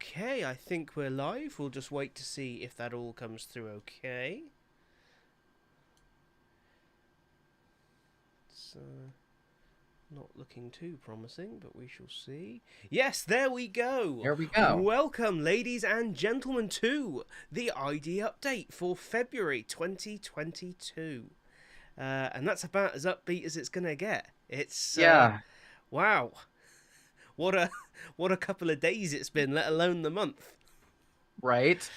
Okay, I think we're live. We'll just wait to see if that all comes through okay. It's not looking too promising, but we shall see. Yes, there we go. There we go. Welcome, ladies and gentlemen, to the ID update for February 2022. And that's about as upbeat as it's going to get. It's wow. What a couple of days it's been, let alone the month. Right.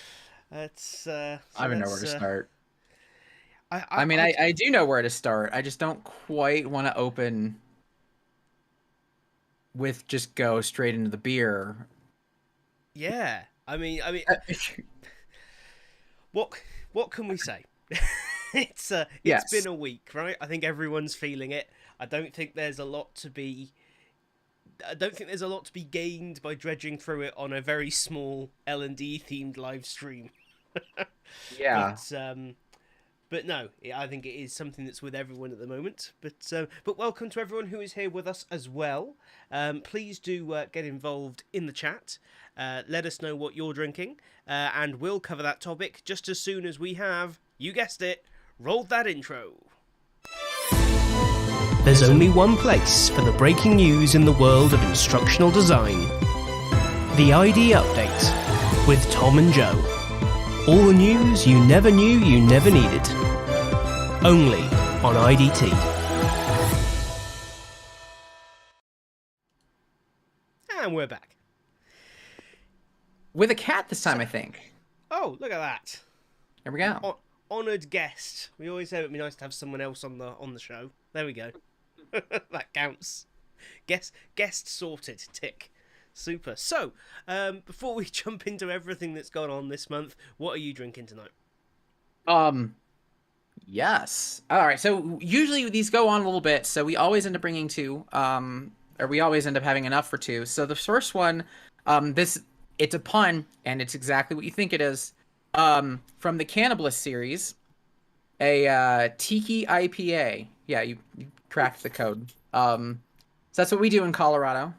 It's I don't even know where to start. I I do know where to start. I just don't quite want to open with just go straight into the beer. Yeah. I mean, what can we say? It's been a week, right? I think everyone's feeling it. I don't think there's a lot to be gained by dredging through it on a very small L&D themed live stream. Yeah. But no, I think it is something that's with everyone at the moment. But welcome to everyone who is here with us as well. Please do get involved in the chat. Let us know what you're drinking, and we'll cover that topic just as soon as we have, you guessed it, rolled that intro. There's only one place for the breaking news in the world of instructional design. The ID Update with Tom and Joe. All the news you never knew you never needed. Only on IDT. And we're back. With a cat this time, I think. Oh, look at that. There we go. Honoured guest. We always say it would be nice to have someone else on the show. There we go. That counts. Guest sorted. Tick. Super. So, before we jump into everything that's gone on this month, what are you drinking tonight? Yes. All right. So usually these go on a little bit, so we always end up bringing two, or we always end up having enough for two. So the first one, it's a pun, and it's exactly what you think it is. From the Cannibalist series, a Tiki Ipa. Yeah, you cracked the code. So that's what we do in Colorado.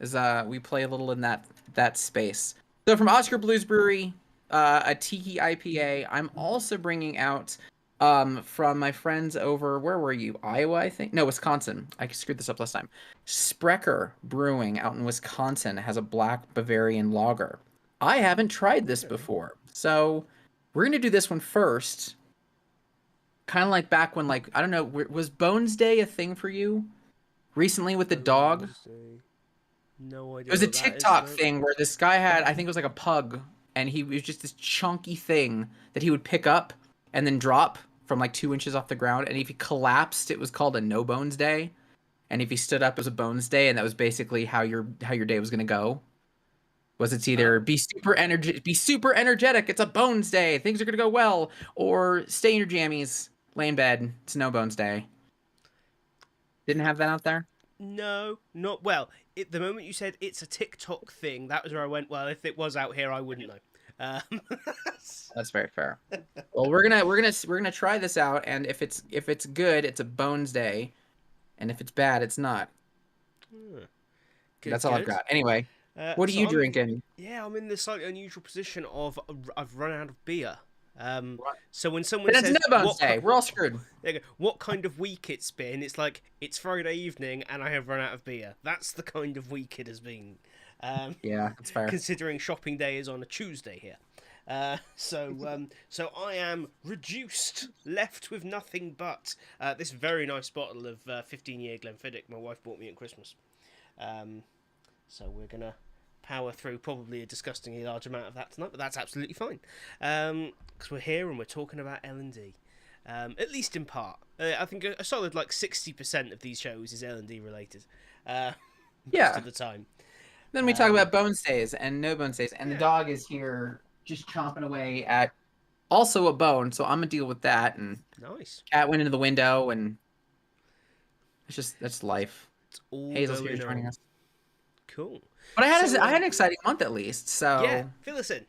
Is we play a little in that space. So from Oscar Blues Brewery, a Tiki IPA. I'm also bringing out from my friends over, where were you? Iowa, I think. No, Wisconsin. I screwed this up last time. Sprecher Brewing out in Wisconsin has a black Bavarian lager. I haven't tried this before, so we're gonna do this one first. Kind of like back when, like, I don't know, was Bones Day a thing for you recently with the dog? No idea. It was a TikTok thing where this guy had, I think it was like a pug, and he was just this chunky thing that he would pick up and then drop from like 2 inches off the ground. And if he collapsed, it was called a no bones day. And if he stood up, it was a bones day, and that was basically how your day was gonna go. Was it's either be super energetic, it's a bones day, things are gonna go well, or stay in your jammies, lay in bed, it's no bones day. Didn't have that out there? No, not well. The moment you said it's a TikTok thing, that was where I went. Well, if it was out here, I wouldn't know. That's very fair. Well, we're gonna try this out, and if it's good, it's a bones day, and if it's bad, it's not. That's all I've got. Anyway, what are you drinking? I'm in this slightly unusual position of I've run out of beer. So when someone But says it's no bones day, we're all screwed. What kind of week it's been, it's like it's Friday evening and I have run out of beer. That's the kind of week it has been. Yeah, that's fair. Considering shopping day is on a Tuesday here. So I am reduced, left with nothing but this very nice bottle of 15-year Glenfiddich my wife bought me at Christmas. So we're gonna power through probably a disgustingly large amount of that tonight, but that's absolutely fine because we're here and we're talking about L&D, at least in part. I think a solid like 60% of these shows is L&D related. Most of the time. Then we talk about bones days and no bones days, and the dog is here just chomping away at also a bone, so I'm gonna deal with that. And nice. Cat went into the window, and that's life. It's all Hazel's here joining us. Cool. But I had an exciting month at least. So yeah, fill us in.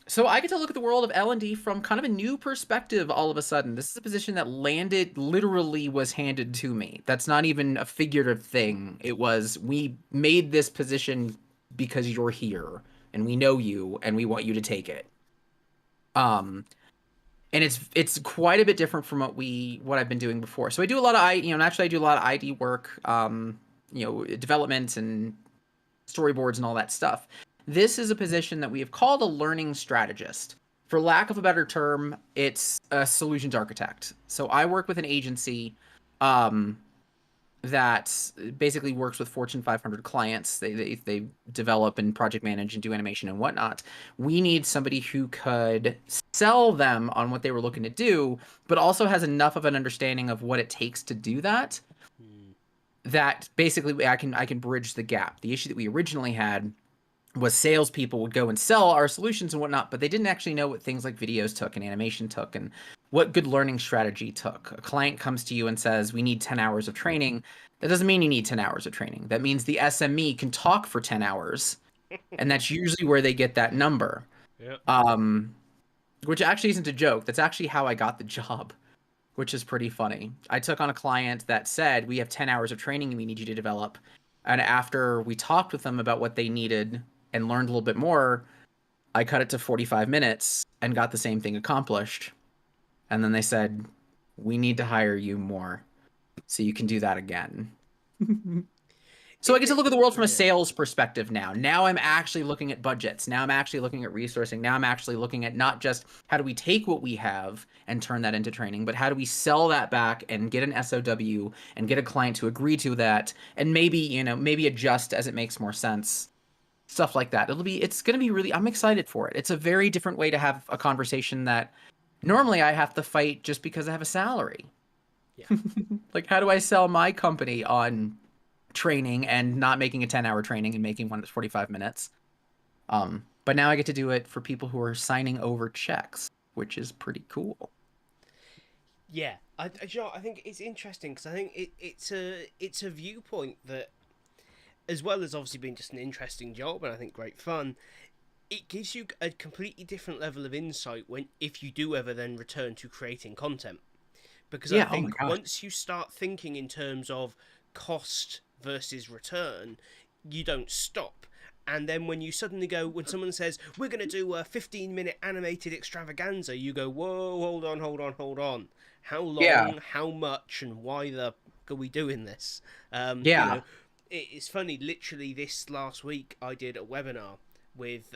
So I get to look at the world of L&D from kind of a new perspective all of a sudden. This is a position that literally was handed to me. That's not even a figurative thing. It was, we made this position because you're here and we know you and we want you to take it. And it's quite a bit different from what I've been doing before. So I do a lot of naturally I do a lot of ID work, development and storyboards and all that stuff. This is a position that we have called a learning strategist. For lack of a better term, it's a solutions architect. So I work with an agency that basically works with Fortune 500 clients. They develop and project manage and do animation and whatnot. We need somebody who could sell them on what they were looking to do, but also has enough of an understanding of what it takes to do that. That basically I can bridge the gap. The issue that we originally had was salespeople would go and sell our solutions and whatnot, but they didn't actually know what things like videos took and animation took and what good learning strategy took. A client comes to you and says, we need 10 hours of training. That doesn't mean you need 10 hours of training. That means the SME can talk for 10 hours. And that's usually where they get that number. Yep. Which actually isn't a joke. That's actually how I got the job, which is pretty funny. I took on a client that said, we have 10 hours of training we need you to develop. And after we talked with them about what they needed and learned a little bit more, I cut it to 45 minutes and got the same thing accomplished. And then they said, we need to hire you more so you can do that again. So I get to look at the world from a sales perspective now. Now I'm actually looking at budgets. Now I'm actually looking at resourcing. Now I'm actually looking at not just how do we take what we have and turn that into training, but how do we sell that back and get an SOW and get a client to agree to that and maybe adjust as it makes more sense. Stuff like that. It's going to be really, I'm excited for it. It's a very different way to have a conversation that normally I have to fight just because I have a salary. Yeah. Like, how do I sell my company on training and not making a 10-hour training and making one that's 45 minutes? But now I get to do it for people who are signing over checks, which is pretty cool. Yeah. I think it's interesting because I think it's a viewpoint that, as well as obviously being just an interesting job and I think great fun, it gives you a completely different level of insight if you do ever then return to creating content. Because I think once you start thinking in terms of cost versus return, you don't stop. And then when someone says, we're going to do a 15-minute animated extravaganza, you go, whoa, hold on. How long, how much, and why the are we doing this? It's funny, literally this last week I did a webinar with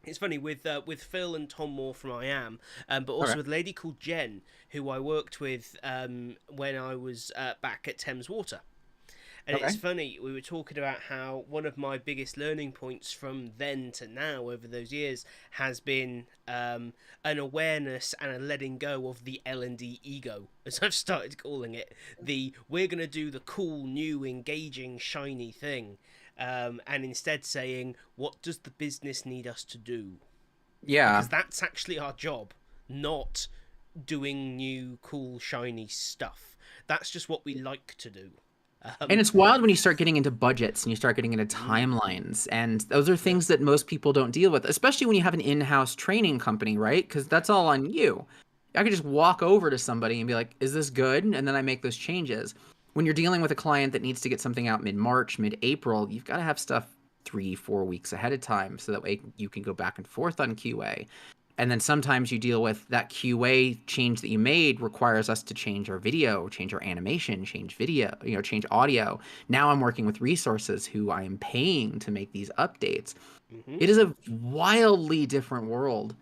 with Phil and Tom Moore from I Am, but also with a lady called Jen, who I worked with when I was back at Thames Water. And it's funny, we were talking about how one of my biggest learning points from then to now over those years has been an awareness and a letting go of the L&D ego, as I've started calling it. We're going to do the cool, new, engaging, shiny thing, and instead saying, what does the business need us to do? Yeah. Because that's actually our job, not doing new, cool, shiny stuff. That's just what we like to do. And it's wild when you start getting into budgets and you start getting into timelines. And those are things that most people don't deal with, especially when you have an in-house training company, right? Because that's all on you. I could just walk over to somebody and be like, is this good? And then I make those changes. When you're dealing with a client that needs to get something out mid-March, mid-April, you've got to have stuff 3-4 weeks ahead of time so that way you can go back and forth on QA. And then sometimes you deal with that QA change that you made requires us to change our video, change our animation, change video, change audio. Now I'm working with resources who I am paying to make these updates. It is a wildly different world.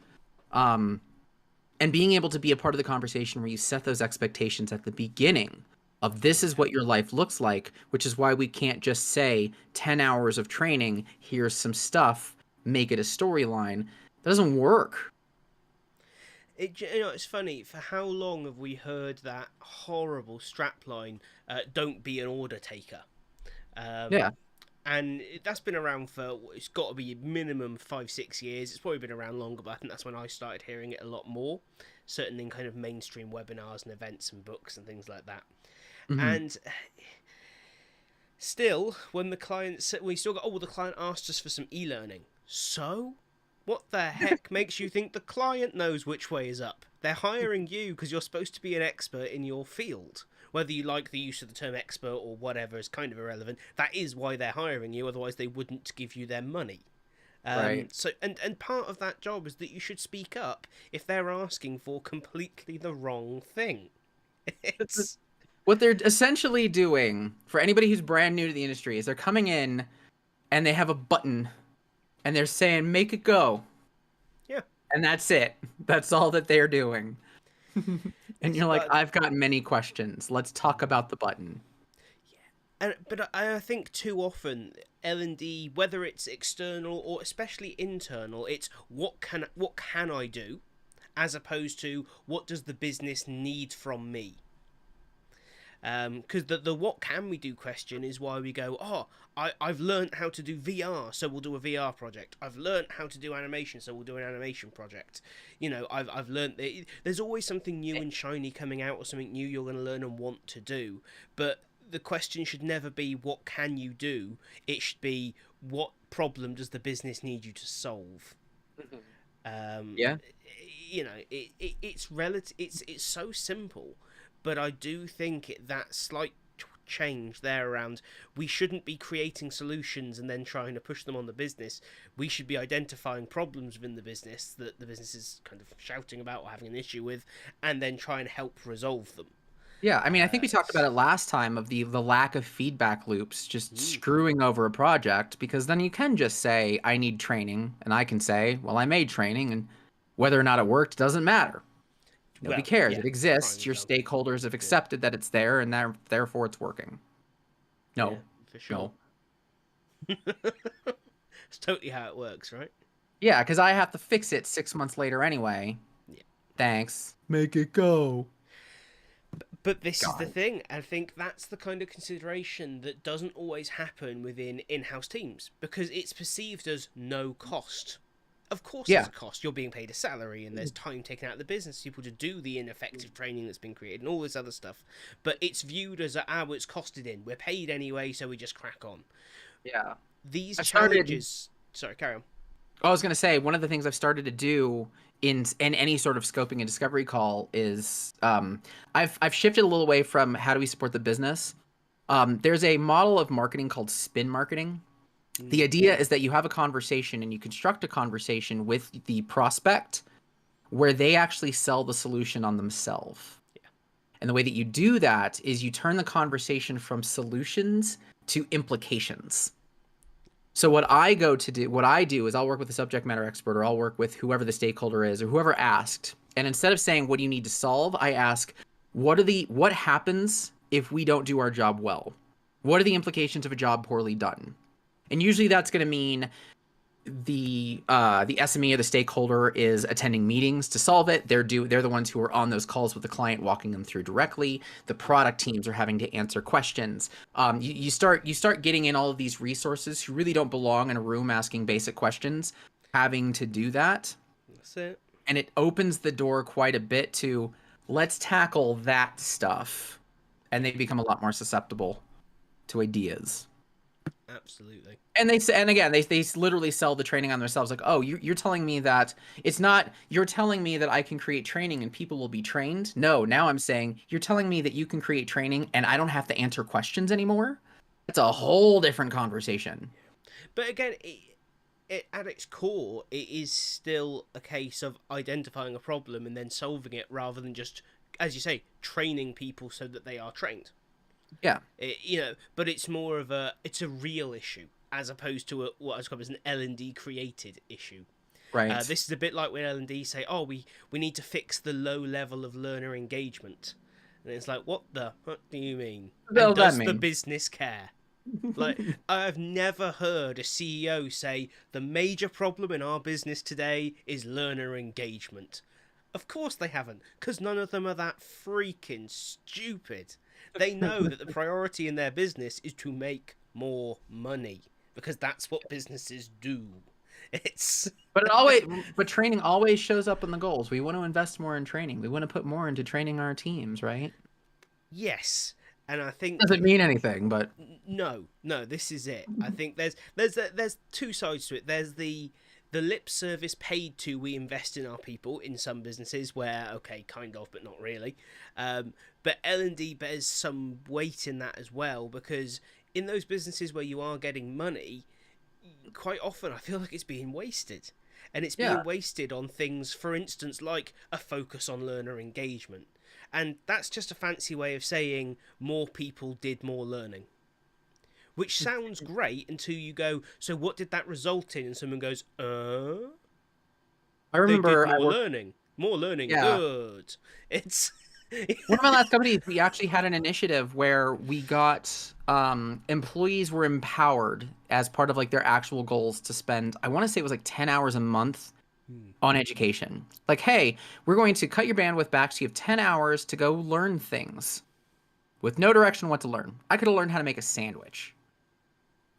And being able to be a part of the conversation where you set those expectations at the beginning of this is what your life looks like, which is why we can't just say 10 hours of training, here's some stuff, make it a storyline. That doesn't work. It's funny, for how long have we heard that horrible strapline, don't be an order taker? And that's been around for, it's got to be minimum 5-6 years. It's probably been around longer, but I think that's when I started hearing it a lot more, certainly in kind of mainstream webinars and events and books and things like that. And still, when the client said, we still got, the client asked us for some e-learning. So? What the heck makes you think the client knows which way is up? They're hiring you because you're supposed to be an expert in your field. whether you like the use of the term expert or whatever is kind of irrelevant. That is why they're hiring you, otherwise they wouldn't give you their money. Right. So and part of that job is that you should speak up if they're asking for completely the wrong thing. It's What they're essentially doing, for anybody who's brand new to the industry, is they're coming in and they have a button and they're saying, make it go. yeah. And that's it. That's all that they're doing. And It's you're like, about I've got many questions. Let's talk about the button. but I think too often L&D, whether it's external or especially internal, it's what can I do, as opposed to what does the business need from me. Because the what can we do question is why we go, oh, I've learned how to do VR, so we'll do a VR project. I've learned how to do animation, so we'll do an animation project. I've learned that there's always something new and shiny coming out, or something new you're going to learn and want to do. But the question should never be what can you do. It should be what problem does the business need you to solve. Yeah. It's relative. It's so simple. But I do think that slight change there around we shouldn't be creating solutions and then trying to push them on the business. We should be identifying problems within the business that the business is kind of shouting about or having an issue with, and then try and help resolve them. Yeah, I mean, I think we talked about it last time of the lack of feedback loops just screwing over a project, because then you can just say, I need training, and I can say, well, I made training, and whether or not it worked doesn't matter. Nobody cares. Yeah, it exists. Your stakeholders have accepted that it's there, and therefore it's working. No, yeah, for sure. no. It's totally how it works, right? Yeah, because I have to fix it 6 months later anyway. Yeah. Thanks. Make it go. But this is the thing. I think that's the kind of consideration that doesn't always happen within in-house teams, because it's perceived as no cost. Of course there's a cost. You're being paid a salary and there's time taken out of the business people to do the ineffective training that's been created and all this other stuff. But it's viewed as, it's costed in. We're paid anyway, so we just crack on. Yeah. These challenges... Sorry, carry on. I was going to say, one of the things I've started to do in any sort of scoping and discovery call is I've shifted a little away from how do we support the business. There's a model of marketing called spin marketing. The idea is that you have a conversation and you construct a conversation with the prospect where they actually sell the solution on themselves. Yeah. And the way that you do that is you turn the conversation from solutions to implications. So what I do is I'll work with a subject matter expert, or I'll work with whoever the stakeholder is or whoever asked. And instead of saying, what do you need to solve? I ask, what happens if we don't do our job well? What are the implications of a job poorly done? And usually that's going to mean the SME or the stakeholder is attending meetings to solve it. They're the ones who are on those calls with the client, walking them through directly. The product teams are having to answer questions. You start getting in all of these resources who really don't belong in a room asking basic questions, having to do that. That's it. And it opens the door quite a bit to let's tackle that stuff, and they become a lot more susceptible to ideas. Absolutely. And they literally sell the training on themselves. Like, oh, you're telling me that you're telling me that I can create training and people will be trained. No, now I'm saying you're telling me that you can create training and I don't have to answer questions anymore. It's a whole different conversation. But again, at its core, it is still a case of identifying a problem and then solving it, rather than just, as you say, training people so that they are trained. Yeah. But it's more of it's a real issue, as opposed to what I was called as an L&D created issue. Right. This is a bit like when L&D say, oh, we need to fix the low level of learner engagement. And it's like, what do you mean? And does the business care? Like, I've never heard a CEO say, the major problem in our business today is learner engagement. Of course they haven't, because none of them are that freaking stupid. They know that the priority in their business is to make more money, because that's what businesses do. But training always shows up in the goals. We want to invest more in training. We want to put more into training our teams, right? Yes. And I think doesn't mean anything, but no, this is it. I think there's two sides to it. There's the the lip service paid to we invest in our people in some businesses where, okay, kind of, but not really. But L&D bears some weight in that as well, because in those businesses where you are getting money, quite often I feel like it's being wasted. And it's Yeah. being wasted on things, for instance, like a focus on learner engagement. And that's just a fancy way of saying more people did more learning. Which sounds great until you go, so what did that result in? And someone goes, I they did remember I more worked. learning. More learning, Yeah. good. It's. One of my last companies, we actually had an initiative where we got employees were empowered as part of like their actual goals to spend, I want to say it was like 10 hours a month on education. Like, hey, we're going to cut your bandwidth back so you have 10 hours to go learn things with no direction on what to learn. I could have learned how to make a sandwich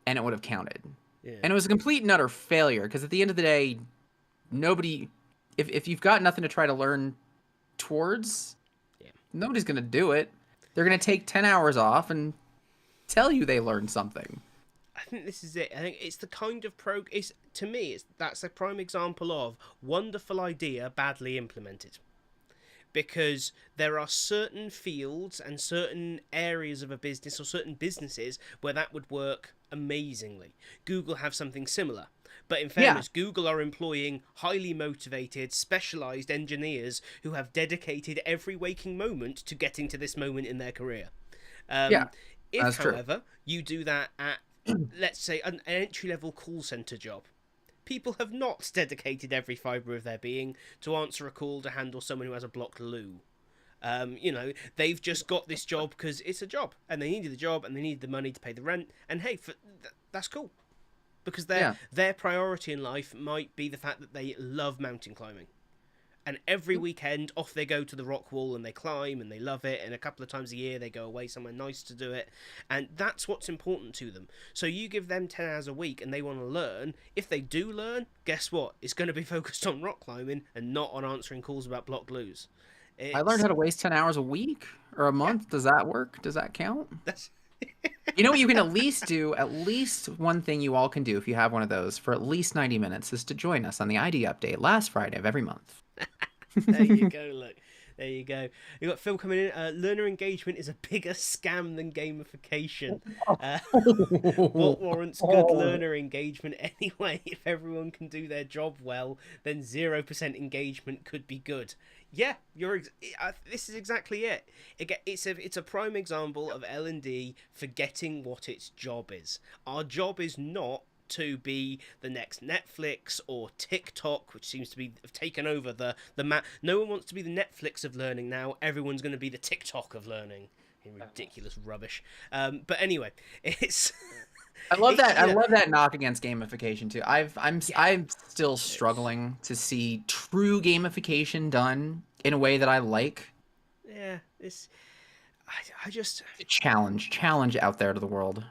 and it would have counted. Yeah. And it was a complete and utter failure because at the end of the day, nobody, if you've got nothing to try to learn towards, nobody's going to do it. They're going to take 10 hours off and tell you they learned something. I think this is it. I think it's the kind of to me, that's a prime example of wonderful idea badly implemented. Because there are certain fields and certain areas of a business or certain businesses where that would work amazingly. Google have something similar. But in fairness, Google are employing highly motivated, specialised engineers who have dedicated every waking moment to getting to this moment in their career. If, however, you do that at, let's say, an entry-level call centre job, people have not dedicated every fibre of their being to answer a call to handle someone who has a blocked loo. They've just got this job because it's a job, and they needed the job, and they needed the money to pay the rent, and hey, that's cool. Because their priority in life might be the fact that they love mountain climbing. And every weekend, off they go to the rock wall and they climb and they love it. And a couple of times a year, they go away somewhere nice to do it. And that's what's important to them. So you give them 10 hours a week and they want to learn. If they do learn, guess what? It's going to be focused on rock climbing and not on answering calls about blocked loos. I learned how to waste 10 hours a week or a month. Yeah. Does that work? Does that count? You know what you can at least do? At least one thing you all can do if you have one of those for at least 90 minutes is to join us on the ID update last Friday of every month. There you go, look. There you go. You got Phil coming in. Learner engagement is a bigger scam than gamification. What warrants good learner engagement anyway? If everyone can do their job well, then 0% engagement could be good. Yeah, this is exactly it. It's a prime example of L&D forgetting what its job is. Our job is not to be the next Netflix or TikTok, which seems to be have taken over the map. No one wants to be the Netflix of learning now. Everyone's going to be the TikTok of learning. Ridiculous rubbish. But anyway, it's. I love that. I love that knock against gamification too. I'm still struggling to see true gamification done in a way that I like. Yeah, I just challenge out there to the world.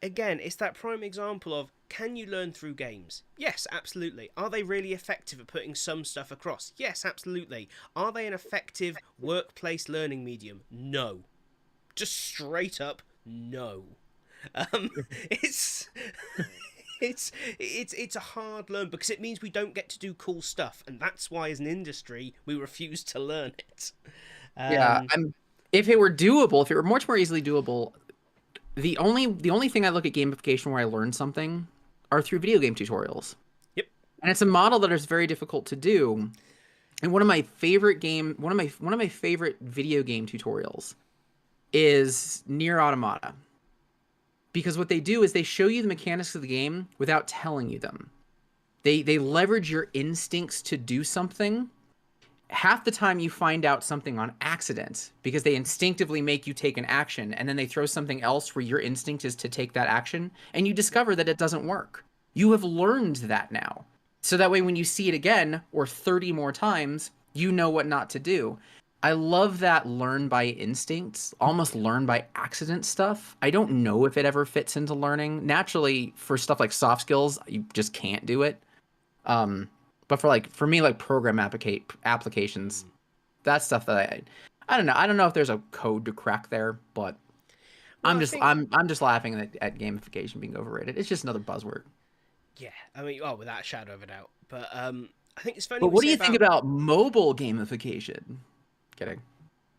Again, it's that prime example of, can you learn through games? Yes, absolutely. Are they really effective at putting some stuff across? Yes, absolutely. Are they an effective workplace learning medium? No. Just straight up, no. It's a hard learn because it means we don't get to do cool stuff, and that's why, as an industry, we refuse to learn it. If it were doable, if it were much more easily doable. The only thing I look at gamification where I learn something are through video game tutorials. Yep. And it's a model that is very difficult to do. And one of my favorite video game tutorials is Nier Automata. Because what they do is they show you the mechanics of the game without telling you them. They leverage your instincts to do something. Half the time you find out something on accident because they instinctively make you take an action, and then they throw something else where your instinct is to take that action, and you discover that it doesn't work. You have learned that now. So that way when you see it again, or 30 more times, you know what not to do. I love that learn by instincts, almost learn by accident stuff. I don't know if it ever fits into learning. Naturally, for stuff like soft skills, you just can't do it. But for me, program applications, that's stuff that I don't know. I don't know if there's a code to crack there, but I'm just laughing at gamification being overrated. It's just another buzzword. Yeah, I mean, oh, without a shadow of a doubt. But I think it's funny But we what do say you think about. about mobile gamification? Kidding.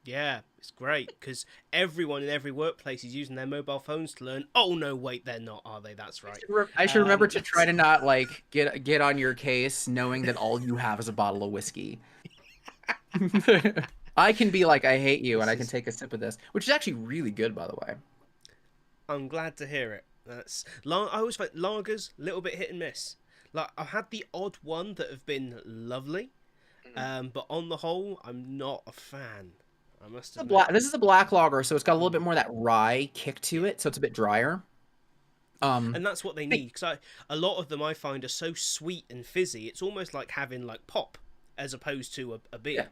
Yeah, it's great because everyone in every workplace is using their mobile phones to learn. Oh no, wait, they're not, are they? That's right. I should remember to try That's to not like get on your case, knowing that all you have is a bottle of whiskey. I can be like, I hate you, and this I can is. take a sip of this, which is actually really good, by the way. I'm glad to hear it. That's. I always find lagers a little bit hit and miss. Like I've had the odd one that have been lovely, but on the whole, I'm not a fan. I must admit. This is a black lager, so it's got a little bit Mm, more of that rye kick to yeah. it, so it's a bit drier. And that's what they Hey, need because a lot of them I find are so sweet and fizzy. It's almost like having like pop as opposed to a yeah, beer.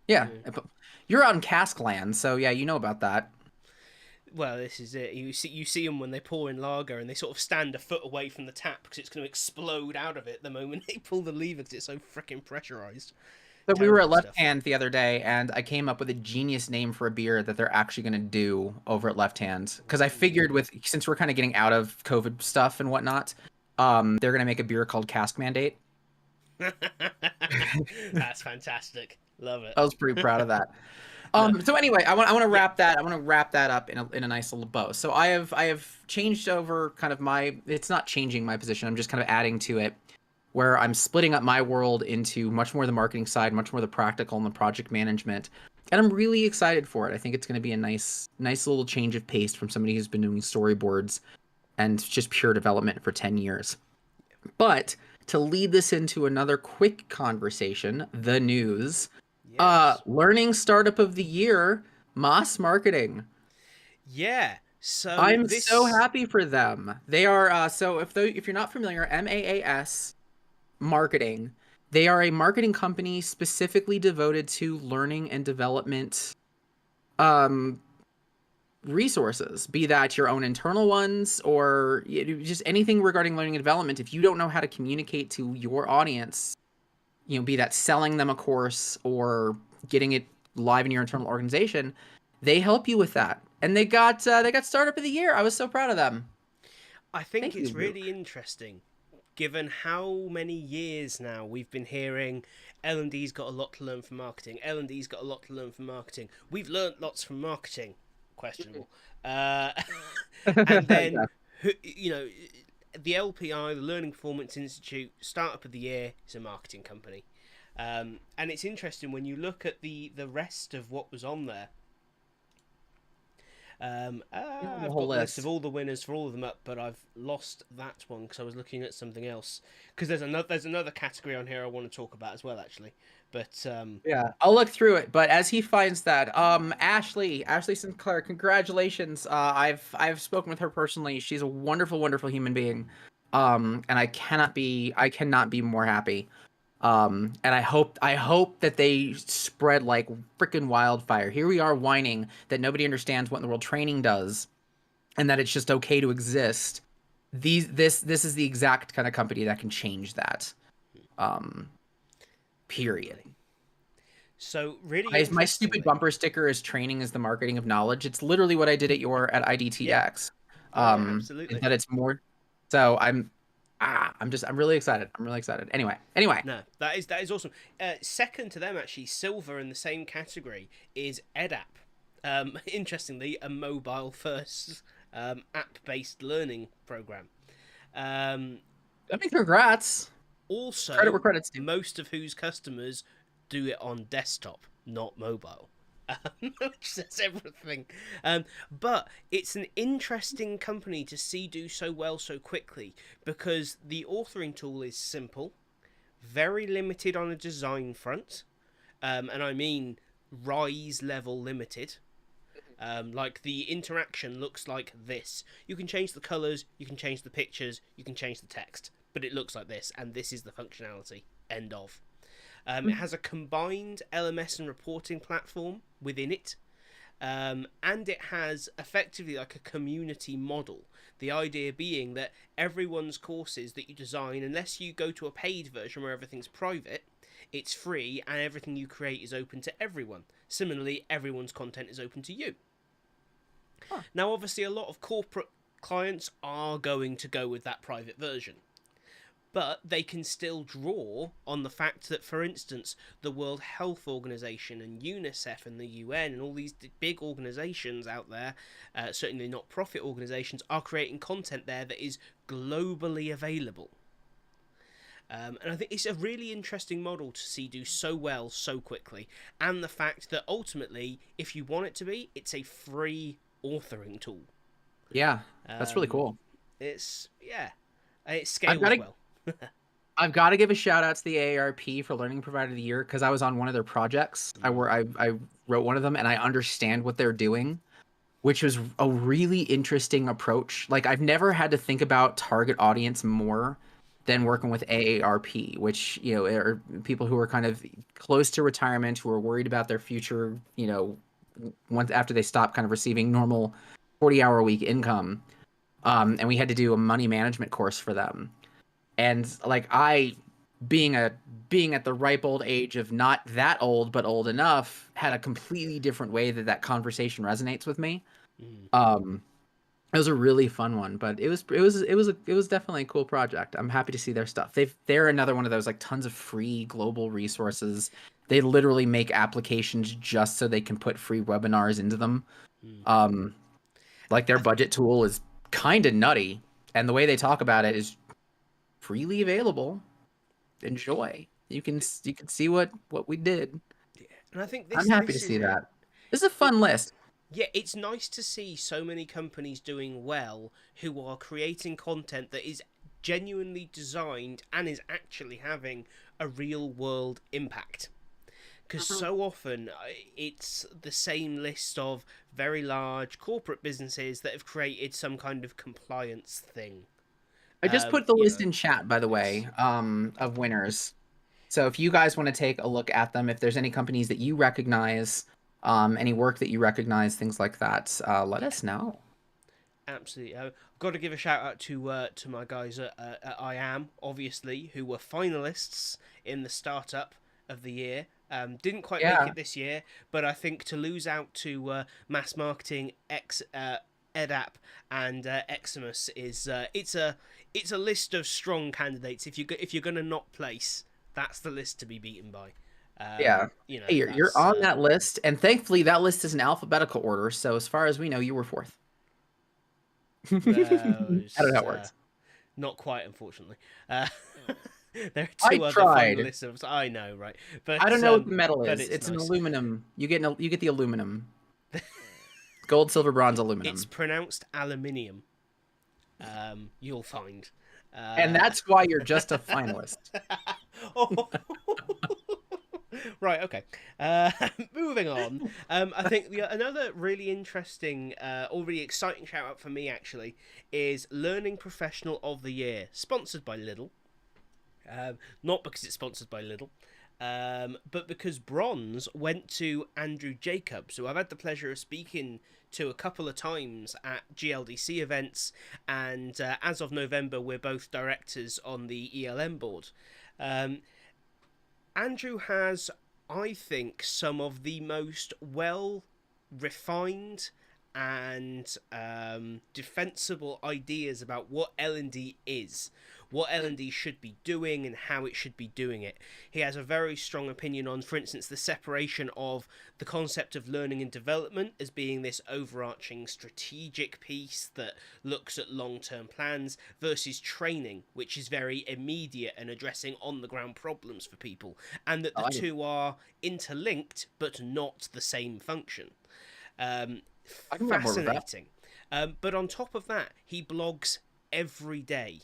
yeah. Mm. You're on cask land, so yeah, you know about that. Well, this is it. You see them when they pour in lager, and they sort of stand a foot away from the tap because it's going to explode out of it the moment they pull the lever because it's so freaking pressurized. So we were at Terrible Left stuff. Hand the other day, and I came up with a genius name for a beer that they're actually going to do over at Left Hand. Because I Ooh. figured since we're kind of getting out of COVID stuff and whatnot, they're going to make a beer called Cask Mandate. That's fantastic. Love it. I was pretty proud of that. No. So anyway, I want to Yeah. wrap that. I want to wrap that up in a nice little bow. So I have changed over kind of my. It's not changing my position. I'm just kind of adding to it, where I'm splitting up my world into much more the marketing side, much more the practical and the project management. And I'm really excited for it. I think it's going to be a nice little change of pace from somebody who's been doing storyboards and just pure development for 10 years. But to lead this into another quick conversation, the news, Yes. learning startup of the year, Moss Marketing. Yeah. So I'm so this. happy for them. They are so if you're not familiar, MAAS Marketing. They are a marketing company specifically devoted to learning and development um resources, be that your own internal ones or just anything regarding learning and development. If you don't know how to communicate to your audience, be that selling them a course or getting it live in your internal organization, they help you with that. And they got startup of the year. I was so proud of them. I think Thank you, it's really Luke. interesting, given how many years now we've been hearing L&D's got a lot to learn from marketing. L&D's got a lot to learn from marketing. We've learnt lots from marketing. Questionable. Uh, and then, Yeah. the LPI, the Learning Performance Institute, Startup of the Year, is a marketing company. And it's interesting when you look at the rest of what was on there. The I've whole got the list of list. all the winners for all of them up, but I've lost that one because I was looking at something else. Because there's another category on here I want to talk about as well, actually. But Yeah, I'll look through it. But as he finds that, Ashley Sinclair, congratulations. I've spoken with her personally. She's a wonderful, wonderful human being. And I cannot be more happy. And I hope that they spread like freaking wildfire. Here we are whining that nobody understands what in the world training does, and that it's just okay to exist. This is the exact kind of company that can change that. Um, period. so really My stupid interestingly, bumper sticker is training is the marketing of knowledge. It's literally what I did at yeah, IDTX. no, yeah, Is absolutely. that it's more. So I'm really excited. I'm really excited. Anyway. No, that is awesome. Second to them, actually, silver in the same category is EdApp. Interestingly, a mobile first app based learning program. Um, I mean, congrats. Credit where Also, credit's due. most of whose customers do it on desktop, not mobile. Which says everything. But it's an interesting company to see do so well so quickly because the authoring tool is simple, very limited on a design front, and I mean rise level limited. Like the interaction looks like this. You can change the colors, you can change the pictures, you can change the text, but it looks like this, and this is the functionality. End of. It has a combined LMS and reporting platform within it, and it has effectively like a community model. The idea being that everyone's courses that you design, unless you go to a paid version where everything's private, it's free and everything you create is open to everyone. Similarly, everyone's content is open to you. Huh. Now, obviously, a lot of corporate clients are going to go with that private version. but they can still draw on the fact that, for instance, the World Health Organization and UNICEF and the UN and all these big organizations out there, certainly not profit organizations, are creating content there that is globally available. And I think it's a really interesting model to see do so well so quickly, and the fact that ultimately, if you want it to be, it's a free authoring tool. Yeah, that's really Um, cool. it's it I've got scales to well. I've got to give a shout out to the AARP for Learning Provider of the Year because I was on one of their projects. I wrote one of them and I understand what they're doing, which was a really interesting approach. Like I've never had to think about target audience more than working with AARP, which, you know, are people who are kind of close to retirement, who are worried about their future, you know, once after they stop kind of receiving normal 40-hour a week income. And we had to do a money management course for them. And like being a being at the ripe old age of not that old but old enough, had a completely different way that conversation resonates with me. Mm. um it was a really fun one, but it was definitely a cool project. I'm happy to see their stuff. They're another one of those like tons of free global resources. They literally make applications just so they can put free webinars into them. Mm. um like their I th- budget tool is kind of nutty, and the way they talk about it is freely available. Enjoy. You can see what we did. yeah. And I think I'm this happy to this see is that. This is a it. fun list. Yeah, it's nice to see so many companies doing well who are creating content that is genuinely designed and is actually having a real world impact. Because Mhm. so often it's the same list of very large corporate businesses that have created some kind of compliance thing. I just put the You list know, in chat, by the it's way, of winners. So if you guys want to take a look at them, if there's any companies that you recognize, any work that you recognize, things like that, let yeah, us know. absolutely. I've got to give a shout out to my guys at I Am, obviously, who were finalists in the startup of the year. Didn't quite make Yeah, it this year, but I think to lose out to mass marketing, EdApp, and Eximus is it's a list of strong candidates. If you're gonna not place, that's the list to be beaten by. yeah. Hey, you're That's on that list, and thankfully that list is in alphabetical order. So as far as we know, you were fourth. I don't know how those it works. not quite, unfortunately. Uh, there are I two other tried. finalists. I know, right? I don't But know what the metal but is. it's It's an nice. aluminum. You get the aluminum. Gold, silver, bronze, It's aluminum. pronounced aluminium. You'll find. And Uh, that's why you're just a finalist. oh, right. Okay. Moving on. I think another really interesting, or really exciting shout out for me actually is Learning Professional of the Year, sponsored by Lidl. Not because it's sponsored by Lidl, but because bronze went to Andrew Jacobs, who I've had the pleasure of speaking to a couple of times at GLDC events, and as of November, we're both directors on the ELM board. Um, Andrew has, I think, some of the most well refined and defensible ideas about what L&D is, what L&D should be doing, and how it should be doing it. He has a very strong opinion on, for instance, the separation of the concept of learning and development as being this overarching strategic piece that looks at long-term plans versus training, which is very immediate and addressing on-the-ground problems for people, and that I the like it. two are interlinked but not the same function. Um, I can get on board with that. Fascinating. But on top of that, he blogs every day.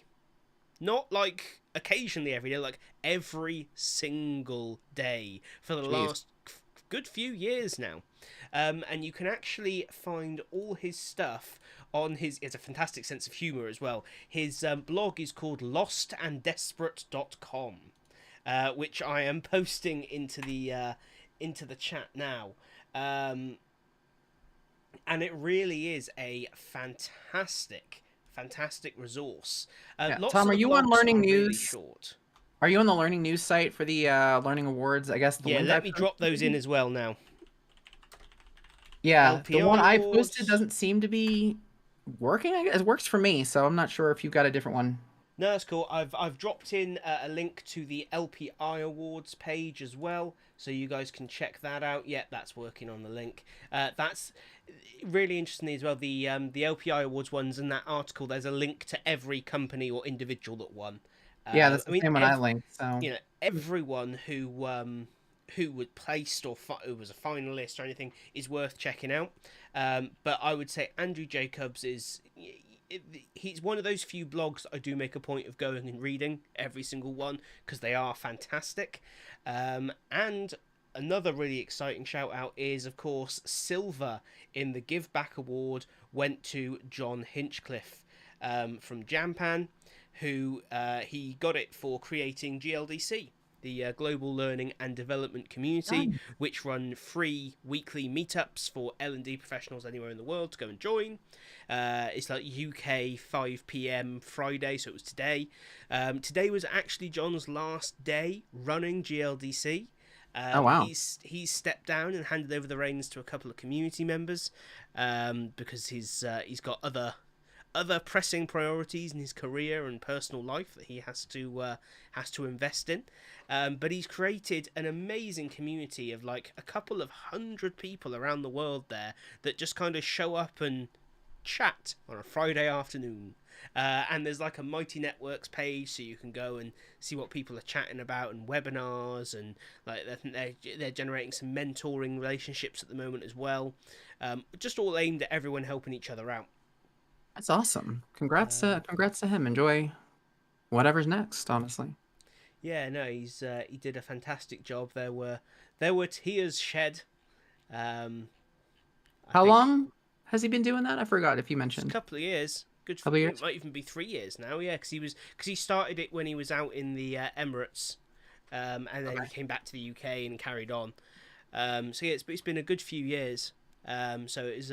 Not like occasionally every day, like every single day for the Jeez. last good few years now. And you can actually find all his stuff on his. It's a fantastic sense of humor as well. His blog is called lostanddesperate.com, which I am posting into the chat now. Um, and it really is a fantastic resource. Yeah. Lots Tom, of are the you on blogs Learning are really News? short. Are you on the Learning News site for the Learning Awards? I guess the Yeah, link I let me posted. drop those in as well now. Yeah, the one LPI I posted Awards. doesn't seem to be working. I guess it works for me, so I'm not sure if you've got a different one. No, that's cool. I've dropped in a link to the LPI Awards page as well, so you guys can check that out. Yeah, that's working on the link. That's really interesting as well. The LPI Awards ones in that article. There's a link to every company or individual that won. Yeah, that's I the mean, same one I linked. So everyone who was placed or who was a finalist or anything is worth checking out. But I would say Andrew Jacobs is he's one of those few blogs I do make a point of going and reading every single one because they are fantastic. And another really exciting shout out is, of course, silver in the Give Back Award went to John Hinchcliffe from Jampan, who he got it for creating GLDC, the Global Learning and Development Community, nice. which run free weekly meetups for L&D professionals anywhere in the world to go and join. It's like UK 5 p.m. Friday, so it was today. Today was actually John's last day running GLDC. Oh wow. He's stepped down and handed over the reins to a couple of community members because he's got other pressing priorities in his career and personal life that he has to invest in. But he's created an amazing community of like a couple of hundred people around the world there that just kind of show up and chat on a Friday afternoon. And there's like a Mighty Networks page, so you can go and see what people are chatting about and webinars, and like I think they're generating some mentoring relationships at the moment as well. Just all aimed at everyone helping each other out. That's awesome. Congrats to him. Enjoy whatever's next, honestly. Yeah, no, he did a fantastic job. There were tears shed. Um, I How think long has he been doing that? I forgot if you just a mentioned. couple of years. Good. Couple It years? might even be 3 years now. Yeah, because he started it when he was out in the Emirates, and then he Okay. came back to the UK and carried on. So yeah, it's been a good few years. So it's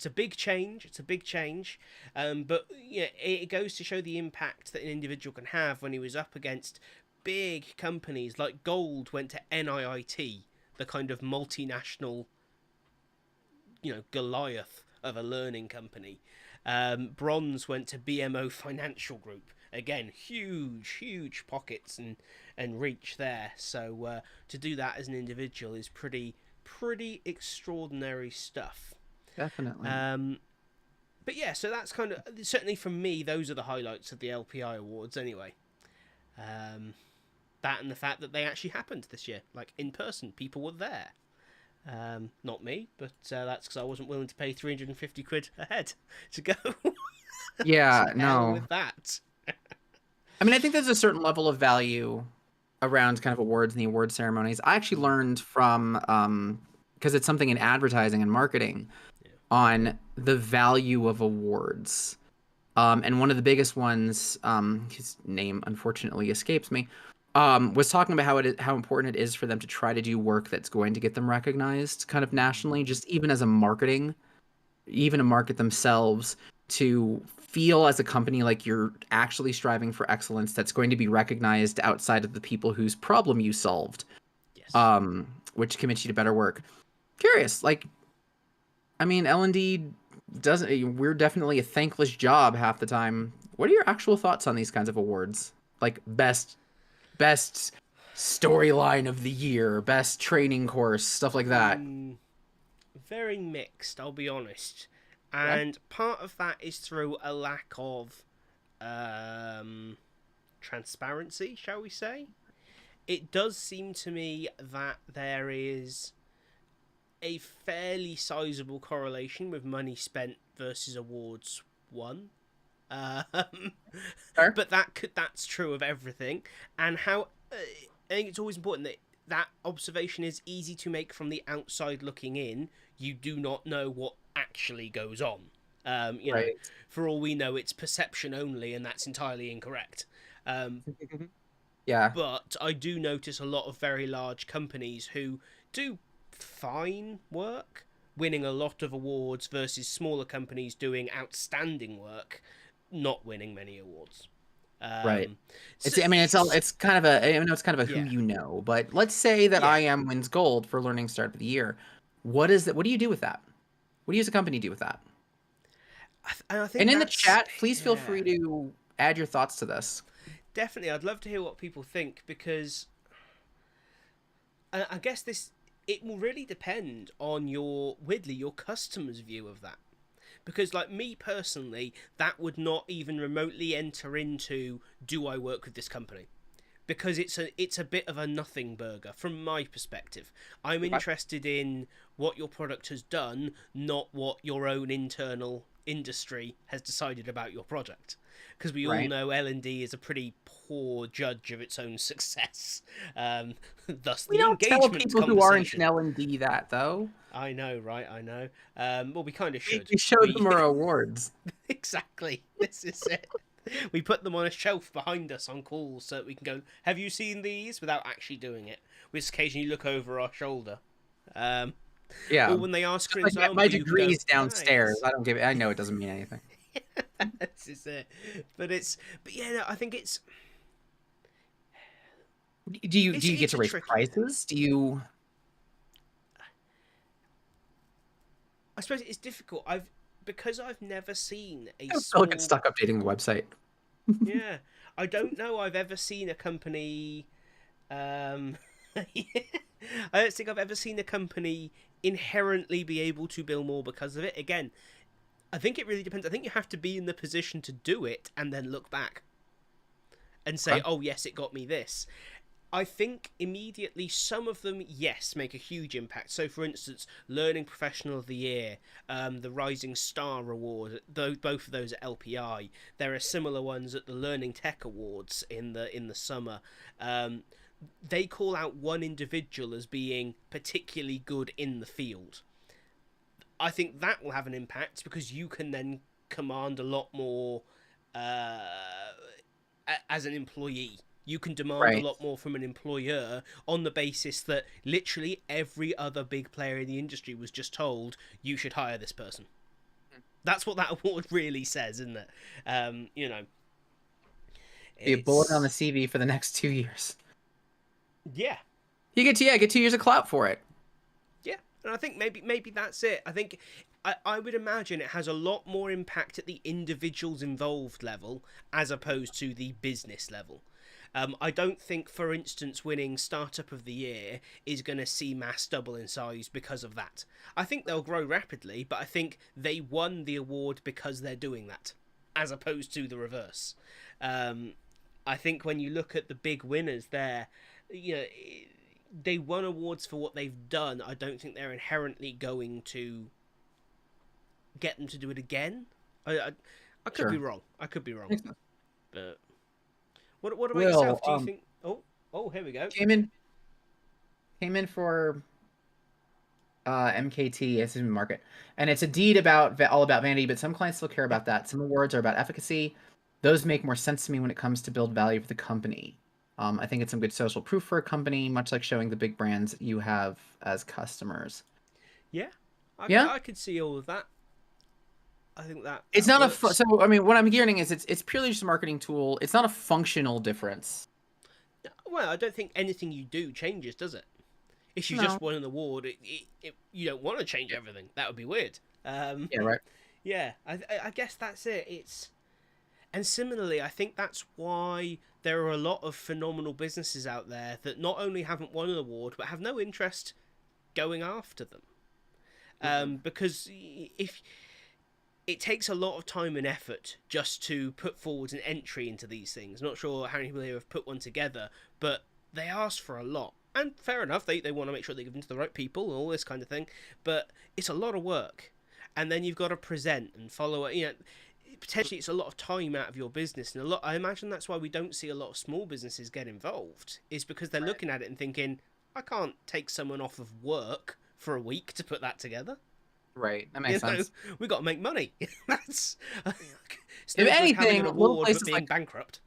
a big change. It's a big change. But yeah, it goes to show the impact that an individual can have when he was up against big companies like Gold went to NIIT, the kind of multinational, Goliath of a learning company. Bronze went to BMO Financial Group. Again, huge pockets and reach there. So to do that as an individual is pretty extraordinary stuff. Definitely. But yeah, so that's kind of certainly from me. Those are the highlights of the LPI Awards, anyway. That and the fact that they actually happened this year, like in person, people were there. Not me, but that's because I wasn't willing to pay 350 quid a head to go. So Yeah, hell no. with that. I mean, I think there's a certain level of value around kind of awards and the award ceremonies. I actually learned from because it's something in advertising and marketing Yeah. on the value of awards. And one of the biggest ones, his name unfortunately escapes me, was talking about how important it is for them to try to do work that's going to get them recognized, kind of nationally, just even as a marketing, even to market themselves, to feel as a company like you're actually striving for excellence that's going to be recognized outside of the people whose problem you solved, Yes. which commits you to better work. Curious, like, I mean, L&D doesn't. We're definitely a thankless job half the time. What are your actual thoughts on these kinds of awards? Like best storyline of the year, best training course, stuff like that. Very mixed, I'll be honest. Okay. And part of that is through a lack of transparency, shall we say. It does seem to me that there is a fairly sizable correlation with money spent versus awards won. Um, Fair. but that's true of everything. And how I think it's always important that that observation is easy to make from the outside looking in. You do not know what actually goes on. Right. For all we know, it's perception only, and that's entirely incorrect. Yeah. But I do notice a lot of very large companies who do fine work, winning a lot of awards, versus smaller companies doing outstanding work, not winning many awards. Right. So, I mean, it's kind of a, I know it's kind of a who yeah, you know, but let's say that yeah. IM wins gold for learning start of the year. What is that? What do you do with that? What do you as a company do with that? And I think And in the that's chat, please feel yeah, free to add your thoughts to this. Definitely, I'd love to hear what people think, because I guess it will really depend on your customer's view of that. Because, like, me personally, that would not even remotely enter into, do I work with this company? Because it's a bit of a nothing burger from my perspective. I'm interested in what your product has done, not what your own internal industry has decided about your product. Because we all know L&D is a pretty poor judge of its own success. Thus, We the don't tell engagement people who aren't conversation. in L&D that, though. I know, right? I know. Well, we kind of should. We show them our awards. Exactly. This is it. We put them on a shelf behind us on calls so that we can go, have you seen these? Without actually doing it. We just occasionally look over our shoulder. Yeah. Or when they ask for Like, example, my you can go, degree's downstairs. thanks. I don't give it. I know it doesn't mean anything. This is it. But yeah, no, I think it's... Do you get to raise tricky... prices? Do you... I suppose it's difficult. Because I've never seen a I small... get stuck updating the website. Yeah. I don't know I've ever seen a company... I don't think I've ever seen a company inherently be able to bill more because of it. Again, I think it really depends. I think you have to be in the position to do it and then look back and say, oh, yes, it got me this. I think immediately some of them, yes, make a huge impact. So, for instance, Learning Professional of the Year, the Rising Star Award, both of those at LPI. There are similar ones at the Learning Tech Awards in the summer. They call out one individual as being particularly good in the field. I think that will have an impact because you can then command a lot more as an employee. You can demand a lot more from an employer on the basis that literally every other big player in the industry was just told, you should hire this person. That's what that award really says, isn't it? You know. Be a bullet on the CV for the next 2 years. Yeah. You get 2 years of clout for it. Yeah, and I think maybe that's it. I think I would imagine it has a lot more impact at the individuals involved level as opposed to the business level. I don't think, for instance, winning Startup of the Year is going to see Mass double in size because of that. I think they'll grow rapidly, but I think they won the award because they're doing that, as opposed to the reverse. I think when you look at the big winners there, you know, they won awards for what they've done. I don't think they're inherently going to get them to do it again. I could be wrong. I could be wrong. But what about yourself? Do you think? Oh, here we go. Came in for MKT as in market, and it's a deed all about vanity. But some clients still care about that. Some awards are about efficacy. Those make more sense to me when it comes to build value for the company. I think it's some good social proof for a company, much like showing the big brands you have as customers. Yeah, I could see all of that. I think that it's not works. So I mean, what I'm hearing is it's purely just a marketing tool. It's not a functional difference. Well, I don't think anything you do changes, does it? If you just won an award, you don't want to change everything. That would be weird. Yeah, right. Yeah, I guess that's it. And similarly, I think that's why there are a lot of phenomenal businesses out there that not only haven't won an award, but have no interest going after them. Because if it takes a lot of time and effort just to put forward an entry into these things. Not sure how many people here have put one together, but they ask for a lot. And fair enough, they want to make sure they give them to the right people and all this kind of thing. But it's a lot of work. And then you've got to present and follow it. You know, potentially it's a lot of time out of your business. And I imagine that's why we don't see a lot of small businesses get involved, is because they're looking at it and thinking, I can't take someone off of work for a week to put that together. Right, that makes sense. We got to make money. That's if anything, little places being bankrupt.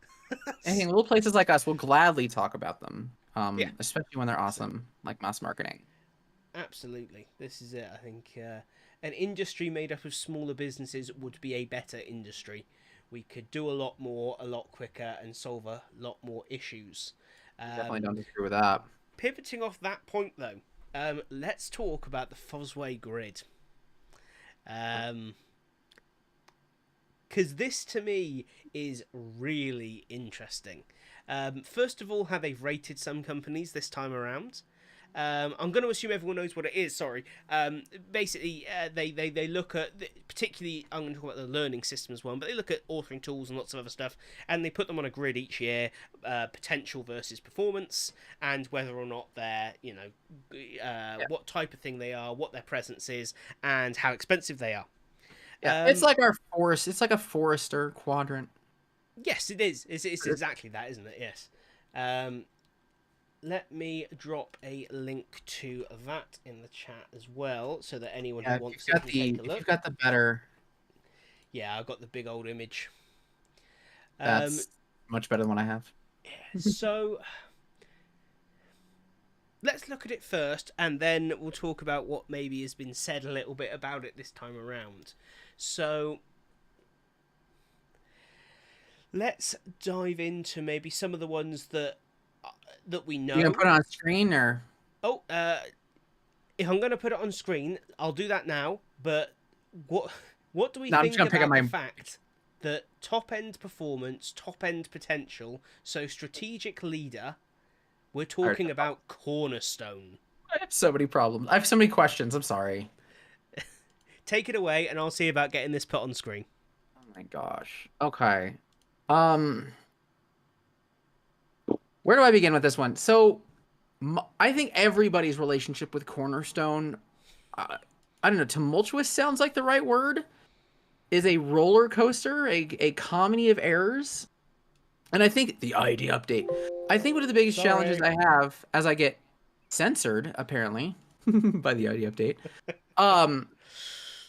Little places like us will gladly talk about them. Especially when they're awesome, like mass marketing. Absolutely, this is it. I think an industry made up of smaller businesses would be a better industry. We could do a lot more, a lot quicker, and solve a lot more issues. Definitely don't disagree with that. Pivoting off that point, though, let's talk about the Fosway grid. because this to me is really interesting. First of all, how they've rated some companies this time around. I'm going to assume everyone knows what it is. Sorry. Basically, they look at particularly. I'm going to talk about the learning systems one, but they look at authoring tools and lots of other stuff, and they put them on a grid each year: potential versus performance, and whether or not they're what type of thing they are, what their presence is, and how expensive they are. Yeah, it's like our forest. It's like a Forrester quadrant. Yes, it is. It's exactly that, isn't it? Yes. Let me drop a link to that in the chat as well, so that anyone who wants it can take a look. If you've got the better. Yeah, I've got the big old image. That's much better than what I have. So let's look at it first, and then we'll talk about what maybe has been said a little bit about it this time around. So let's dive into maybe some of the ones that we know. You gonna put it on screen or? Oh, if I'm going to put it on screen, I'll do that now. But what do we think about the fact that top end performance, top end potential, so strategic leader, we're talking about Cornerstone. I have so many problems. I have so many questions. I'm sorry. Take it away, and I'll see about getting this put on screen. Oh my gosh. Okay. Where do I begin with this one? So, I think everybody's relationship with Cornerstone, I don't know, tumultuous sounds like the right word, is a roller coaster, a comedy of errors. And I think the ID update, I think one of the biggest challenges I have as I get censored, apparently, by the ID update,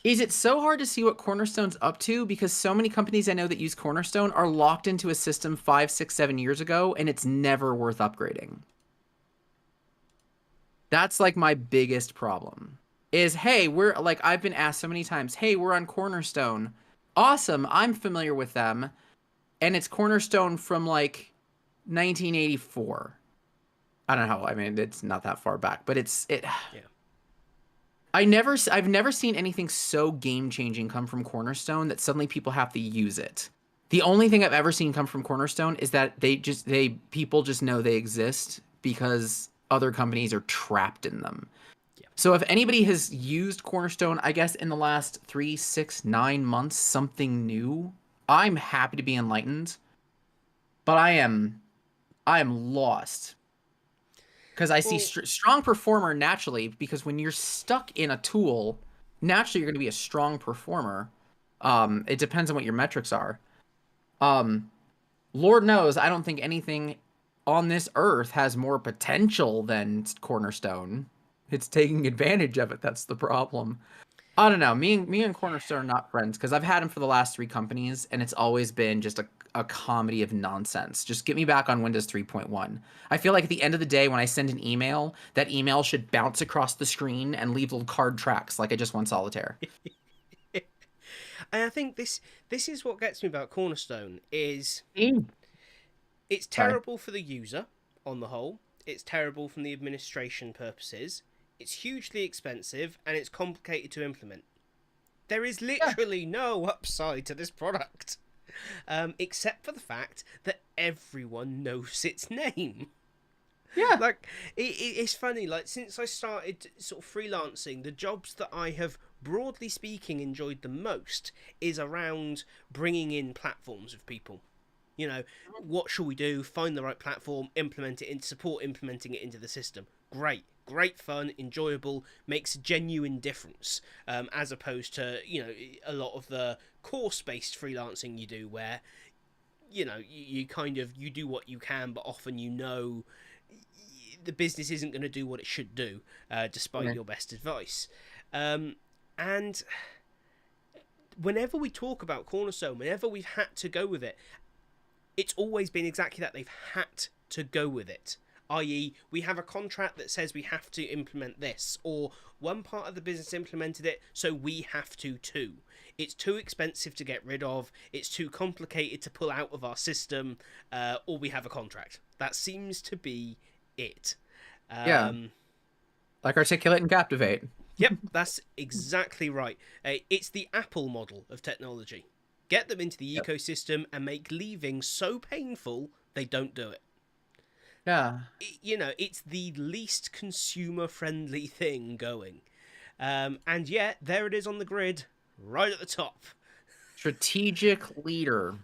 is it's so hard to see what Cornerstone's up to because so many companies I know that use Cornerstone are locked into a system 5, 6, 7 years ago, and it's never worth upgrading. That's like my biggest problem. Is, hey, we're like, I've been asked so many times, hey, we're on Cornerstone. Awesome, I'm familiar with them. And it's Cornerstone from like 1984. I don't know how, I mean, it's not that far back, but yeah. I've never seen anything so game-changing come from Cornerstone that suddenly people have to use it. The only thing I've ever seen come from Cornerstone is that people just know they exist because other companies are trapped in them. Yeah. So if anybody has used Cornerstone, I guess in the last 3, 6, 9 months, something new, I'm happy to be enlightened. But I am lost. Because I see strong performer naturally, because when you're stuck in a tool, naturally you're going to be a strong performer. It depends on what your metrics are. Lord knows, I don't think anything on this earth has more potential than Cornerstone. It's taking advantage of it. That's the problem. I don't know. Me and Cornerstone are not friends because I've had him for the last 3 companies, and it's always been just a comedy of nonsense. Just get me back on Windows 3.1. I feel like at the end of the day, when I send an email, that email should bounce across the screen and leave little card tracks like I just won Solitaire. And I think this is what gets me about Cornerstone is it's terrible for the user on the whole. It's terrible from the administration purposes. It's hugely expensive, and it's complicated to implement. There is literally no upside to this product, except for the fact that everyone knows its name. Yeah. Like, it's funny, like, since I started sort of freelancing, the jobs that I have, broadly speaking, enjoyed the most is around bringing in platforms of people. You know, what shall we do? Find the right platform, implement it, support implementing it into the system. Great fun, enjoyable, makes a genuine difference, as opposed to, you know, a lot of the course-based freelancing you do where, you know, you kind of, you do what you can, but often you know the business isn't going to do what it should do, despite your best advice. And whenever we talk about Cornerstone, whenever we've had to go with it, it's always been exactly that. They've had to go with it. I.e., we have a contract that says we have to implement this, or one part of the business implemented it, so we have to too. It's too expensive to get rid of, it's too complicated to pull out of our system, or we have a contract. That seems to be it. Like Articulate and Captivate. Yep, that's exactly right. It's the Apple model of technology. Get them into the Yep. ecosystem and make leaving so painful they don't do it. Yeah. It's the least consumer friendly thing going. And yet, there it is on the grid, right at the top. Strategic leader.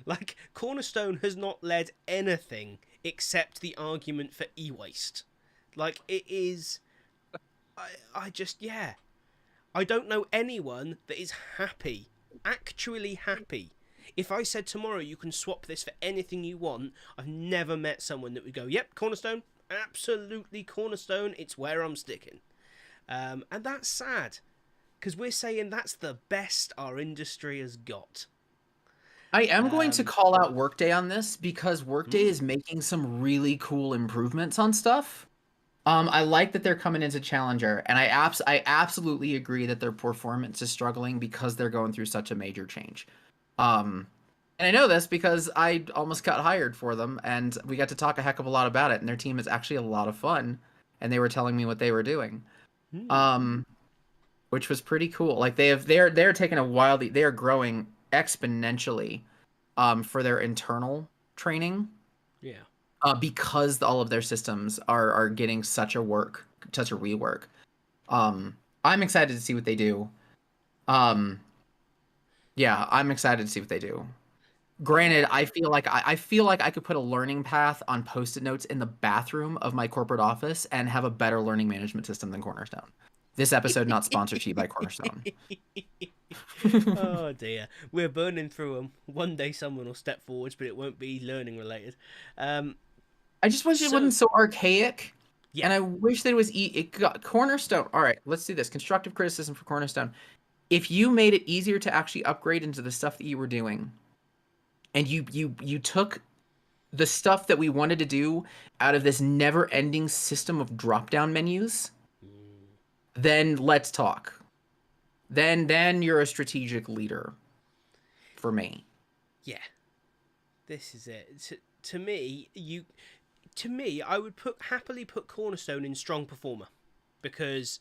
Like, Cornerstone has not led anything except the argument for e-waste. Like, it is... I just, yeah. I don't know anyone that is happy, actually happy. If I said tomorrow you can swap this for anything you want, I've never met someone that would go, yep, Cornerstone, absolutely Cornerstone, it's where I'm sticking. And that's sad, because we're saying that's the best our industry has got. I am going to call out Workday on this because Workday Hmm. is making some really cool improvements on stuff. I like that they're coming into Challenger, and I absolutely agree that their performance is struggling because they're going through such a major change. And I know this because I almost got hired for them, and we got to talk a heck of a lot about it, and their team is actually a lot of fun, and they were telling me what they were doing. Which was pretty cool. Like they're taking a wildly, they are growing exponentially for their internal training. Yeah. Because all of their systems are getting such a rework. I'm excited to see what they do. Yeah, I'm excited to see what they do. Granted, I feel like I could put a learning path on post-it notes in the bathroom of my corporate office and have a better learning management system than Cornerstone. This episode not sponsored to you by Cornerstone. Oh dear, we're burning through them. One day someone will step forwards, but it won't be learning related. I just wish it wasn't so archaic. Yeah. And I wish that it got Cornerstone. All right, let's do this. Constructive criticism for Cornerstone. If you made it easier to actually upgrade into the stuff that you were doing, and you took the stuff that we wanted to do out of this never-ending system of drop-down menus, then let's talk. Then you're a strategic leader for me. Yeah. This is it. To me, I would happily put Cornerstone in strong performer, because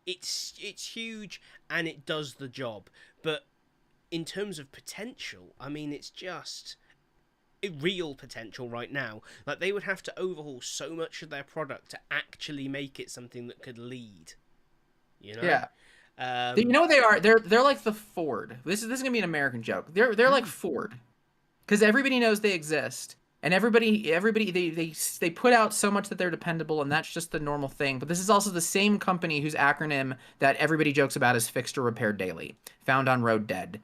it's huge and it does the job. But in terms of potential, I mean, it's just real potential right now. Like, they would have to overhaul so much of their product to actually make it something that could lead. Yeah. You know what they are? They're like the Ford. This is gonna be an American joke. They're like Ford, because everybody knows they exist, and everybody they put out so much that they're dependable, and that's just the normal thing. But this is also the same company whose acronym that everybody jokes about is Fixed or Repaired Daily, found on Road Dead.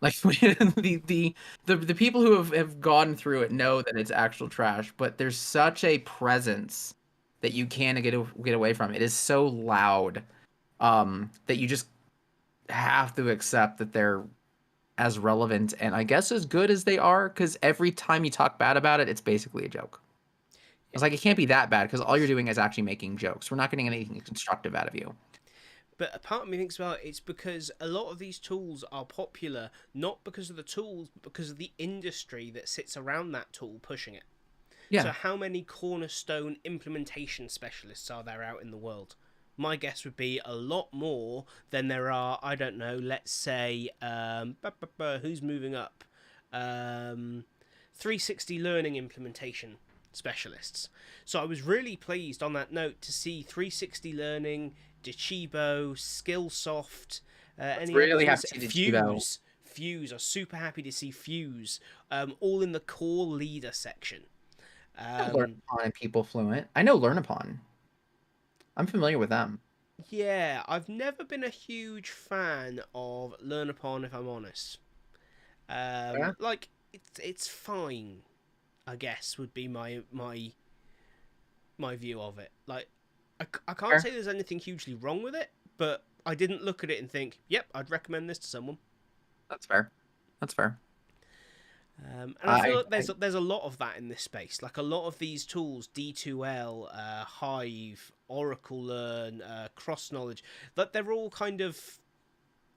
Like the people who have gone through it know that it's actual trash, but there's such a presence that you can't get away from. It is so loud. That you just have to accept that they're as relevant and I guess as good as they are, because every time you talk bad about it, it's basically a joke. It's like, it can't be that bad because all you're doing is actually making jokes. We're not getting anything constructive out of you. But a part of me thinks, well, it's because a lot of these tools are popular, not because of the tools, but because of the industry that sits around that tool pushing it. Yeah. So how many Cornerstone implementation specialists are there out in the world? My guess would be a lot more than there are, I don't know, let's say, who's moving up? 360 learning implementation specialists. So I was really pleased on that note to see 360 learning, Docebo, Skillsoft, really happy to see Fuse. Fuse. I was super happy to see Fuse, all in the core leader section. Learnupon and People Fluent. I know Learnupon. I'm familiar with them. Yeah, I've never been a huge fan of Learnupon, if I'm honest. Like, it's fine, I guess, would be my view of it. Like, I can't say there's anything hugely wrong with it, but I didn't look at it and think, yep, I'd recommend this to someone. That's fair. And I feel like there's a lot of that in this space. Like, a lot of these tools, D2L, Hive, Oracle Learn, Cross Knowledge, that they're all kind of,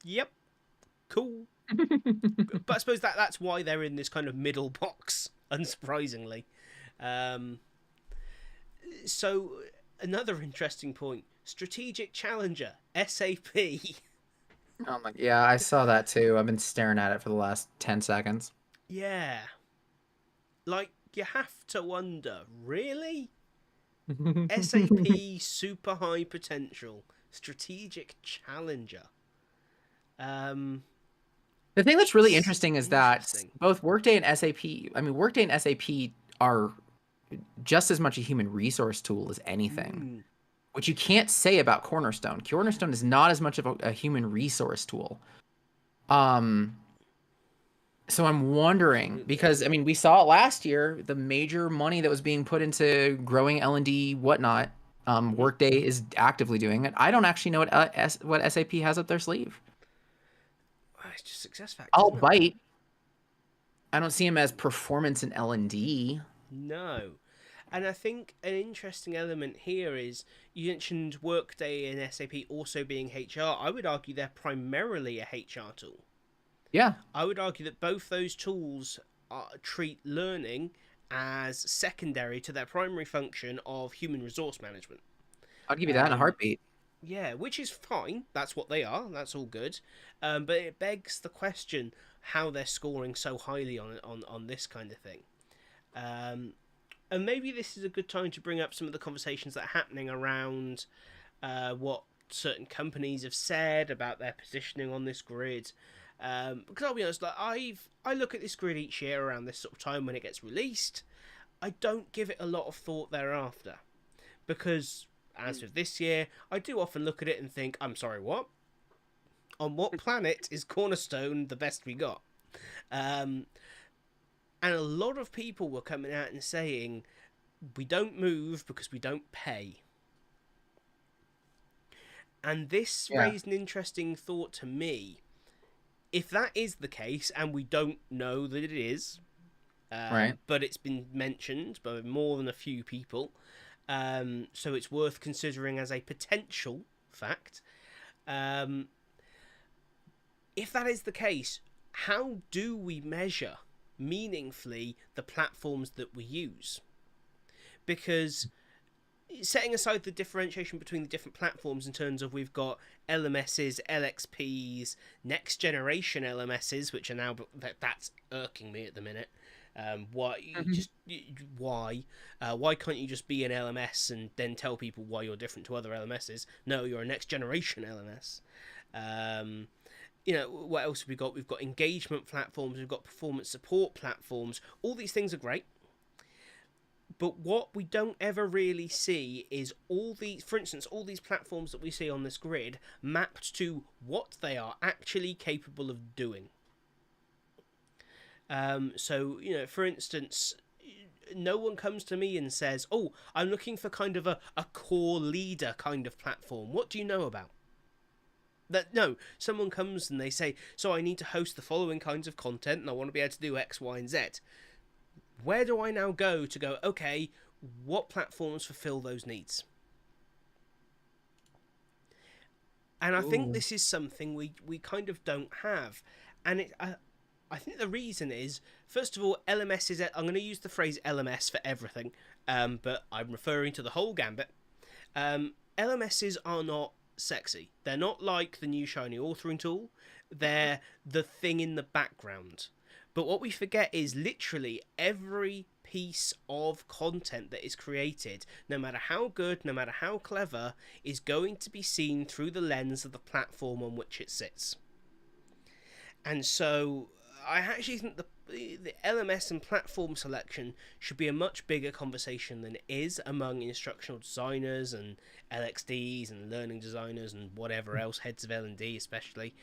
yep, cool. But I suppose that's why they're in this kind of middle box, unsurprisingly. So, another interesting point, strategic challenger, SAP. Oh my, yeah, I saw that too. I've been staring at it for the last 10 seconds. Yeah, like you have to wonder, really? SAP super high potential strategic challenger. Um, The thing that's really it's interesting is that interesting. both Workday and SAP, I mean, Workday and SAP are just as much a human resource tool as anything, Mm. which you can't say about Cornerstone. Cornerstone is not as much of a human resource tool. Um, so I'm wondering Absolutely. because I mean, we saw it last year, the major money that was being put into growing L&D whatnot. Mm-hmm. Workday is actively doing it. I don't actually know what SAP has up their sleeve. Well, it's just success factors, I'll isn't it? bite. I don't see him as performance in L&D. No. And I think an interesting element here is you mentioned Workday and SAP also being HR. I would argue they're primarily a HR tool. Yeah, I would argue that both those tools treat learning as secondary to their primary function of human resource management. I'll give you that in a Um, heartbeat. yeah, which is fine. That's what they are. That's all good. But it begs the question how they're scoring so highly on this kind of thing. Um, and maybe this is a good time to bring up some of the conversations that are happening around what certain companies have said about their positioning on this grid. Because I'll be honest, like I look at this grid each year around this sort of time when it gets released. I don't give it a lot of thought thereafter because, as with this year, I do often look at it and think, I'm sorry, what? On what planet is Cornerstone the best we got? Um, and a lot of people were coming out and saying, we don't move because we don't pay. And this Yeah, raised an interesting thought to me. If that is the case, and we don't know that it is, right. but it's been mentioned by more than a few people, so it's worth considering as a potential fact. Um, if that is the case, how do we measure meaningfully the platforms that we use? Because setting aside the differentiation between the different platforms in terms of we've got LMSs, LXPs, next generation LMSs, which are now that's irking me at the minute. Why you Mhm. just why can't you just be an LMS and then tell people why you're different to other LMSs? No, you're a next generation LMS. Um, what else have we got? We've got engagement platforms, we've got performance support platforms. All these things are great. But what we don't ever really see is all these, for instance, all these platforms that we see on this grid mapped to what they are actually capable of doing. For instance, no one comes to me and says, "Oh, I'm looking for kind of a core leader kind of platform. What do you know about?" That no, someone comes and they say, "So I need to host the following kinds of content, and I want to be able to do X, Y, and Z." Where do I now go to go? Okay, what platforms fulfill those needs? And I think Ooh. this is something we kind of don't have, and I think the reason is, first of all, LMS is. I'm going to use the phrase LMS for everything, but I'm referring to the whole gambit. LMSs are not sexy. They're not like the new shiny authoring tool. They're the thing in the background. But what we forget is literally every piece of content that is created, no matter how good, no matter how clever, is going to be seen through the lens of the platform on which it sits. And so I actually think the LMS and platform selection should be a much bigger conversation than it is among instructional designers and LXDs and learning designers and whatever else, heads of L&D especially.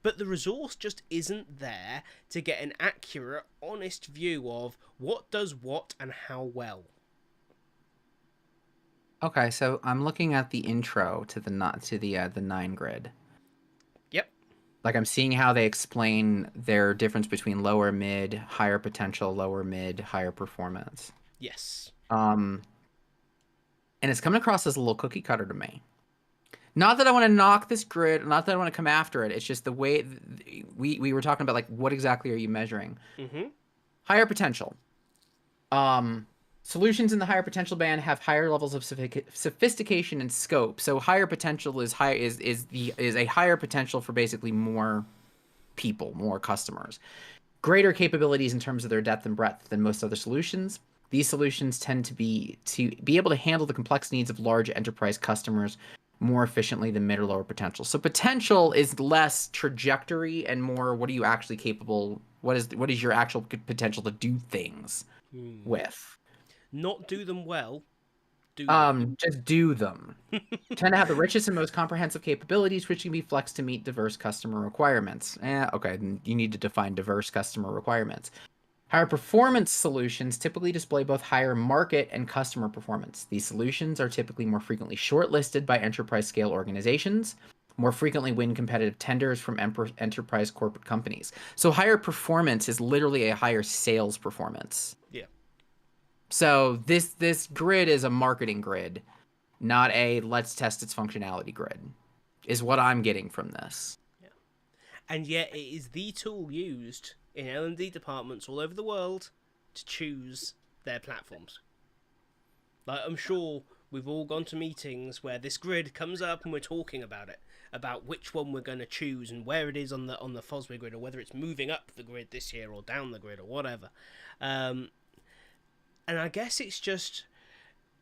But the resource just isn't there to get an accurate, honest view of what does what and how well. Okay, so I'm looking at the intro to the 9 grid. Yep. Like I'm seeing how they explain their difference between lower mid, higher potential, lower mid, higher performance. Yes. Um, and it's coming across as a little cookie cutter to me. Not that I want to knock this grid, not that I want to come after it. It's just the way we were talking about, like, what exactly are you measuring? Mhm. Higher potential. Um, Solutions in the higher potential band have higher levels of sophistication and scope. So higher potential is a higher potential for basically more people, more customers. Greater capabilities in terms of their depth and breadth than most other solutions. These solutions tend to be able to handle the complex needs of large enterprise customers more efficiently than mid or lower potential. So potential is less trajectory and more what are you actually capable, what is your actual potential to do things with. Not do them well, do them. Just do them. Tend to have the richest and most comprehensive capabilities, which can be flexed to meet diverse customer requirements. Okay, then you need to define diverse customer requirements. Higher performance solutions typically display both higher market and customer performance. These solutions are typically more frequently shortlisted by enterprise scale organizations, more frequently win competitive tenders from enterprise corporate companies. So higher performance is literally a higher sales performance. Yeah. So this grid is a marketing grid, not a let's test its functionality grid, is what I'm getting from this. Yeah. And yet it is the tool used in L&D departments all over the world to choose their platforms. Like, I'm sure we've all gone to meetings where this grid comes up and we're talking about it, about which one we're going to choose and where it is on the FOSBA grid, or whether it's moving up the grid this year or down the grid or whatever. And I guess it's just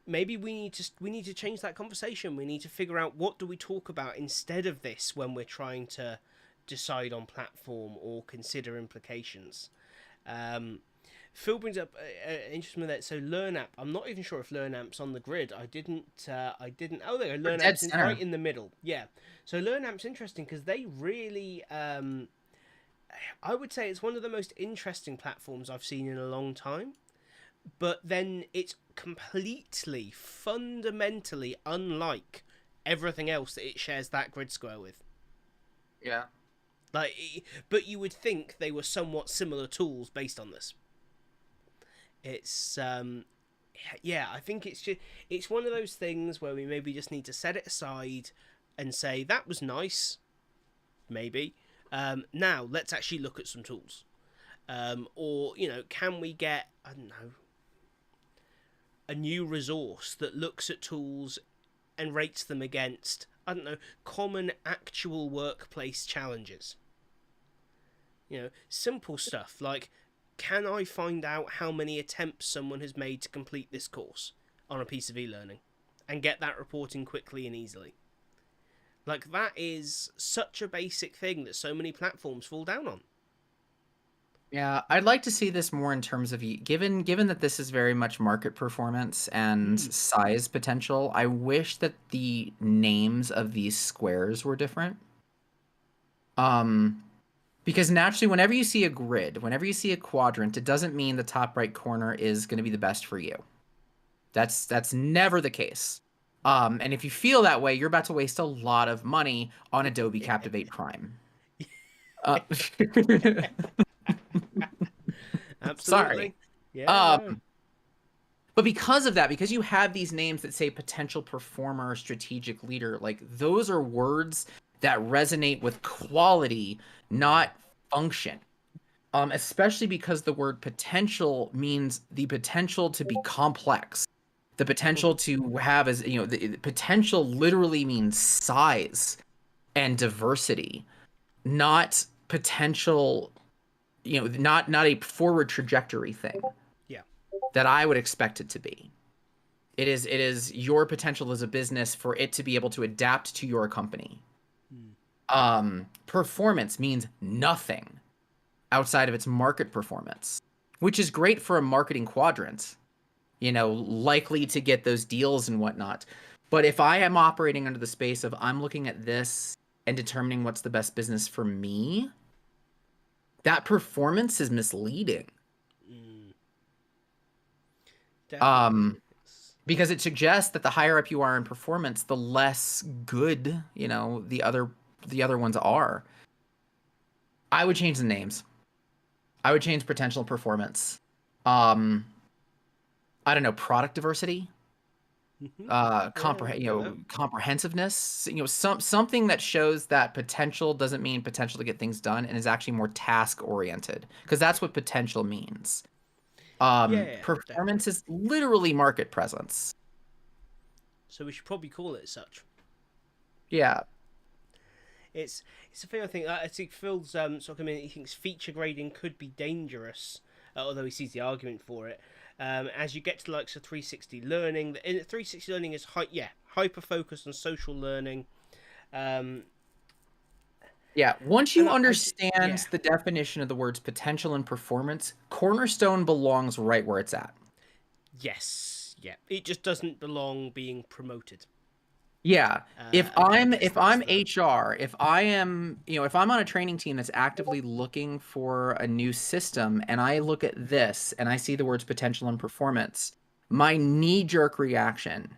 maybe we need to change that conversation. We need to figure out what do we talk about instead of this when we're trying to decide on platform or consider implications. Phil brings up an interesting one there. So LearnApp, I'm not even sure if LearnApp's on the grid. I didn't. Oh, there you go. LearnApp's right in the middle. Yeah. So LearnApp's interesting because they really, I would say it's one of the most interesting platforms I've seen in a long time. But then it's completely, fundamentally unlike everything else that it shares that grid square with. Yeah. Like, but you would think they were somewhat similar tools based on this. It's, yeah, I think it's one of those things where we maybe just need to set it aside and say, that was nice, maybe. Now, let's actually look at some tools. Or, can we get, I don't know, a new resource that looks at tools and rates them against, I don't know, common actual workplace challenges. Simple stuff like, can I find out how many attempts someone has made to complete this course on a piece of e-learning and get that reporting quickly and easily? Like, that is such a basic thing that so many platforms fall down on. Yeah, I'd like to see this more in terms of given that this is very much market performance and size potential. I wish that the names of these squares were different. Because naturally, whenever you see a grid, whenever you see a quadrant, it doesn't mean the top right corner is going to be the best for you. That's never the case. And if you feel that way, you're about to waste a lot of money on Adobe Captivate Prime. Absolutely. Sorry. Yeah. No. But because of that, because you have these names that say potential performer, strategic leader, like those are words that resonate with quality, not function. Especially because the word potential means the potential to be complex. The potential to have the potential literally means size and diversity, not potential, not a forward trajectory thing. Yeah. That I would expect it to be. It is your potential as a business for it to be able to adapt to your company. Performance means nothing outside of its market performance, which is great for a marketing quadrant, likely to get those deals and whatnot. But if I am operating under the space of I'm looking at this and determining what's the best business for me, that performance is misleading. Because it suggests that the higher up you are in performance, the less good, the other ones are. I would change the names. I would change potential performance. I don't know, product diversity. Comprehensiveness, something that shows that potential doesn't mean potential to get things done and is actually more task oriented, because that's what potential means. Yeah, Performance definitely. is literally market presence. So we should probably call it such. Yeah. It's a thing I think Phil's sort of coming. He thinks feature grading could be dangerous, although he sees the argument for it. As you get to the likes of 360 learning, 360 learning is hyper focused on social learning. Um, Yeah, once and you yeah, understand the definition of the words potential and performance, Cornerstone belongs right where it's at. yes, yeah, it just doesn't belong being promoted. Yeah. If I I'm guess if that's I'm the HR, if I am, if I'm on a training team that's actively looking for a new system and I look at this and I see the words potential and performance, my knee-jerk reaction,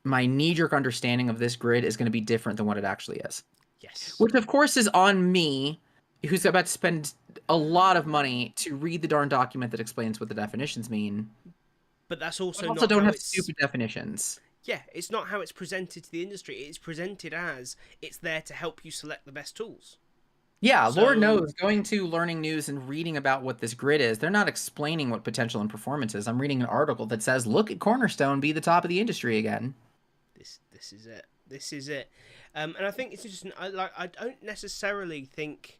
my knee-jerk understanding of this grid is going to be different than what it actually is. yes. Which of course is on me, who's about to spend a lot of money to read the darn document that explains what the definitions mean. But that's But also also not don't how have it's stupid definitions. yeah, it's not how it's presented to the industry. It's presented as it's there to help you select the best tools. Yeah, Lord So knows, going to Learning News and reading about what this grid is, they're not explaining what potential and performance is. I'm reading an article that says, look at Cornerstone be the top of the industry again. this is it. This is it. And I think it's interesting. I don't necessarily think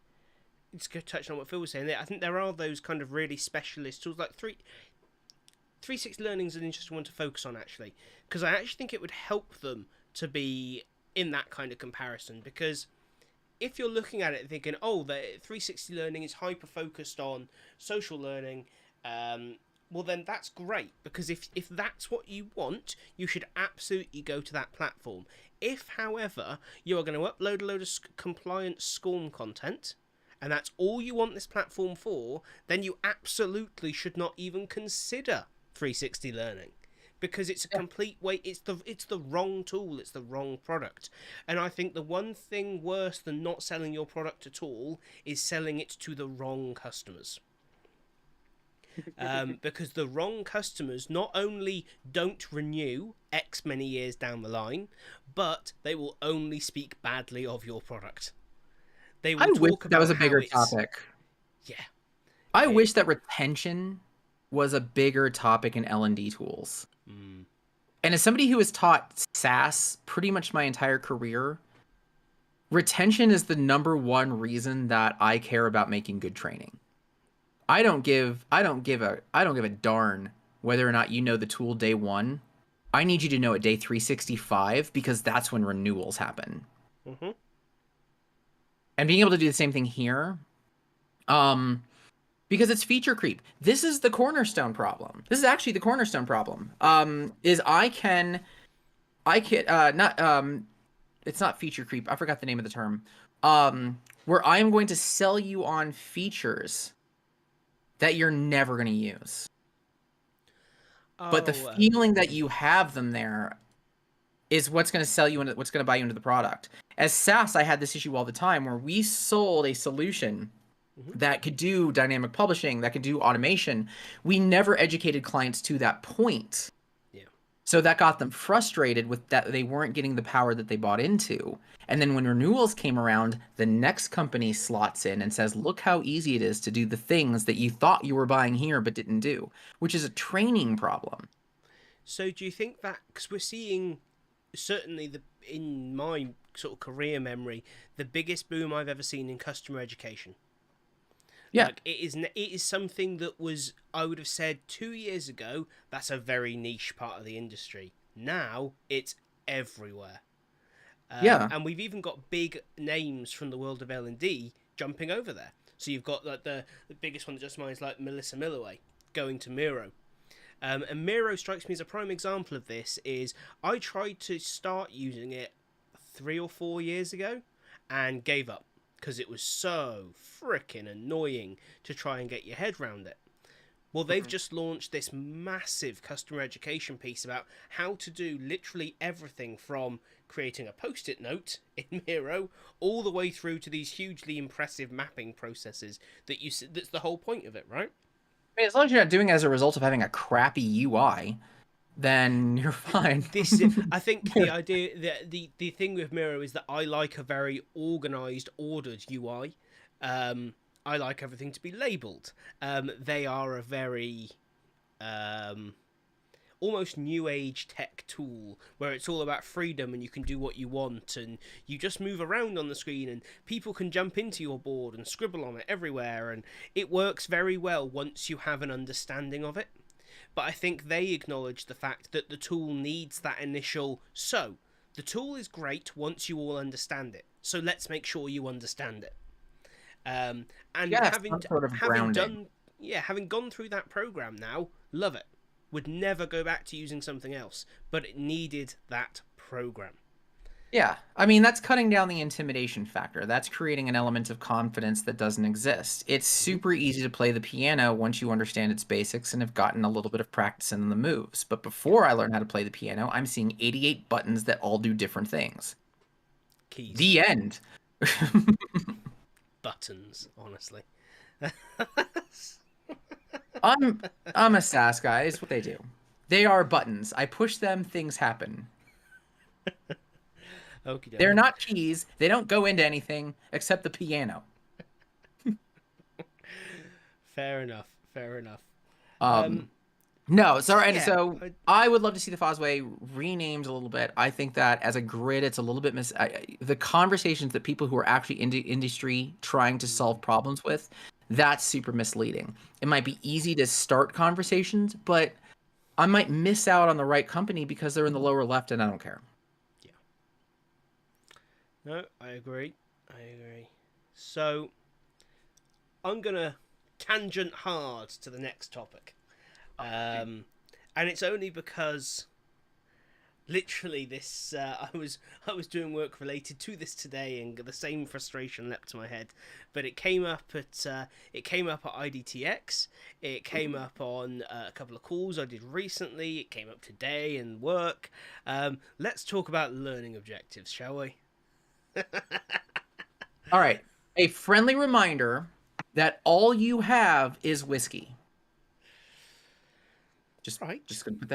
it's good touching on what Phil was saying. I think there are those kind of really specialist tools like 360 Learning is an interesting one to focus on actually, because I actually think it would help them to be in that kind of comparison because if you're looking at it and thinking, oh, the 360 Learning is hyper focused on social learning, well then that's great because if that's what you want, you should absolutely go to that platform. If, however, you are going to upload a load of compliant SCORM content, and that's all you want this platform for, then you absolutely should not even consider 360 Learning because it's a complete way. It's the wrong tool. It's the wrong product. And I think the one thing worse than not selling your product at all is selling it to the wrong customers. Because the wrong customers not only don't renew X many years down the line, but they will only speak badly of your product. They I will wish talk that was about a how bigger it's topic. yeah. I wish It, that retention was a bigger topic in L&D tools. mm, And as somebody who has taught SaaS pretty much my entire career, retention is the number one reason that I care about making good training. I don't give a darn whether or not you know the tool day 1. I need you to know it day 365 because that's when renewals happen. mm-hmm. And being able to do the same thing here, because it's feature creep. This is the cornerstone problem. This is actually the cornerstone problem. Is I can not it's not feature creep. I forgot the name of the term. Where I am going to sell you on features that you're never going to use. But the Oh, feeling that you have them there is what's going to sell you and what's going to buy you into the product. As SaaS, I had this issue all the time where we sold a solution mm-hmm. that could do dynamic publishing, that could do automation. We never educated clients to that point. Yeah. So that got them frustrated with that they weren't getting the power that they bought into. And then when renewals came around, the next company slots in and says, look how easy it is to do the things that you thought you were buying here but didn't do, which is a training problem. So do you think that because we're seeing certainly in my sort of career memory the biggest boom I've ever seen in customer education. Yeah. Like it is something that was I would have said 2 years ago that's a very niche part of the industry. Now it's everywhere. Yeah. And we've even got big names from the world of L&D jumping over there. So you've got like the biggest one that just mine is like Melissa Milloway going to Miro. And Miro strikes me as a prime example of this. Is I tried to start using it 3 or 4 years ago and gave up because it was so freaking annoying to try and get your head around it. Well, they've just launched this massive customer education piece about how to do literally everything from creating a post-it note in Miro all the way through to these hugely impressive mapping processes that's the whole point of it, right? I mean, as long as you're not doing it as a result of having a crappy UI, then you're fine. I think the idea the thing with Miro is that I like a very organized, ordered UI. I like everything to be labelled. They are a very almost new age tech tool where it's all about freedom and you can do what you want and you just move around on the screen and people can jump into your board and scribble on it everywhere, and it works very well once you have an understanding of it. But I think they acknowledge the fact that the tool needs that initial, so the tool is great once you all understand it, so let's make sure you understand it. And Yes, some sort of grounding. having gone through that program now, love it. Would never go back to using something else, but it needed that program. Yeah, I mean, that's cutting down the intimidation factor. That's creating an element of confidence that doesn't exist. It's super easy to play the piano once you understand its basics and have gotten a little bit of practice in the moves. But before I learned how to play the piano, I'm seeing 88 buttons that all do different things. Keys. The end. Buttons, honestly. I'm a SAS guy. It's what they do. They are buttons. I push them, things happen. Okie They're not keys. They don't go into anything except the piano. Fair enough. Fair enough. No, sorry. Yeah, So I would love to see the Fosway renamed a little bit. I think that as a grid, it's a little bit the conversations that people who are actually in the industry trying to solve problems with, that's super misleading. It might be easy to start conversations, but I might miss out on the right company because they're in the lower left and I don't care. Yeah. No, I agree. I agree. So I'm going to tangent hard to the next topic. And it's only because literally this I was doing work related to this today and the same frustration leapt to my head, but it came up at IDTX, it came up on a couple of calls I did recently, it came up today in work. Let's talk about learning objectives, shall we? All right, a friendly reminder that all you have is whiskey. Just gonna put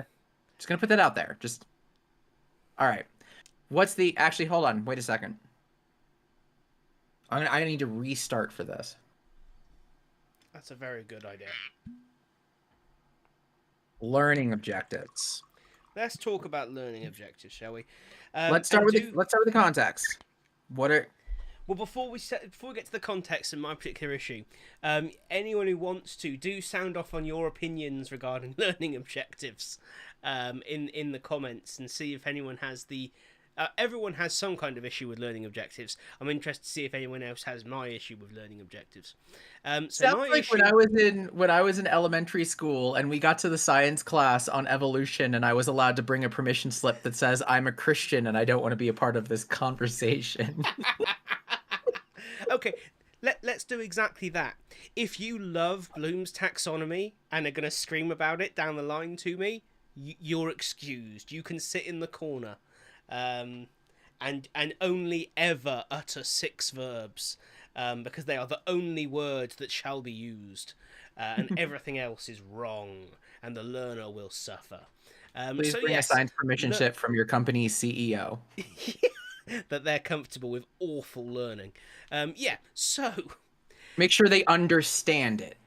that out there. All right. Actually, hold on. Wait a second. I need to restart for this. That's a very good idea. Learning objectives. Let's talk about learning objectives, shall we? Let's start with the context. Well, before we get to the context in my particular issue, anyone who wants to do sound off on your opinions regarding learning objectives in the comments and see if anyone has everyone has some kind of issue with learning objectives. I'm interested to see if anyone else has my issue with learning objectives. Sounds like when I was in elementary school and we got to the science class on evolution and I was allowed to bring a permission slip that says I'm a Christian and I don't want to be a part of this conversation. Okay, let's do exactly that. If you love Bloom's taxonomy and are going to scream about it down the line to me, you're excused. You can sit in the corner and only ever utter 6 verbs because they are the only words that shall be used, and everything else is wrong and the learner will suffer. Please bring a signed permission slip from your company's CEO. That they're comfortable with awful learning. So make sure they understand it.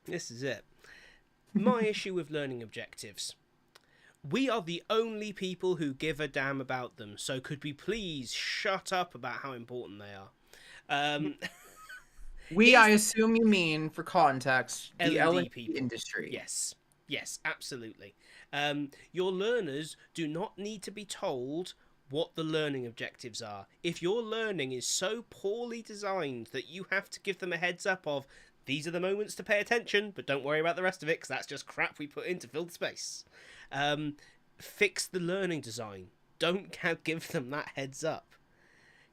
This is it. My issue with learning objectives. We are the only people who give a damn about them, so could we please shut up about how important they are? I assume you mean, for context, the L&D industry. Yes, absolutely. Your learners do not need to be told what the learning objectives are. If your learning is so poorly designed that you have to give them a heads up of, these are the moments to pay attention, but don't worry about the rest of it because that's just crap we put in to fill the space. Fix the learning design. Don't give them that heads up.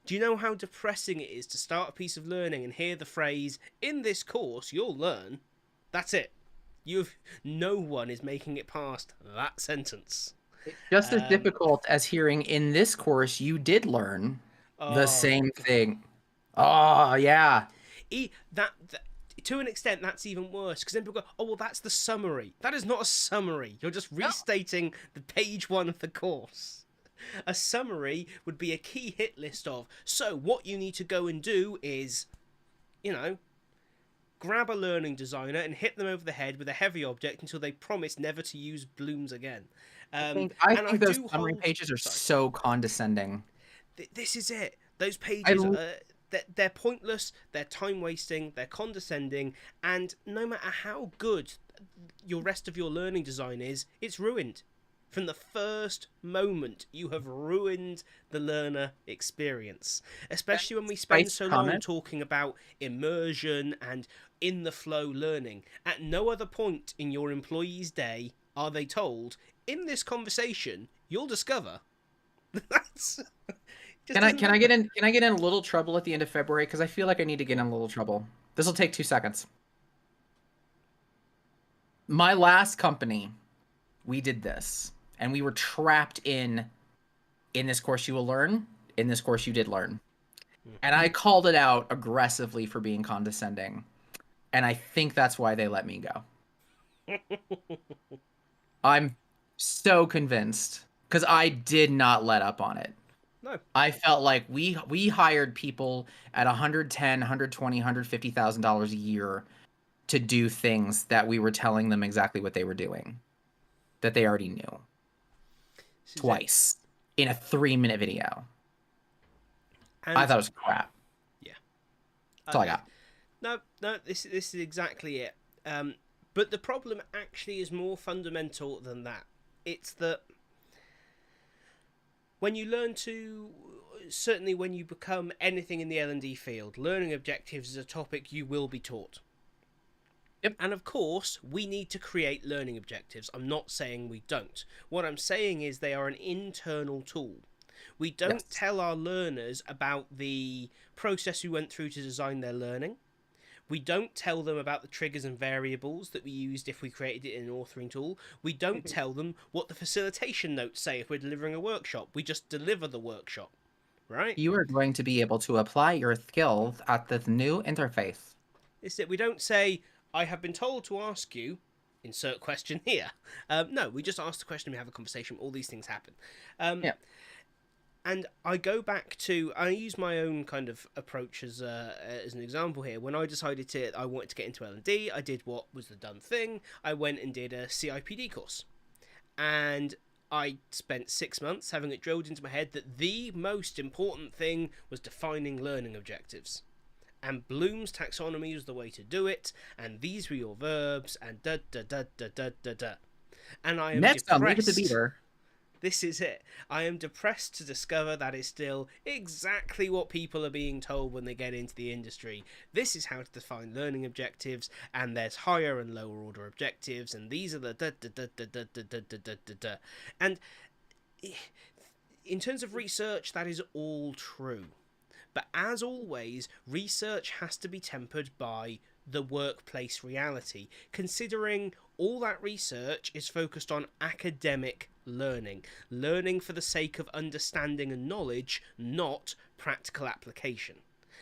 Do you know how depressing it is to start a piece of learning and hear the phrase, in this course you'll learn? That's it. No one is making it past that sentence. Just as difficult as hearing, in this course you did learn the same thing. Oh, yeah. To an extent, that's even worse, because then people go, oh, well, that's the summary. That is not a summary. You're just restating the page 1 of the course. A summary would be a key hit list of, so what you need to go and do is, grab a learning designer and hit them over the head with a heavy object until they promise never to use blooms again. I And I think those do summary hold. pages are Sorry. so condescending. This is it. Those I pages are. They're pointless, they're time wasting, they're condescending, and no matter how good your rest of your learning design is, it's ruined. From the first moment, you have ruined the learner experience. Especially when we spend Spice so long comment. talking about immersion and in the flow learning. At no other point in your employee's day are they told, in this conversation, you'll discover. That's. Can I get in? Can I get in a little trouble at the end of February? Because I feel like I need to get in a little trouble. This will take 2 seconds. My last company, we did this, and we were trapped in this course you will learn, in this course you did learn, and I called it out aggressively for being condescending, and I think that's why they let me go. I'm so convinced because I did not let up on it. No. I felt like we hired people at 110, 120, $150,000 a year to do things that we were telling them exactly what they were doing, that they already knew. Twice in a 3-minute video. And I thought it was crap. Yeah. That's all I got. No, this is exactly it. But the problem actually is more fundamental than that. It's that when you learn to, certainly when you become anything in the L&D field, learning objectives is a topic you will be taught. Yep. And of course, we need to create learning objectives. I'm not saying we don't. What I'm saying is they are an internal tool. We don't tell our learners about the process we went through to design their learning. We don't tell them about the triggers and variables that we used if we created it in an authoring tool. We don't tell them what the facilitation notes say if we're delivering a workshop. We just deliver the workshop, right? You are going to be able to apply your skills at this new interface. It's that we don't say, I have been told to ask you, insert question here. No, we just ask the question, we have a conversation, all these things happen. Yeah. And I go back to, I use my own kind of approach as an example here. When I decided I wanted to get into L&D, I did what was the done thing. I went and did a CIPD course. And I spent 6 months having it drilled into my head that the most important thing was defining learning objectives. And Bloom's taxonomy was the way to do it, and these were your verbs, and da da da da da da da. And I am Next depressed. on Leave It to Beaver. This is it. I am depressed to discover that is still exactly what people are being told when they get into the industry. This is how to define learning objectives, and there's higher and lower order objectives, and these are the da da da da da da da da da da. And in terms of research, that is all true. But as always, research has to be tempered by the workplace reality, considering all that research is focused on academic learning for the sake of understanding and knowledge, not practical application.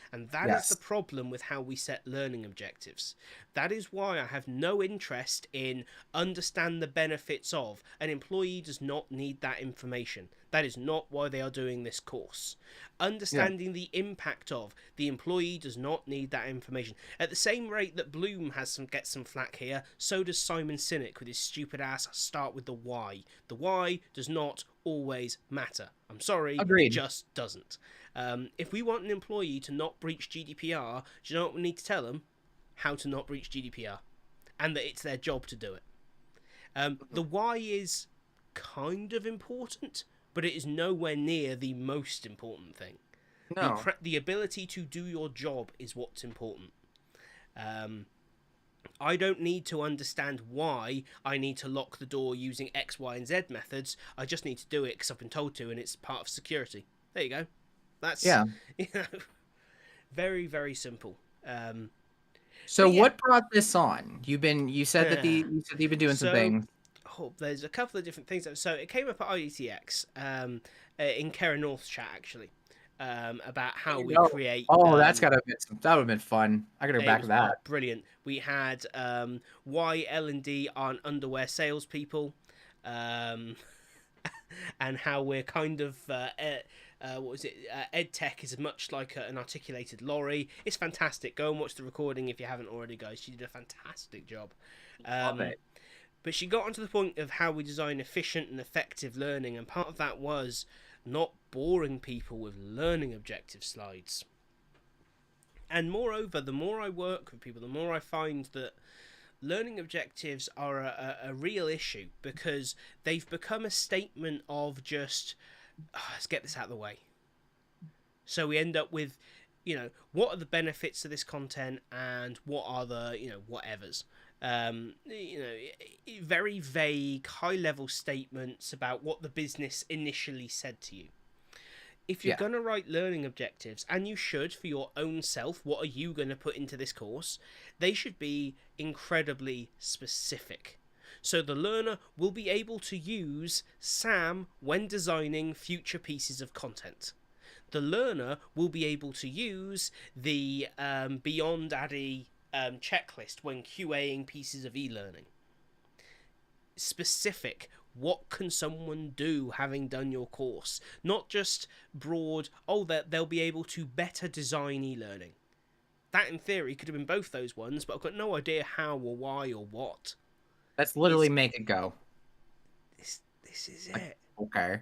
And that is the problem with how we set learning objectives. That is why I have no interest in understand the benefits of. An employee does not need that information. That is not why they are doing this course. Understanding the impact of, the employee does not need that information. At the same rate that Bloom gets some flack here, so does Simon Sinek with his stupid ass start with the why. The why does not always matter. I'm sorry, Agreed. It just doesn't. If we want an employee to not breach GDPR, do you know what we need to tell them? How to not breach GDPR. And that it's their job to do it. The why is kind of important, but it is nowhere near the most important thing. No. The ability to do your job is what's important. I don't need to understand why I need to lock the door using X, Y, and Z methods. I just need to do it because I've been told to, and it's part of security. There you go. That's very, very simple. So what brought this on? You said that you've been doing some things. Oh, there's a couple of different things. So it came up at IDTX in Kara North's chat actually. About how we create. That would have been fun. I gotta go back to that. Brilliant. We had why L&D aren't underwear salespeople, and how we're kind of what was it? EdTech is much like an articulated lorry. It's fantastic. Go and watch the recording if you haven't already, guys. She did a fantastic job. Love it. But she got onto the point of how we design efficient and effective learning, and part of that was not boring people with learning objective slides. And moreover, the more I work with people, the more I find that learning objectives are a real issue, because they've become a statement of just, let's get this out of the way. So we end up with, what are the benefits of this content and what are the, whatevers. Very vague, high-level statements about what the business initially said to you. If you're going to write learning objectives, and you should for your own self, what are you going to put into this course? They should be incredibly specific. So the learner will be able to use SAM when designing future pieces of content. The learner will be able to use the Beyond ADDI checklist when QAing pieces of e-learning. Specific. What can someone do having done your course? Not just broad, that they'll be able to better design e-learning. That, in theory, could have been both those ones, but I've got no idea how or why or what. Let's literally make it go. This is it. Okay.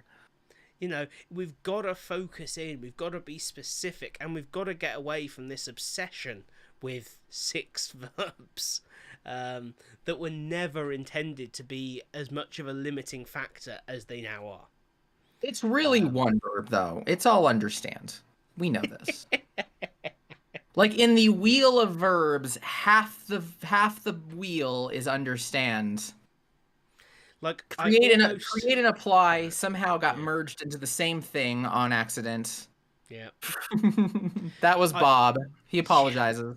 We've got to focus in, we've got to be specific, and we've got to get away from this obsession with 6 verbs that were never intended to be as much of a limiting factor as they now are. It's really 1 verb, though. It's all understand. We know this. Like in the wheel of verbs, half the wheel is understand. Like create and apply somehow got merged into the same thing on accident. Yeah. That was Bob. He apologizes.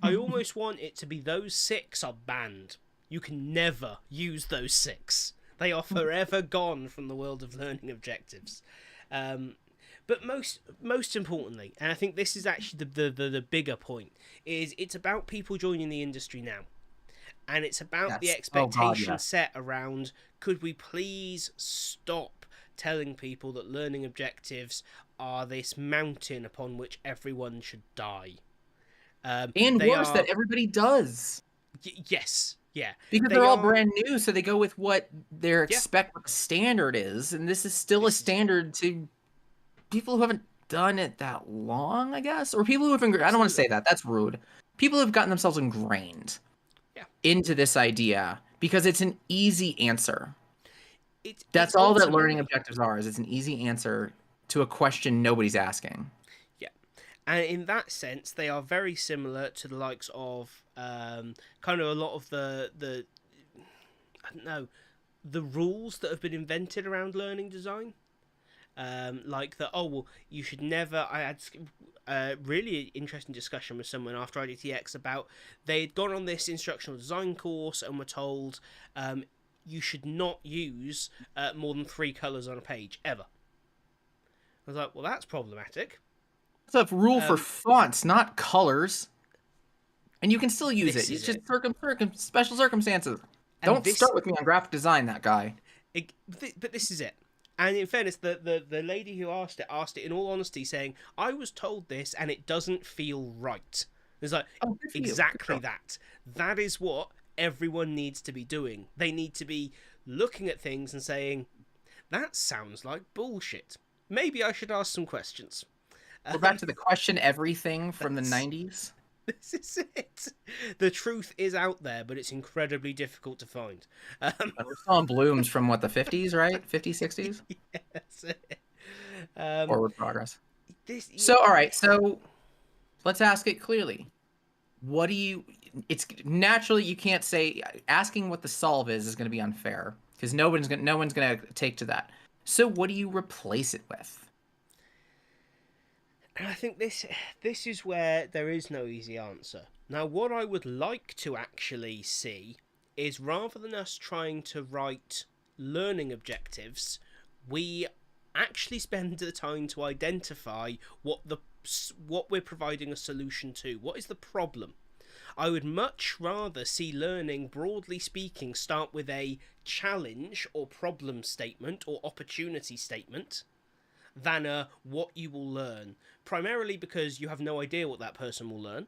I almost want it to be those 6 are banned. You can never use those 6. They are forever gone from the world of learning objectives. But most importantly, and I think this is actually the bigger point, is it's about people joining the industry now. And it's about the expectation set around, could we please stop telling people that learning objectives are this mountain upon which everyone should die? And worse, that everybody does. Yes, yeah. Because they're all brand new, so they go with what their what the standard is, and this is still a standard to people who haven't done it that long, I guess, or people who have I don't want to say that. That's rude. People who have gotten themselves ingrained into this idea because it's an easy answer. That's all that learning objectives are. Is it's an easy answer to a question nobody's asking. Yeah, and in that sense, they are very similar to the likes of kind of a lot of the I don't know, the rules that have been invented around learning design. Like that, you should never. I had a really interesting discussion with someone after IDTX about they'd gone on this instructional design course and were told you should not use more than 3 colours on a page ever. I was like, well, that's problematic. It's a rule for fonts, not colors, and you can still use it. It's just special circumstances. Don't start with me on graphic design, that guy. But this is it. And in fairness, the lady who asked it in all honesty, saying, I was told this and it doesn't feel right. It's like, exactly that. That is what everyone needs to be doing. They need to be looking at things and saying, that sounds like bullshit. Maybe I should ask some questions. We're back to the question everything from the 90s. This is it. The truth is out there, but it's incredibly difficult to find. We're still on blooms from the 50s, right? 50s, 60s? Yeah, that's it. Forward progress. All right, so let's ask it clearly. It's naturally, you can't say, asking what the solve is going to be unfair, because no one's going to take to that. So what do you replace it with? And I think this is where there is no easy answer. Now, what I would like to actually see is, rather than us trying to write learning objectives, we actually spend the time to identify what we're providing a solution to. What is the problem? I would much rather see learning, broadly speaking, start with a challenge or problem statement or opportunity statement, than a what you will learn, primarily because you have no idea what that person will learn.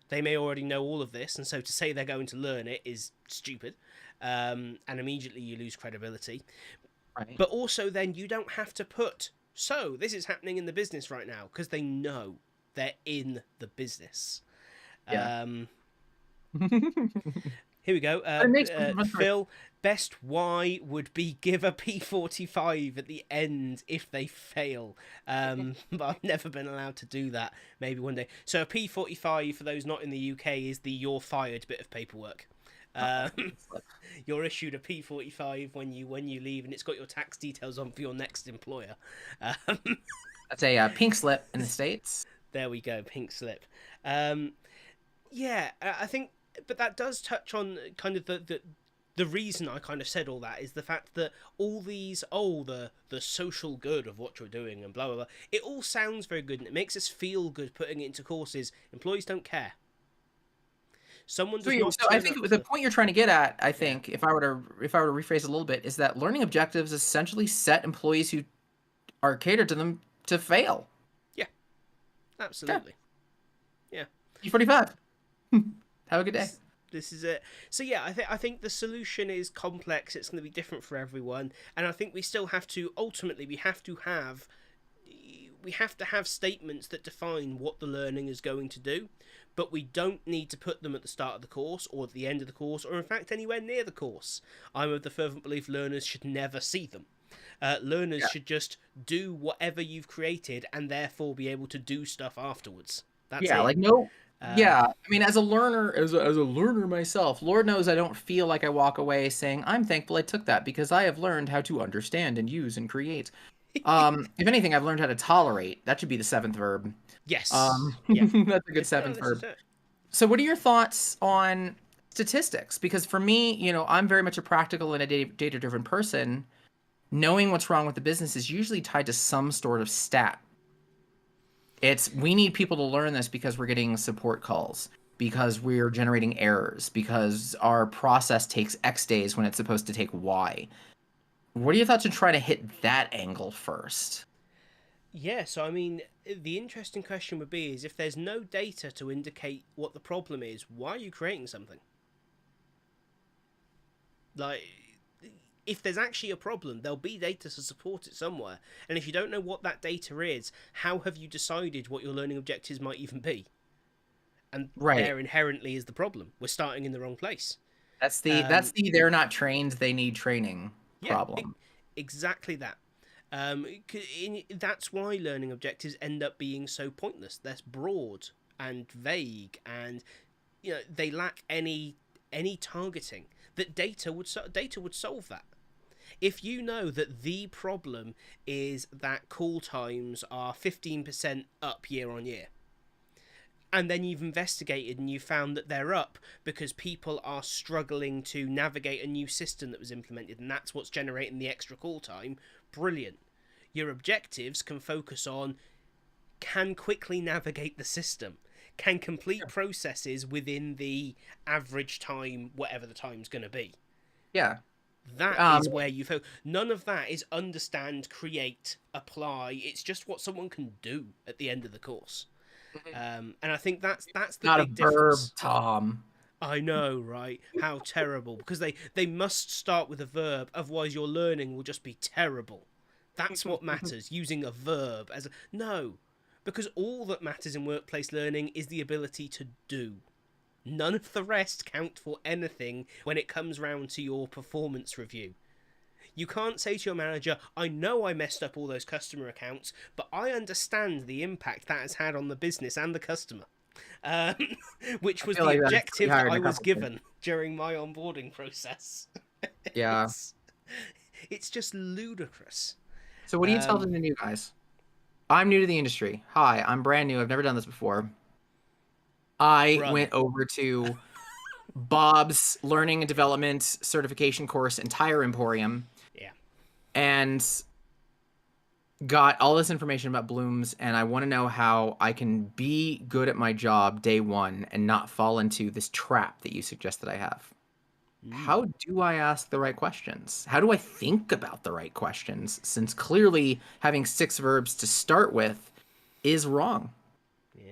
They may already know all of this, and so to say they're going to learn it is stupid, and immediately you lose credibility. Right. But also, then you don't have to put, so this is happening in the business right now, because they know they're in the business. Yeah. Here we go. It makes Phil, best why would be give a P45 at the end if they fail. But I've never been allowed to do that. Maybe one day. So a P45, for those not in the UK, is the you're fired bit of paperwork. You're issued a P45 when you leave, and it's got your tax details on for your next employer. That's a pink slip in the States. There we go, pink slip. Yeah, I think, but that does touch on kind of the reason I kind of said all that is the fact that all these, the social good of what you're doing and blah, blah, blah, it all sounds very good and it makes us feel good putting it into courses. Employees don't care. Someone does not. So I think the point you're trying to get at, I think, if I were to rephrase a little bit, is that learning objectives essentially set employees who are catered to them to fail. Yeah, absolutely. Yeah. P45. Have a good day. This is it. So yeah, I think the solution is complex. It's going to be different for everyone, and I think we still have to ultimately we have to have statements that define what the learning is going to do, but we don't need to put them at the start of the course or at the end of the course or in fact anywhere near the course. I'm of the fervent belief learners should never see them. Learners should just do whatever you've created and therefore be able to do stuff afterwards. That's it. Like no. I mean, as a learner, as a learner myself, Lord knows I don't feel like I walk away saying I'm thankful I took that because I have learned how to understand and use and create. If anything, I've learned how to tolerate. That should be the 7th verb. Yes. Yeah. That's a good 7th verb. So what are your thoughts on statistics? Because for me, I'm very much a practical and a data-driven person. Knowing what's wrong with the business is usually tied to some sort of stat. We need people to learn this because we're getting support calls, because we're generating errors, because our process takes X days when it's supposed to take Y. What are your thoughts on trying to hit that angle first? Yeah, so I mean, the interesting question would be is if there's no data to indicate what the problem is, why are you creating something? Like, if there's actually a problem, there'll be data to support it somewhere. And if you don't know what that data is, how have you decided what your learning objectives might even be? And there inherently is the problem. We're starting in the wrong place. That's the they're not trained, they need training problem. Exactly that. That's why learning objectives end up being so pointless. They're broad and vague, and they lack any targeting. That data would solve that. If you know that the problem is that call times are 15% up year on year, and then you've investigated and you found that they're up because people are struggling to navigate a new system that was implemented, and that's what's generating the extra call time, brilliant. Your objectives can focus on can quickly navigate the system, can complete processes within the average time, whatever the time's going to be. Yeah. That is where you focus. None of that is understand, create, apply. It's just what someone can do at the end of the course. And I think that's the not big a verb, difference. Tom. I know, right? How terrible. Because they must start with a verb, otherwise your learning will just be terrible. That's what matters, using a verb as no. Because all that matters in workplace learning is the ability to do. None of the rest count for anything when it comes round to your performance review. You can't say to your manager, I know I messed up all those customer accounts, but I understand the impact that has had on the business and the customer. Which was the objective that I was given during my onboarding process. Yeah. It's just ludicrous. So what do you tell the new guys? I'm new to the industry. Hi, I'm brand new. I've never done this before. I went over to Bob's Learning and Development Certification course, Entire Emporium. Yeah. And got all this information about blooms, and I want to know how I can be good at my job day one and not fall into this trap that you suggest that I have. how do I ask the right questions? How do I think about the right questions? Since clearly having 6 verbs to start with is wrong. Yeah.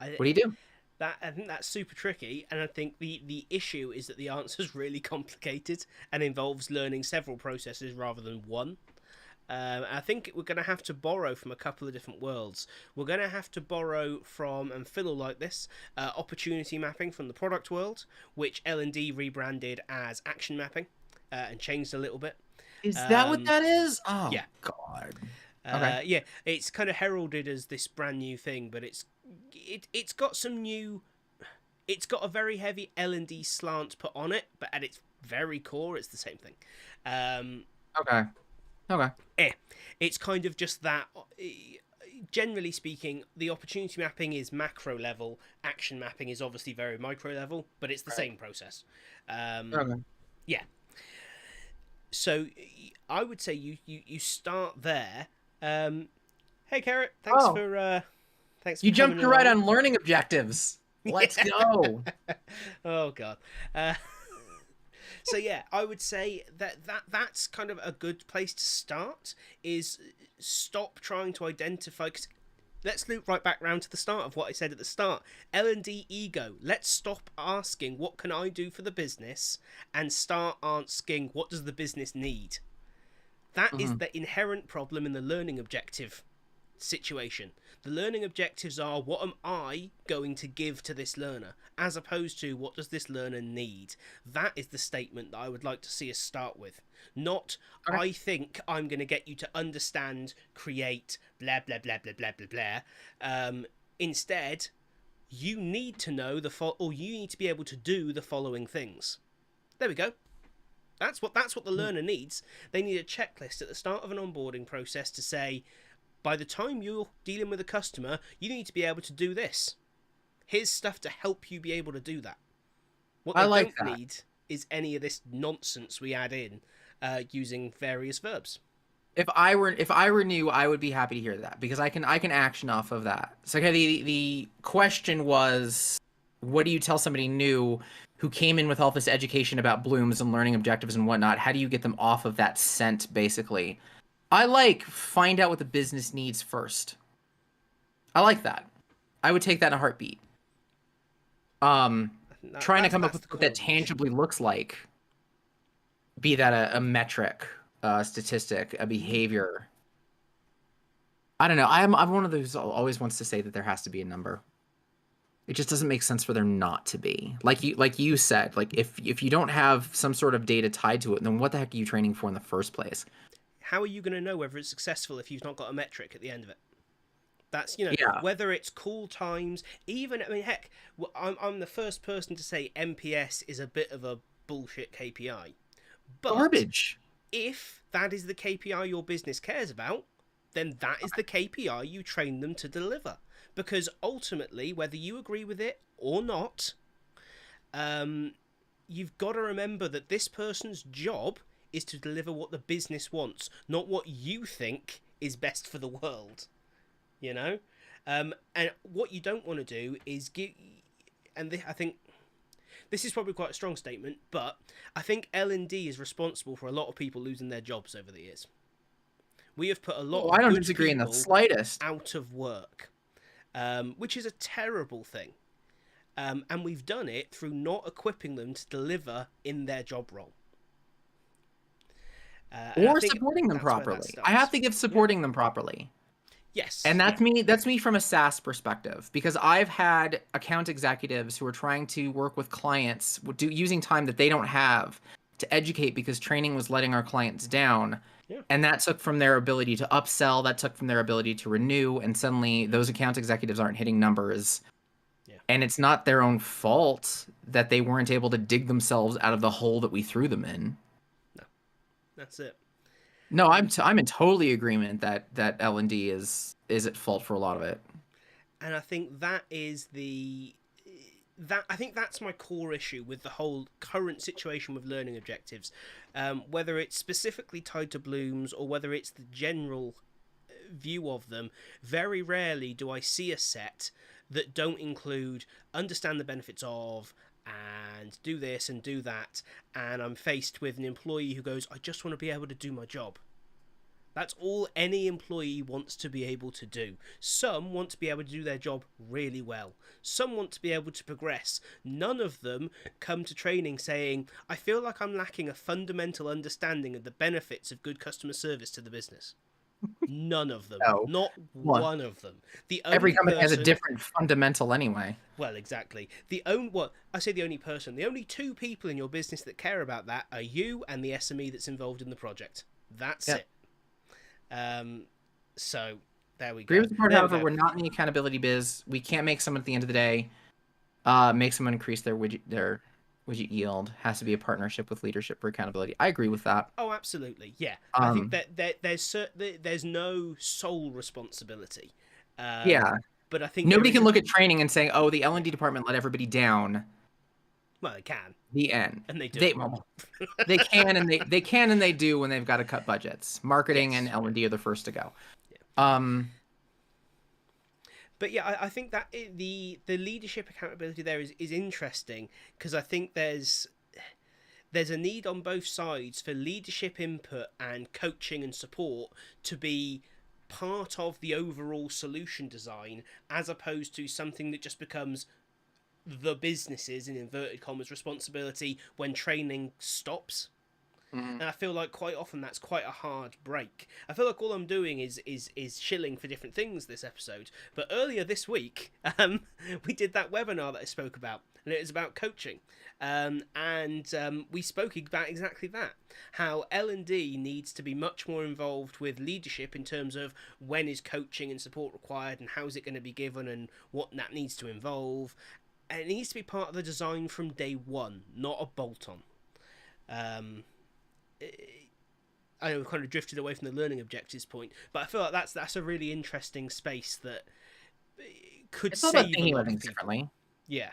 What do you do? I think that's super tricky, and I think the issue is that the answer is really complicated and involves learning several processes rather than one. I think we're going to have to borrow from a couple of different worlds. We're going to have to borrow from, and Phil will like this, opportunity mapping from the product world, which L&D rebranded as action mapping and changed a little bit. Is that what Um, that is? Oh, yeah, God. Okay. yeah, it's kind of heralded as this brand new thing, but it's got some new. It's got a very heavy L&D slant put on it, but at its very core, it's the same thing. Um, Okay. Okay. it's kind of just that. Generally speaking, the opportunity mapping is macro level. Action mapping is obviously very micro level, but it's the Right. same process. Okay. Yeah. So I would say you start there. Hey, Carrot. Oh, Thanks for you coming jumped right along. on learning objectives. Let's go. Oh God. So yeah, I would say that's kind of a good place to start. Is stop trying to identify. Cause let's loop right back round to the start of what I said at the start. L&D ego. Let's stop asking what can I do for the business and start asking what does the business need. That is Mhm. the inherent problem in the learning objective situation. The learning objectives are what am I going to give to this learner, as opposed to what does this learner need. That is the statement that I would like to see us start with. Not, Okay. I think I'm going to get you to understand, create, blah, blah, blah, blah, blah, blah, blah. Instead, you need to know or you need to be able to do the following things. There we go. That's what the learner needs. They need a checklist at the start of an onboarding process to say, by the time you're dealing with a customer, you need to be able to do this. Here's stuff to help you be able to do that. What I they like don't that. need is any of this nonsense we add in using various verbs. If I were new, I would be happy to hear that because I can action off of that. So okay, the question was, what do you tell somebody new who came in with all this education about blooms and learning objectives and whatnot? How do you get them off of that scent, basically? I like find out what the business needs first. I like that. I would take that in a heartbeat. Um, I think Trying to come up that's with the what core that of the issue. tangibly looks like, be that a metric, a statistic, a behavior. I don't know. I'm one of those who always wants to say that there has to be a number. It just doesn't make sense for there not to be. Like you said, like if you don't have some sort of data tied to it, then what the heck are you training for in the first place? How are you going to know whether it's successful if you've not got a metric at the end of it? That's, Yeah, whether it's call times, even, I mean, heck, I'm the first person to say MPS is a bit of a bullshit KPI. But garbage. if that is the KPI your business cares about, then that is the KPI you train them to deliver. Because ultimately, whether you agree with it or not, you've got to remember that this person's job is to deliver what the business wants, not what you think is best for the world. You know, and what you don't want to do is give. I think this is probably quite a strong statement, but I think L&D is responsible for a lot of people losing their jobs over the years. We have put a lot Oh, I of don't good disagree in the people slightest. out of work, which is a terrible thing. And we've done it through not equipping them to deliver in their job role. And I Or think supporting them that's where that properly. I have starts. to give Yeah. supporting them properly. Yes. And Yeah. that's me from a SaaS perspective because I've had account executives who are trying to work with clients using time that they don't have to educate because training was letting our clients down. Yeah. And that took from their ability to upsell, that took from their ability to renew, and suddenly those account executives aren't hitting numbers. Yeah. And it's not their own fault that they weren't able to dig themselves out of the hole that we threw them in. No. That's it. No, And I'm in totally agreement that L&D is at fault for a lot of it. and I think that is that I think that's my core issue with the whole current situation with learning objectives, whether it's specifically tied to blooms or whether it's the general view of them. Very rarely do I see a set that don't include understand the benefits of, and do this and do that, and I'm faced with an employee who goes, I just want to be able to do my job. That's all any employee wants to be able to do. Some want to be able to do their job really well. Some want to be able to progress. None of them come to training saying, I feel like I'm lacking a fundamental understanding of the benefits of good customer service to the business. None of them. No. Not Well, one of them. The every only company has a person... different fundamental anyway. Well, exactly. I say the only person. The only two people in your business that care about that are you and the SME that's involved in the project. That's it. So there we go. Agree with the part, however, we're not in the accountability biz. We can't make someone at the end of the day make someone increase their widget yield. Has to be a partnership with leadership for accountability. I agree with that. Oh, absolutely. Yeah. I think that there's no sole responsibility. Yeah. But I think nobody can look at training and say, "Oh, the L&D department let everybody down." Well, they can. The end. And they do. They can and they do when they've got to cut budgets. Marketing and L&D are the first to go. Yeah. But yeah, I think that the leadership accountability there is interesting, because I think there's a need on both sides for leadership input and coaching and support to be part of the overall solution design, as opposed to something that just becomes the business's, in inverted commas, responsibility when training stops. And I feel like quite often that's quite a hard break. I feel like all I'm doing is shilling for different things this episode. But earlier this week, we did that webinar that I spoke about, and it was about coaching. We spoke about exactly that. How L&D needs to be much more involved with leadership in terms of when is coaching and support required, and how is it going to be given, and what that needs to involve. And it needs to be part of the design from day one, not a bolt-on. I know we've kind of drifted away from the learning objectives point, but I feel like that's a really interesting space that could save a lot of people. Differently. Yeah.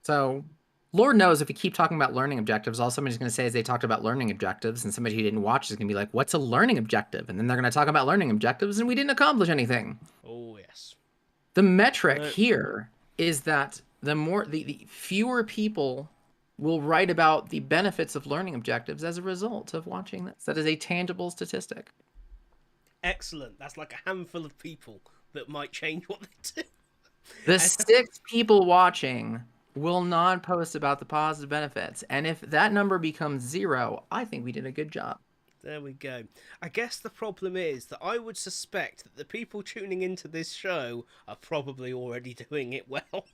So, Lord knows if we keep talking about learning objectives, all somebody's going to say is they talked about learning objectives, and somebody who didn't watch is going to be like, "What's a learning objective?" And then they're going to talk about learning objectives, and we didn't accomplish anything. Oh yes. The metric here is that the fewer people will write about the benefits of learning objectives as a result of watching this. That is a tangible statistic. Excellent. That's like a handful of people that might change what they do. The 6 people watching will not post about the positive benefits. And if that number becomes 0, I think we did a good job. There we go. I guess the problem is that I would suspect that the people tuning into this show are probably already doing it well.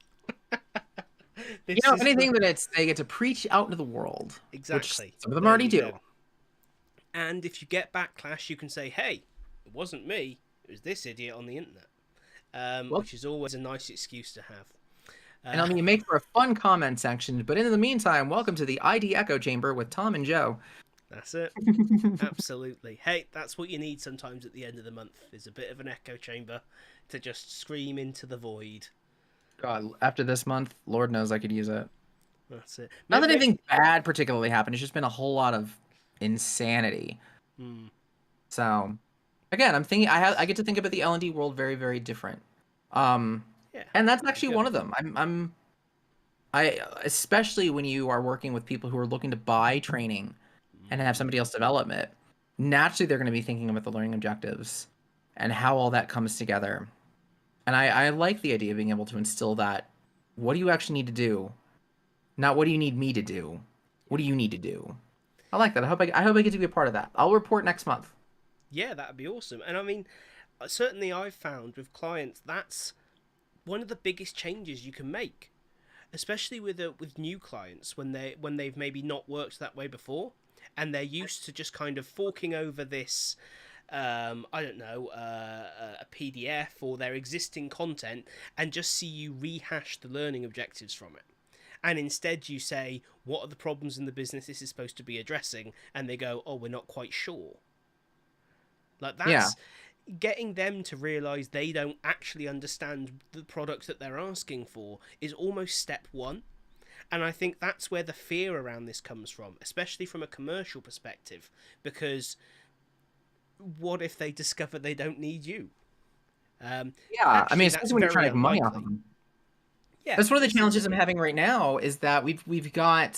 Anything that they get to preach out into the world. Exactly. Which some of them already do. And if you get backlash, you can say, hey, it wasn't me, it was this idiot on the internet. Which is always a nice excuse to have. And I mean, you make for a fun comment section, but in the meantime, welcome to the ID Echo Chamber with Tom and Joe. That's it. Absolutely. Hey, that's what you need sometimes at the end of the month, is a bit of an echo chamber to just scream into the void. God, after this month, Lord knows I could use it. That's it. Not that anything bad particularly happened. It's just been a whole lot of insanity. So, again, I'm thinking I get to think about the L&D world very, very different. And that's actually one of them. I especially when you are working with people who are looking to buy training and have somebody else develop it. Naturally, they're going to be thinking about the learning objectives and how all that comes together. And I like the idea of being able to instill that. What do you actually need to do? Not what do you need me to do? What do you need to do? I like that. I hope I get to be a part of that. I'll report next month. Yeah, that'd be awesome. And I mean, certainly I've found with clients that's one of the biggest changes you can make, especially with new clients when they've maybe not worked that way before, and they're used to just kind of forking over this. A PDF or their existing content, and just see you rehash the learning objectives from it. And instead you say, what are the problems in the business this is supposed to be addressing? And they go, oh, we're not quite sure. Like, that's getting them to realise they don't actually understand the product that they're asking for is almost step one. And I think that's where the fear around this comes from, especially from a commercial perspective, because what if they discover they don't need you? I mean, especially when you're trying to make money off of them. Yeah, That's one of the this is challenges I'm having right now is that we've got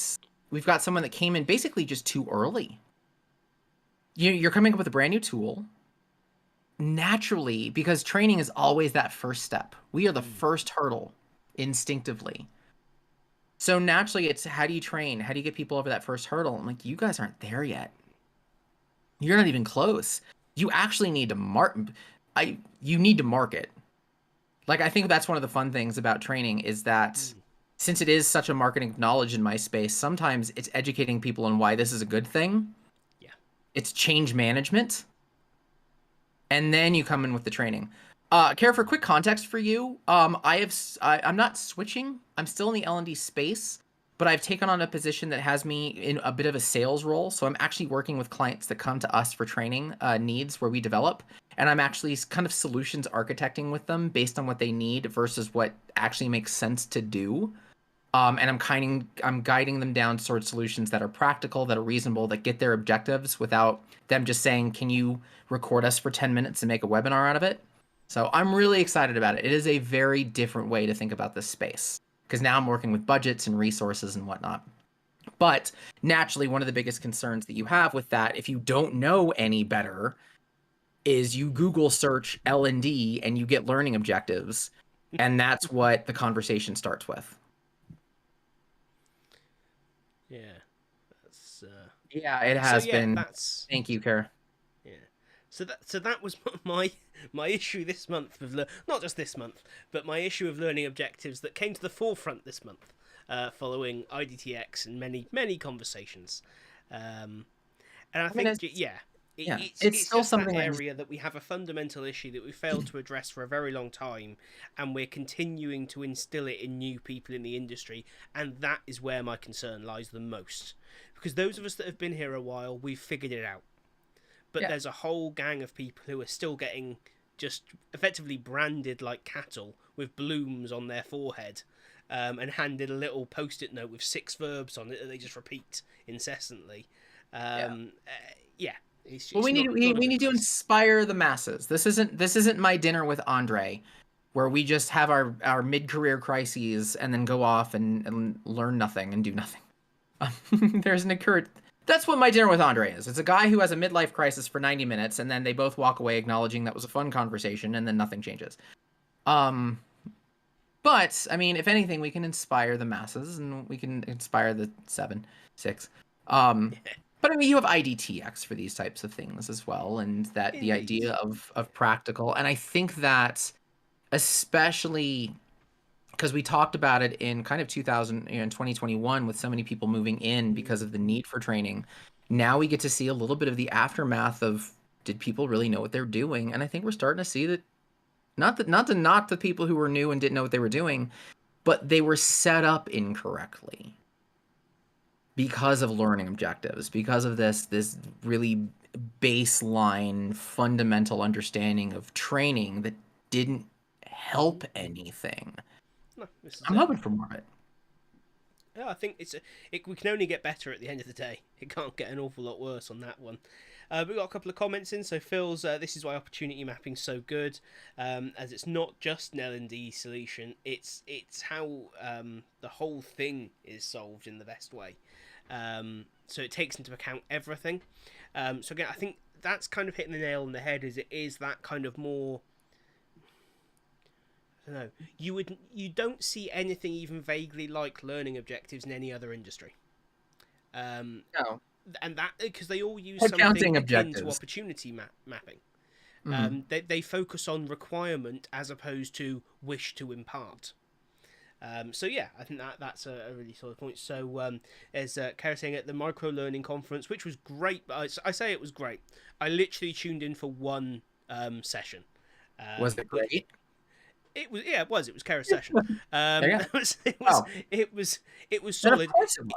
someone that came in basically just too early. You're coming up with a brand new tool naturally because training is always that first step. We are the first hurdle instinctively. So naturally, it's how do you train? How do you get people over that first hurdle? I'm like, you guys aren't there yet. You're not even close. You actually need to you need to market. Like, I think that's one of the fun things about training is that since it is such a marketing knowledge in my space, sometimes it's educating people on why this is a good thing. Yeah. It's change management. And then you come in with the training. Kara, for quick context for you, I'm not switching. I'm still in the L&D space, but I've taken on a position that has me in a bit of a sales role. So I'm actually working with clients that come to us for training needs where we develop, and I'm actually kind of solutions architecting with them based on what they need versus what actually makes sense to do. And I'm guiding them down towards solutions that are practical, that are reasonable, that get their objectives without them just saying, "Can you record us for 10 minutes and make a webinar out of it?" So I'm really excited about it. It is a very different way to think about this space because now I'm working with budgets and resources and whatnot. But naturally, one of the biggest concerns that you have with that, if you don't know any better, is you Google search L&D and you get learning objectives, and that's what the conversation starts with. Yeah, that's Yeah, it has been. That's Thank you, Kara. yeah. So that was my issue this month with not just this month, but my issue of learning objectives that came to the forefront this month, following IDTX and many conversations, and I think it's still just that something area that we have a fundamental issue that we failed to address for a very long time, and we're continuing to instill it in new people in the industry, and that is where my concern lies the most, because those of us that have been here a while, we've figured it out. But there's a whole gang of people who are still getting just effectively branded like cattle with blooms on their forehead, and handed a little post-it note with 6 verbs on it that they just repeat incessantly. Well, we need to inspire the masses. This isn't my dinner with Andre, where we just have our mid-career crises and then go off and learn nothing and do nothing. There's an occurred. That's what my dinner with Andre is. It's a guy who has a midlife crisis for 90 minutes, and then they both walk away acknowledging that was a fun conversation, and then nothing changes. But I mean, if anything, we can inspire the masses, and we can inspire the 6. But I mean, you have IDTX for these types of things as well, and that the idea of practical. And I think that especially because we talked about it in kind of 2021 with so many people moving in because of the need for training. Now we get to see a little bit of the aftermath of, did people really know what they're doing? And I think we're starting to see that not the people who were new and didn't know what they were doing, but they were set up incorrectly because of learning objectives, because of this really baseline fundamental understanding of training that didn't help anything. No, I'm hoping for more of it. Yeah, I think we can only get better at the end of the day. It can't get an awful lot worse on that one. We've got a couple of comments in. So Phil's, this is why opportunity mapping's so good, as it's not just an L&D solution. It's how the whole thing is solved in the best way. So it takes into account everything. So again, I think that's kind of hitting the nail on the head. It is that kind of more. I don't know. You don't see anything even vaguely like learning objectives in any other industry. No. And that because they all use Accounting something objectives. akin to opportunity mapping. Mm-hmm. They focus on requirement as opposed to wish to impart. So yeah, I think that's a really solid point. So there's Kara saying at the micro learning conference, which was great. But I say it was great. I literally tuned in for one session. Was it great? It was, yeah, it was. It was Kara's session. It was solid. Of course it was.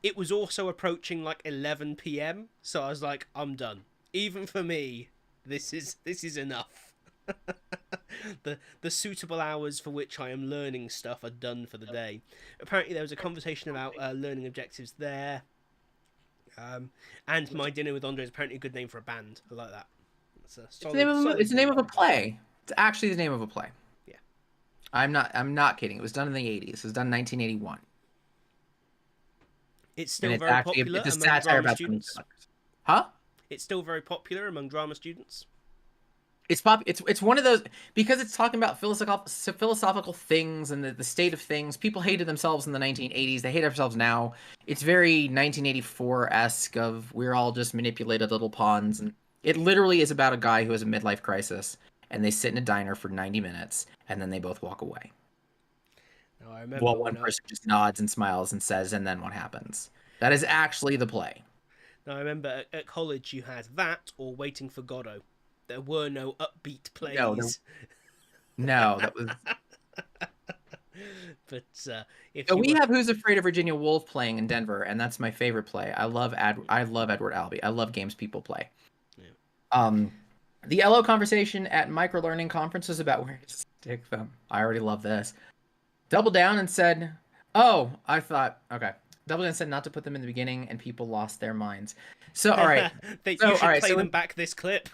It was also approaching like 11 p.m. So I was like, I'm done. Even for me, this is enough. the suitable hours for which I am learning stuff are done for the day. Apparently, there was a conversation about learning objectives there. And my dinner with Andre is apparently a good name for a band. I like that. It's the name of a play. It's actually the name of a play. Yeah. I'm not kidding. It was done in the 80s. It was done in 1981. It's And still it's very actually popular it's a among satire drama about students. semiconductors. Huh? It's still very popular among drama students. It's one of those, because it's talking about philosophical things and the state of things. People hated themselves in the 1980s. They hate themselves now. It's very 1984-esque of we're all just manipulated little pawns, and it literally is about a guy who has a midlife crisis, and they sit in a diner for 90 minutes, and then they both walk away. Now, I Well, remember one when person just nods and smiles and says, and then what happens? That is actually the play. Now, I remember at college you had that or Waiting for Godot. There were no upbeat No, plays. no, that was. But if So you we were, have Who's Afraid of Virginia Woolf playing in Denver, and that's my favorite play. I love Edward Albee. I love games people play. yeah. Um, the LO conversation at micro learning conference was about where to stick them. I already love this. Doubled down and said, "Oh, I thought okay." Doubled down and said not to put them in the beginning, and people lost their minds. So all right, you so should all right, play so them back this clip.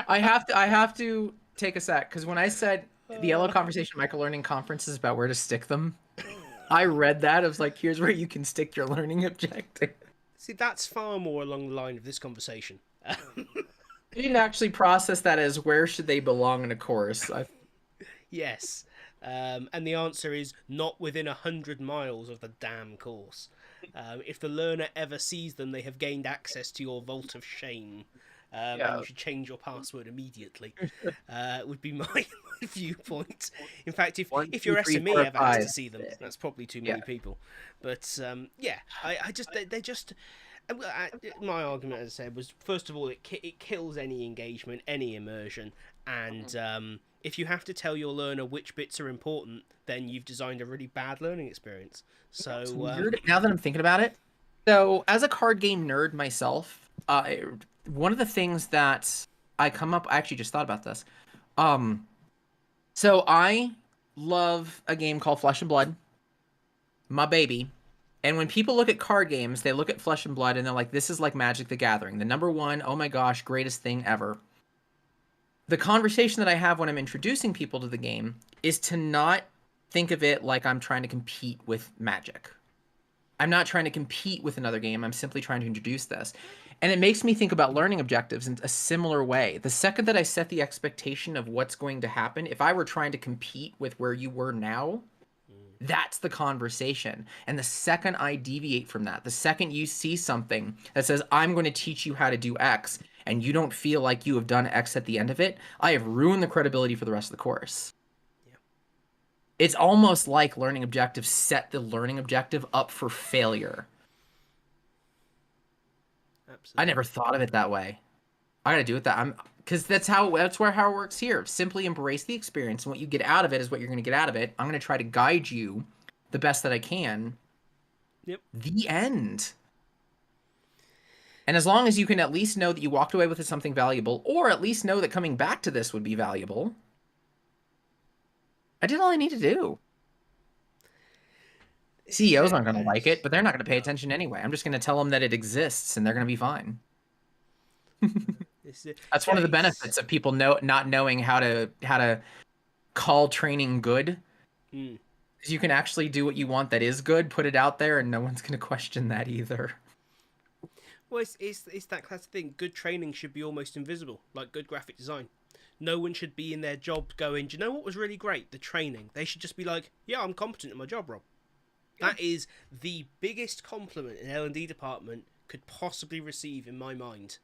I have to take a sec because when I said the LO conversation micro learning conference is about where to stick them, I read that. I was like, here's where you can stick your learning objective. See, that's far more along the line of this conversation. I didn't actually process that as where should they belong in a course. Yes. And the answer is not within 100 miles of the damn course. If the learner ever sees them, they have gained access to your vault of shame. And you should change your password immediately. Would be my viewpoint. In fact, if your 1, 2, 3, SME 4, ever has 5. to see them, that's probably too many people. But I just they just. My argument, as I said, was first of all it kills any engagement, any immersion, and if you have to tell your learner which bits are important, then you've designed a really bad learning experience. So now that I'm thinking about it, so as a card game nerd myself, one of the things that I actually just thought about this. So I love a game called Flesh and Blood, my baby. And when people look at card games, they look at Flesh and Blood and they're like, this is like Magic the Gathering. The number one, oh my gosh, greatest thing ever. The conversation that I have when I'm introducing people to the game is to not think of it like I'm trying to compete with Magic. I'm not trying to compete with another game. I'm simply trying to introduce this. And it makes me think about learning objectives in a similar way. The second that I set the expectation of what's going to happen, if I were trying to compete with where you were now, that's the conversation. And the second I deviate from that, the second you see something that says, I'm going to teach you how to do X, and you don't feel like you have done X at the end of it, I have ruined the credibility for the rest of the course. Yeah. It's almost like learning objectives set the learning objective up for failure. Absolutely. I never thought of it that way. I gotta do it because that's how it works here. Simply embrace the experience, and what you get out of it is what you're gonna get out of it. I'm gonna try to guide you the best that I can. Yep. The end. And as long as you can at least know that you walked away with something valuable, or at least know that coming back to this would be valuable, I did all I need to do. CEOs aren't gonna like it, but they're not gonna pay attention anyway. I'm just gonna tell them that it exists, and they're gonna be fine. That's one of the benefits of people not knowing how to call training good. You can actually do what you want that is good, put it out there, and no one's going to question that either. Well, it's that classic thing. Good training should be almost invisible, like good graphic design. No one should be in their job going, do you know what was really great? The training. They should just be like, yeah, I'm competent at my job, Rob. That is the biggest compliment an L&D department could possibly receive in my mind.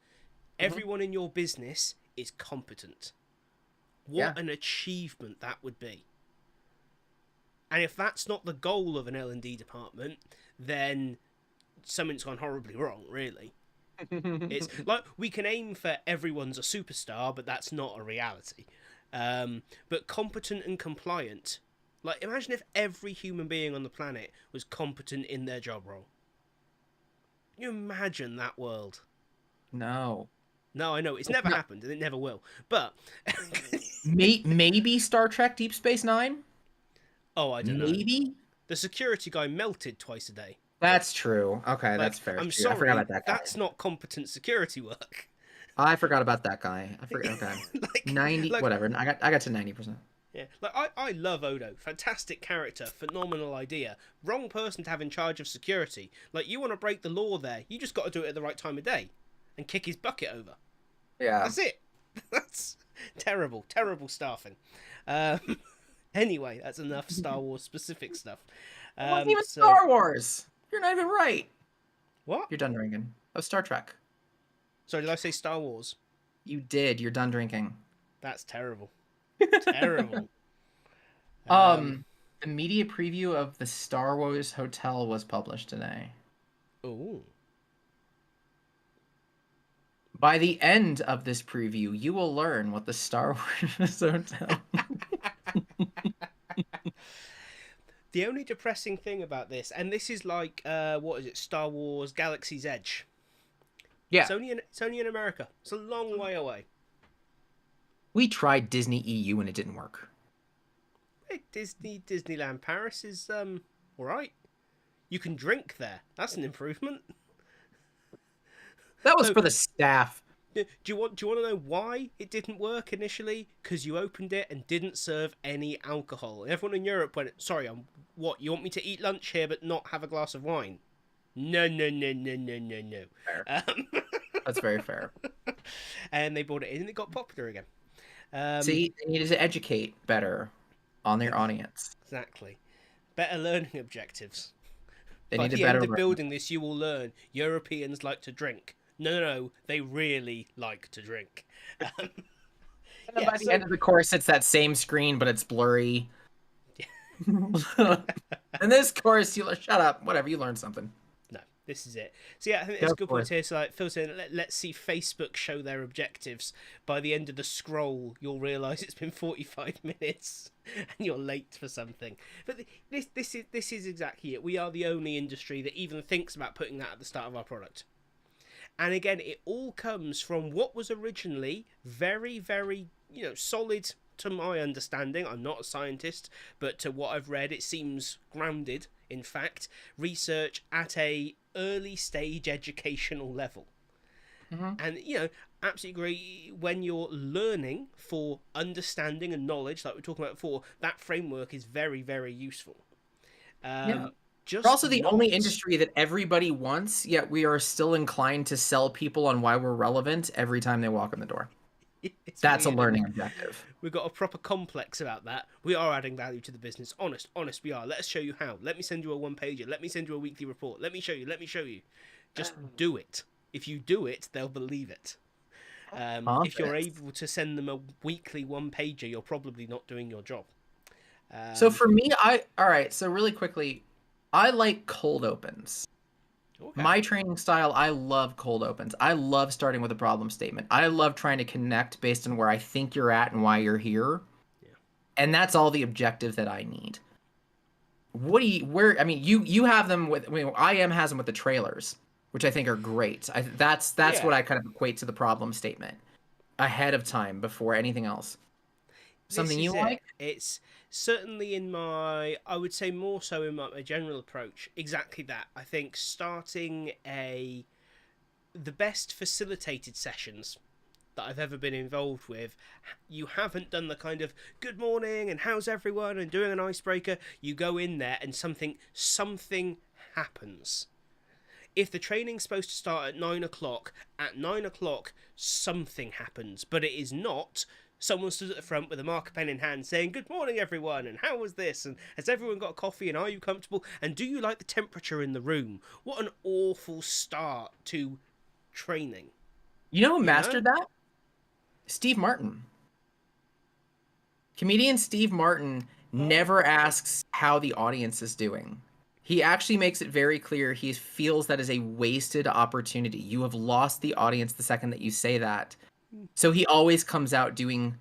Everyone in your business is competent. What an achievement that would be. And if that's not the goal of an L&D department, then something's gone horribly wrong, really. It's like we can aim for everyone's a superstar, but that's not a reality. But competent and compliant. Like, imagine if every human being on the planet was competent in their job role. Can you imagine that world? No. No, I know. It's never happened, and it never will. But... maybe Star Trek Deep Space Nine? Oh, I don't know. Maybe? The security guy melted twice a day. That's true. Okay, that's fair. I'm sorry, I forgot about that guy. That's not competent security work. I forgot about that guy. I forgot. Okay, 90, whatever. I got to 90%. Yeah, like I love Odo. Fantastic character, phenomenal idea. Wrong person to have in charge of security. Like, you want to break the law there, you just got to do it at the right time of day, and kick his bucket over. Yeah. That's it. That's terrible, terrible staffing. Um, anyway, that's enough Star Wars specific stuff. It wasn't even Star Wars. You're not even right. What? You're done drinking. Oh, Star Trek. Sorry, did I say Star Wars? You did. You're done drinking. That's terrible. Terrible. The media preview of the Star Wars Hotel was published today. Ooh. By the end of this preview, you will learn what the Star Wars Hotel. The only depressing thing about this, and this is like, what is it? Star Wars Galaxy's Edge. Yeah. It's only in America. It's a long way away. We tried Disney EU and it didn't work. Hey, Disneyland Paris is all right. You can drink there. That's an improvement. That was for the staff. Do you want to know why it didn't work initially? Because you opened it and didn't serve any alcohol. And everyone in Europe went, "Sorry, what? You want me to eat lunch here but not have a glass of wine?" No. Fair. That's very fair. And they brought it in and it got popular again. See, they needed to educate better on their audience. Exactly. Better learning objectives. They By need the a better end of building this, you will learn Europeans like to drink. No, they really like to drink. And then by the end of the course, it's that same screen, but it's blurry. Yeah. In this course, you shut up. Whatever, you learned something. No, this is it. So yeah, I think there's a good point here. So like Phil saying, let's see Facebook show their objectives. By the end of the scroll, you'll realise it's been 45 minutes and you're late for something. But this is exactly it. We are the only industry that even thinks about putting that at the start of our product. And again, it all comes from what was originally very, very, solid to my understanding. I'm not a scientist, but to what I've read, it seems grounded, in fact, research at a early stage educational level. Mm-hmm. And, absolutely agree, when you're learning for understanding and knowledge, like we were talking about before, that framework is very, very useful. Yeah. We're also the only industry that everybody wants, yet we are still inclined to sell people on why we're relevant every time they walk in the door. That's weird, a learning objective. We've got a proper complex about that. We are adding value to the business. Honest, we are. Let us show you how. Let me send you a one-pager. Let me send you a weekly report. Let me show you. Just do it. If you do it, they'll believe it. If you're able to send them a weekly one-pager, you're probably not doing your job. So for me, so really quickly, I like cold opens. Okay. My training style, I love cold opens. I love starting with a problem statement. I love trying to connect based on where I think you're at and why you're here. Yeah. And that's all the objective that I need. You have them with, IM has them with the trailers, which I think are great. That's what I kind of equate to the problem statement ahead of time before anything else. Something you like? It's certainly I would say more so in my general approach, exactly that. I think starting the best facilitated sessions that I've ever been involved with, you haven't done the kind of good morning and how's everyone and doing an icebreaker. You go in there and something happens. If the training's supposed to start at 9 o'clock, at 9 o'clock something happens, but it is not someone stood at the front with a marker pen in hand saying, "Good morning, everyone, and how was this? And has everyone got coffee? And are you comfortable? And do you like the temperature in the room?" What an awful start to training. You know who mastered that? Steve Martin. Comedian Steve Martin never asks how the audience is doing. He actually makes it very clear he feels that is a wasted opportunity. You have lost the audience the second that you say that. So he always comes out doing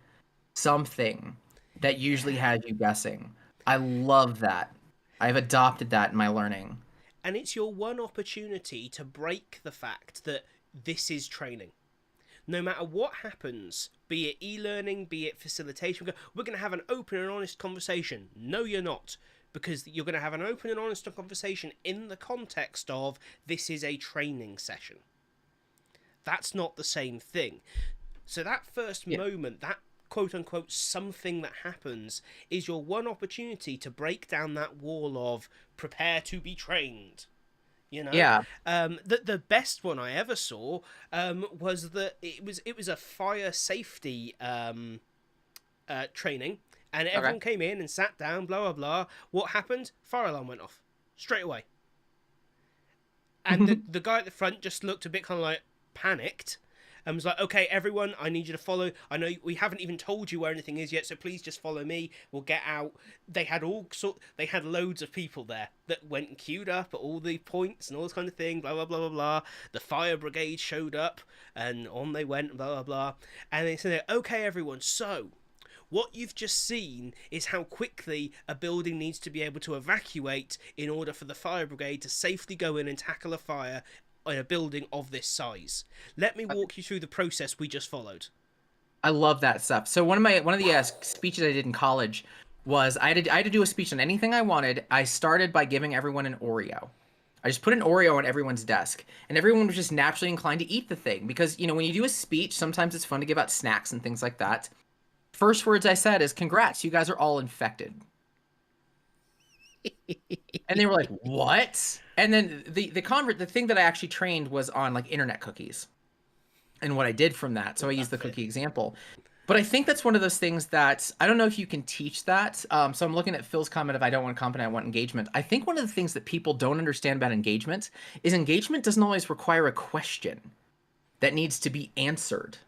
something that usually has you guessing. I love that. I've adopted that in my learning. And it's your one opportunity to break the fact that this is training. No matter what happens, be it e-learning, be it facilitation, we're going to have an open and honest conversation. No, you're not. Because you're going to have an open and honest conversation in the context of this is a training session. That's not the same thing. So that first moment, that quote unquote something that happens is your one opportunity to break down that wall of prepare to be trained. You know, Yeah. the best one I ever saw was that it was a fire safety training, and Okay. everyone came in and sat down. Blah blah blah. What happened? Fire alarm went off straight away, and the guy at the front just looked a bit kind of like panicked. And was like, okay, everyone, I need you to follow. I know we haven't even told you where anything is yet, so please just follow me. We'll get out. They had they had loads of people there that went and queued up at all the points and all this kind of thing. Blah blah blah blah blah. The fire brigade showed up, and on they went. Blah blah blah. And they said, okay, everyone. So, what you've just seen is how quickly a building needs to be able to evacuate in order for the fire brigade to safely go in and tackle a fire in a building of this size. Let me walk you through the process we just followed. I love that stuff. So one of the speeches I did in college was I had to do a speech on anything I wanted. I started by giving everyone an Oreo. I just put an Oreo on everyone's desk, and everyone was just naturally inclined to eat the thing because, you know, when you do a speech, sometimes it's fun to give out snacks and things like that. First words I said is, "Congrats, you guys are all infected." And they were like, "What?" And then the thing that I actually trained was on like internet cookies and what I did from that. So I used the cookie example. But I think that's one of those things that I don't know if you can teach that. So I'm looking at Phil's comment of I don't want competence, I want engagement. I think one of the things that people don't understand about engagement is engagement doesn't always require a question that needs to be answered.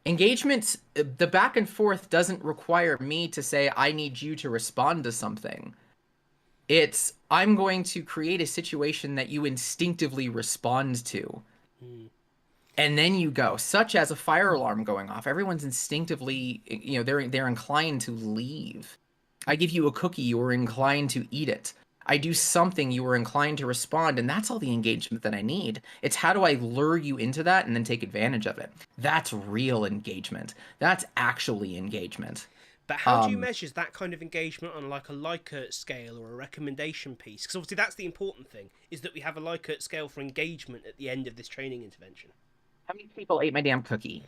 Engagement, the back and forth doesn't require me to say, I need you to respond to something. It's, I'm going to create a situation that you instinctively respond to. And then you go, such as a fire alarm going off. Everyone's instinctively, you know, they're inclined to leave. I give you a cookie, you are inclined to eat it. I do something, you are inclined to respond, and that's all the engagement that I need. It's how do I lure you into that and then take advantage of it? That's real engagement. That's actually engagement. But how do you measure that kind of engagement on like a Likert scale or a recommendation piece? Because obviously that's the important thing, is that we have a Likert scale for engagement at the end of this training intervention. How many people ate my damn cookie?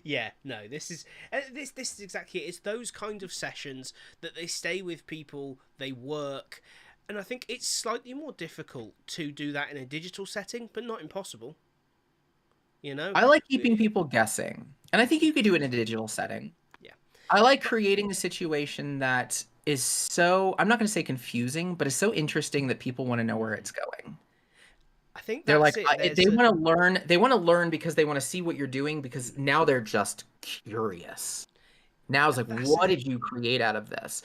Yeah, no, this is exactly it. It's those kind of sessions that they stay with people, they work, and I think it's slightly more difficult to do that in a digital setting, but not impossible. You know, I like keeping people guessing, and I think you could do it in a digital setting. Yeah, I like creating a situation that is so, I'm not going to say confusing, but is so interesting that people want to know where it's going. I think They're that's like, it. they want to learn. They want to learn because they want to see what you're doing. Because now they're just curious. Now it's like, what did you create out of this?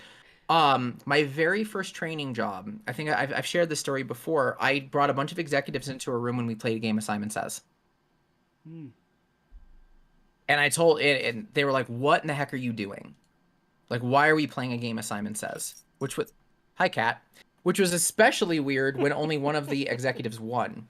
My very first training job. I think I've shared this story before. I brought a bunch of executives into a room when we played a game of Simon Says. And I told it, and they were like, "What in the heck are you doing? Like, why are we playing a game of Simon Says?" Which was, hi, Kat. Which was especially weird when only one of the executives won.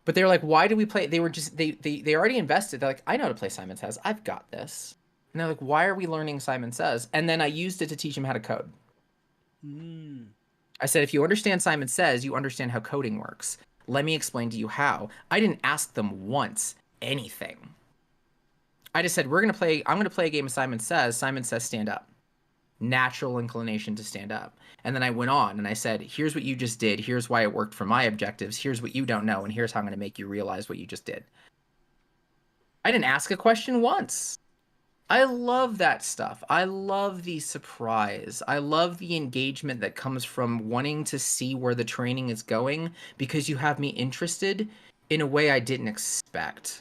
But they were like, why do we play? They were just, they already invested. They're like, I know how to play Simon Says. I've got this. And they're like, why are we learning Simon Says? And then I used it to teach them how to code. I said, if you understand Simon Says, you understand how coding works. Let me explain to you how. I didn't ask them once anything. I just said, I'm going to play a game of Simon Says. Simon Says, stand up. Natural inclination to stand up. And then I went on and I said, here's what you just did. Here's why it worked for my objectives. Here's what you don't know. And here's how I'm going to make you realize what you just did. I didn't ask a question once. I love that stuff. I love the surprise. I love the engagement that comes from wanting to see where the training is going because you have me interested in a way I didn't expect.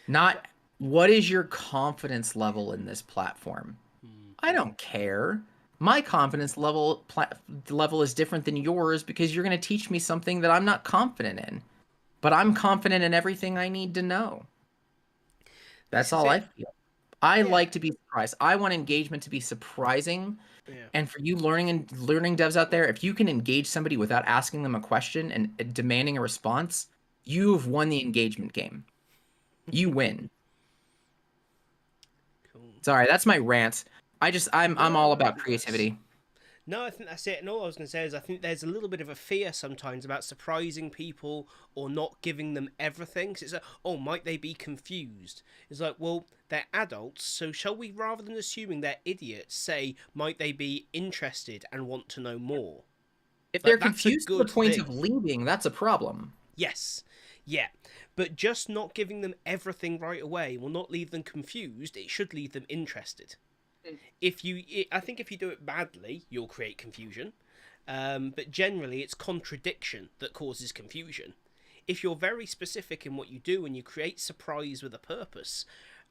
Not, what is your confidence level in this platform? I don't care. My confidence level is different than yours because you're going to teach me something that I'm not confident in. But I'm confident in everything I need to know. That's all I feel. I like to be surprised. I want engagement to be surprising. Yeah. And for you learning devs out there, if you can engage somebody without asking them a question and demanding a response, you've won the engagement game. You win. Cool. Sorry, that's my rant. I'm all about creativity. No, I think that's it. And all I was going to say is I think there's a little bit of a fear sometimes about surprising people or not giving them everything. 'Cause it's like, oh, might they be confused? It's like, well, they're adults, so shall we, rather than assuming they're idiots, say, might they be interested and want to know more? If they're Like, that's a confused to the good point of thing. leaving, that's a problem. Yes. Yeah. But just not giving them everything right away will not leave them confused. It should leave them interested. I think if you do it badly, you'll create confusion. But generally, it's contradiction that causes confusion. If you're very specific in what you do and you create surprise with a purpose,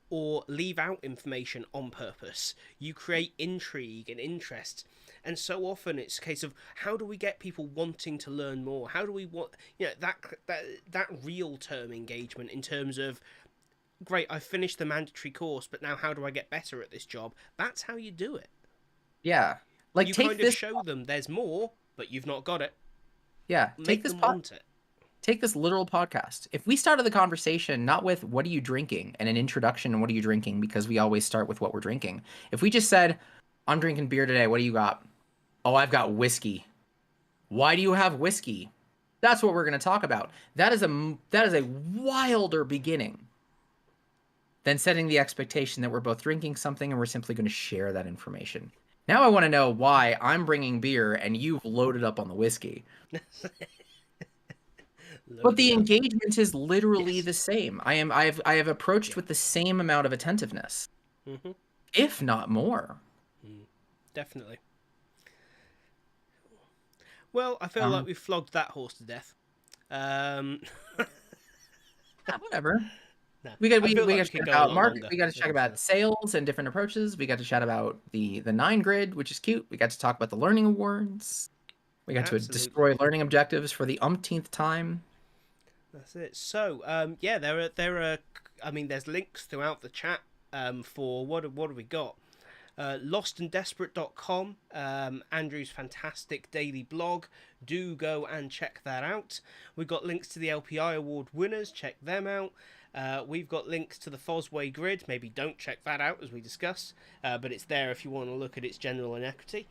or leave out information on purpose, you create intrigue and interest. And so often it's a case of how do we get people wanting to learn more? How do we want that real term engagement in terms of great, I finished the mandatory course, but now how do I get better at this job? That's how you do it. Yeah. Like You take kind of this show them there's more, but you've not got it. yeah, Make them want it. take this literal podcast. If we started the conversation not with what are you drinking and an introduction and what are you drinking, because we always start with what we're drinking. If we just said, I'm drinking beer today, what do you got? Oh, I've got whiskey. Why do you have whiskey? That's what we're going to talk about. That is a wilder beginning than setting the expectation that we're both drinking something and we're simply going to share that information. Now I want to know why I'm bringing beer and you've loaded up on the whiskey. But the engagement is literally the same. I have approached with the same amount of attentiveness, if not more. Definitely. Well, I feel like we've flogged that horse to death. Whatever. No, We got I feel like to we could chat go a about lot market. longer. We got to chat about sales and different approaches. We got to chat about the 9 grid, which is cute. We got to talk about the learning awards. We got to destroy learning objectives for the umpteenth time. That's it. So, yeah, there are. I mean, there's links throughout the chat for what have we got? LostandDesperate.com, Andrew's fantastic daily blog. Do go and check that out. We've got links to the Lpi Award winners. Check them out. We've got links to the Fosway grid. Maybe don't check that out, as we discussed, but it's there if you want to look at its general inequity.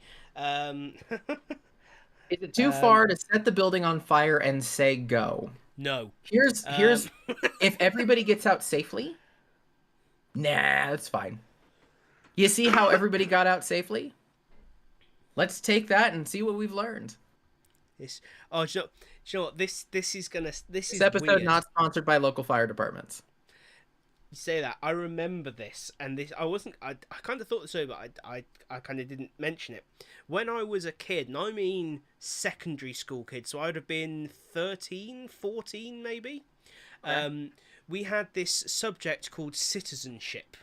Is it too far to set the building on fire and say go? No. Here's if everybody gets out safely. Nah, that's fine. You see how everybody got out safely? Let's take that and see what we've learned. This episode weird. Not sponsored by local fire departments. You say that. I remember this, and this I kind of thought this over, but I kind of didn't mention it. When I was a kid, and I mean secondary school kid, so I would have been 13, 14 maybe. Okay. We had this subject called citizenship.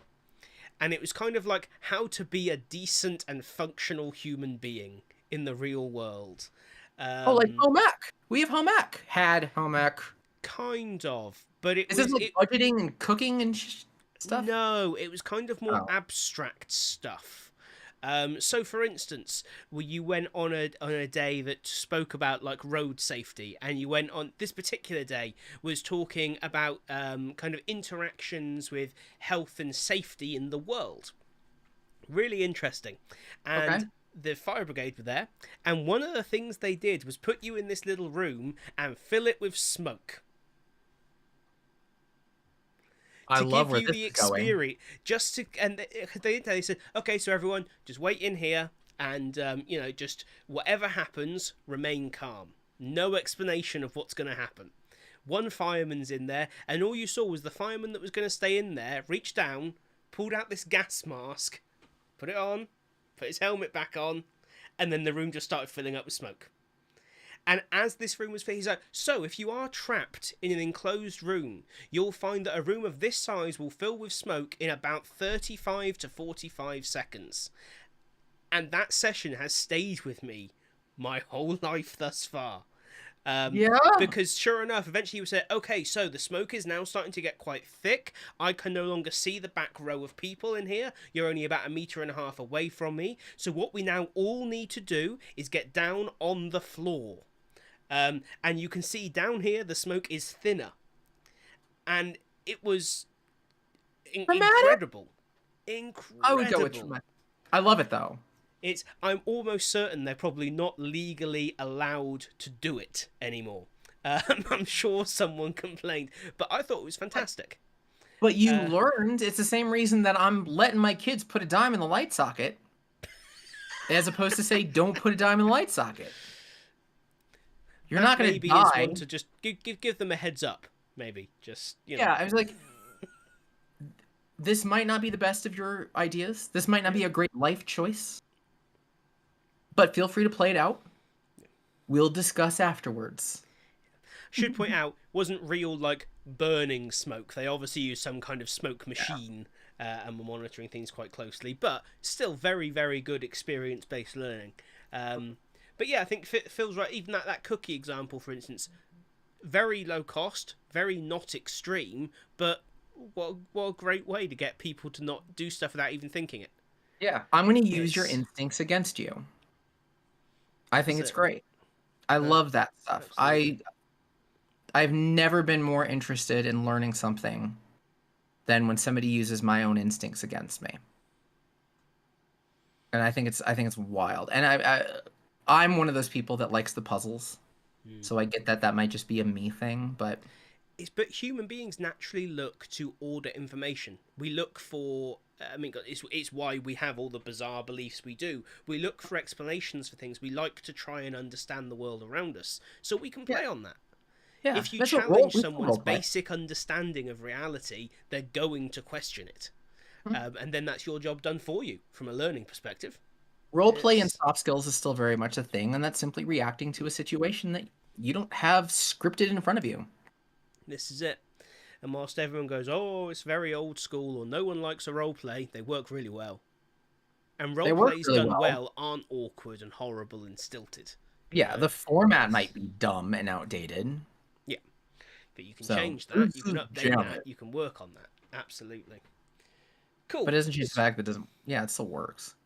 And it was kind of like how to be a decent and functional human being in the real world. Like home ec. We have home ec. Had home ec. Kind of. But it was... Is this like budgeting and cooking and stuff? No, it was kind of more abstract stuff. So, for instance, you went on a day that spoke about like road safety, and you went on this particular day was talking about kind of interactions with health and safety in the world. Really interesting, and the fire brigade were there, and one of the things they did was put you in this little room and fill it with smoke. I love where this is going. Just to, and they said, okay, so everyone just wait in here, and just whatever happens, remain calm. No explanation of what's going to happen. One fireman's in there, and all you saw was the fireman that was going to stay in there reached down, pulled out this gas mask, put it on, put his helmet back on, and then the room just started filling up with smoke. And as this room was filled, he's like, so if you are trapped in an enclosed room, you'll find that a room of this size will fill with smoke in about 35 to 45 seconds. And that session has stayed with me my whole life thus far. Because sure enough, eventually he said, okay, so the smoke is now starting to get quite thick. I can no longer see the back row of people in here. You're only about 1.5 meters away from me. So what we now all need to do is get down on the floor. And you can see down here the smoke is thinner. And it was incredible. Incredible. I would go with traumatic. I love it though. I'm almost certain they're probably not legally allowed to do it anymore. I'm sure someone complained, but I thought it was fantastic. But you Uh, learned it's the same reason that I'm letting my kids put a dime in the light socket, as opposed to say don't put a dime in the light socket. You're that not gonna maybe is die. one to just give them a heads up. Maybe just Yeah, I was like, this might not be the best of your ideas. This might not be a great life choice. But feel free to play it out. We'll discuss afterwards. Should point out, wasn't real like burning smoke. They obviously used some kind of smoke Yeah. machine and were monitoring things quite closely. But still, very very good experience based learning. But yeah, I think Phil's right. Even that cookie example, for instance, very low cost, very not extreme, but what a great way to get people to not do stuff without even thinking it. Yeah. I'm going to use your It's instincts against you. I think it's certainly, great. I love that stuff. absolutely. I've never been more interested in learning something than when somebody uses my own instincts against me. And I think it's wild. And I'm one of those people that likes the puzzles. Mm. So I get that that might just be a me thing, but But human beings naturally look to order information. We look for. I mean, it's why we have all the bizarre beliefs we do. We look for explanations for things. We like to try and understand the world around us, so we can yeah, play on that. yeah. If you That's what role challenge we can role someone's play. basic understanding of reality, they're going to question it, Mhm. and then that's your job done for you from a learning perspective. Role play and It's soft skills is still very much a thing, and that's simply reacting to a situation that you don't have scripted in front of you. This is it. And whilst everyone goes, "Oh, it's very old school," or "No one likes a role play," they work really well. And They role work plays really done well. well aren't awkward and horrible and stilted. You Yeah, know, the format it's might be dumb and outdated. yeah, but you can So change that. this You can is update jam that. it. You can work on that. Absolutely But cool. it doesn't change the fact that it doesn't. Yeah, it still works.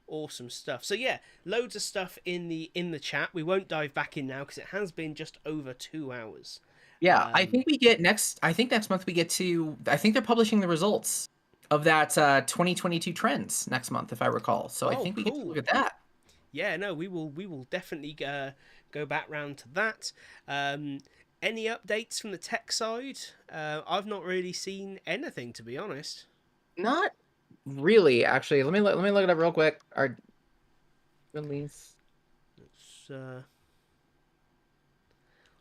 Awesome stuff. So yeah, loads of stuff in the chat. We won't dive back in now because it has been just over 2 hours. Yeah, I Um, think we get next. I think next month we get to. I think they're publishing the results of that 2022 trends next month, if I recall. So I oh, think we get to look cool. at that. Yeah, no, we will definitely go back round to that. Um, any updates from the tech side? I've not really seen anything, to be honest. Not really, actually. Let me look it up real quick. Our release. It's,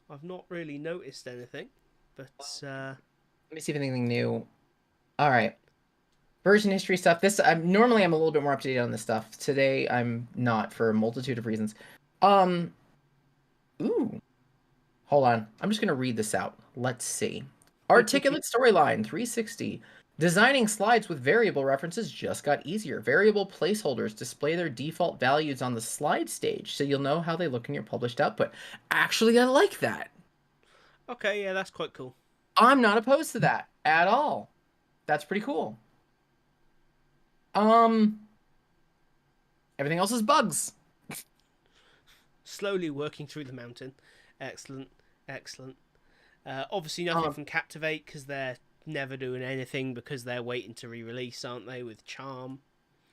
I've not really noticed anything, but Let me see if anything new. All right, version history stuff. This normally I'm a little bit more up to date on this stuff. Today I'm not for a multitude of reasons. Um. Ooh. Hold on. I'm just gonna read this out. Let's see. Articulate storyline 360. Designing slides with variable references just got easier. Variable placeholders display their default values on the slide stage, so you'll know how they look in your published output. Actually, I like that. okay, yeah, that's quite cool. I'm not opposed to that at all. That's pretty cool. Um, everything else is bugs. Slowly working through the mountain. Excellent, excellent. Obviously, nothing Um, from Captivate because they're never doing anything because they're waiting to re-release, aren't they? With Charm.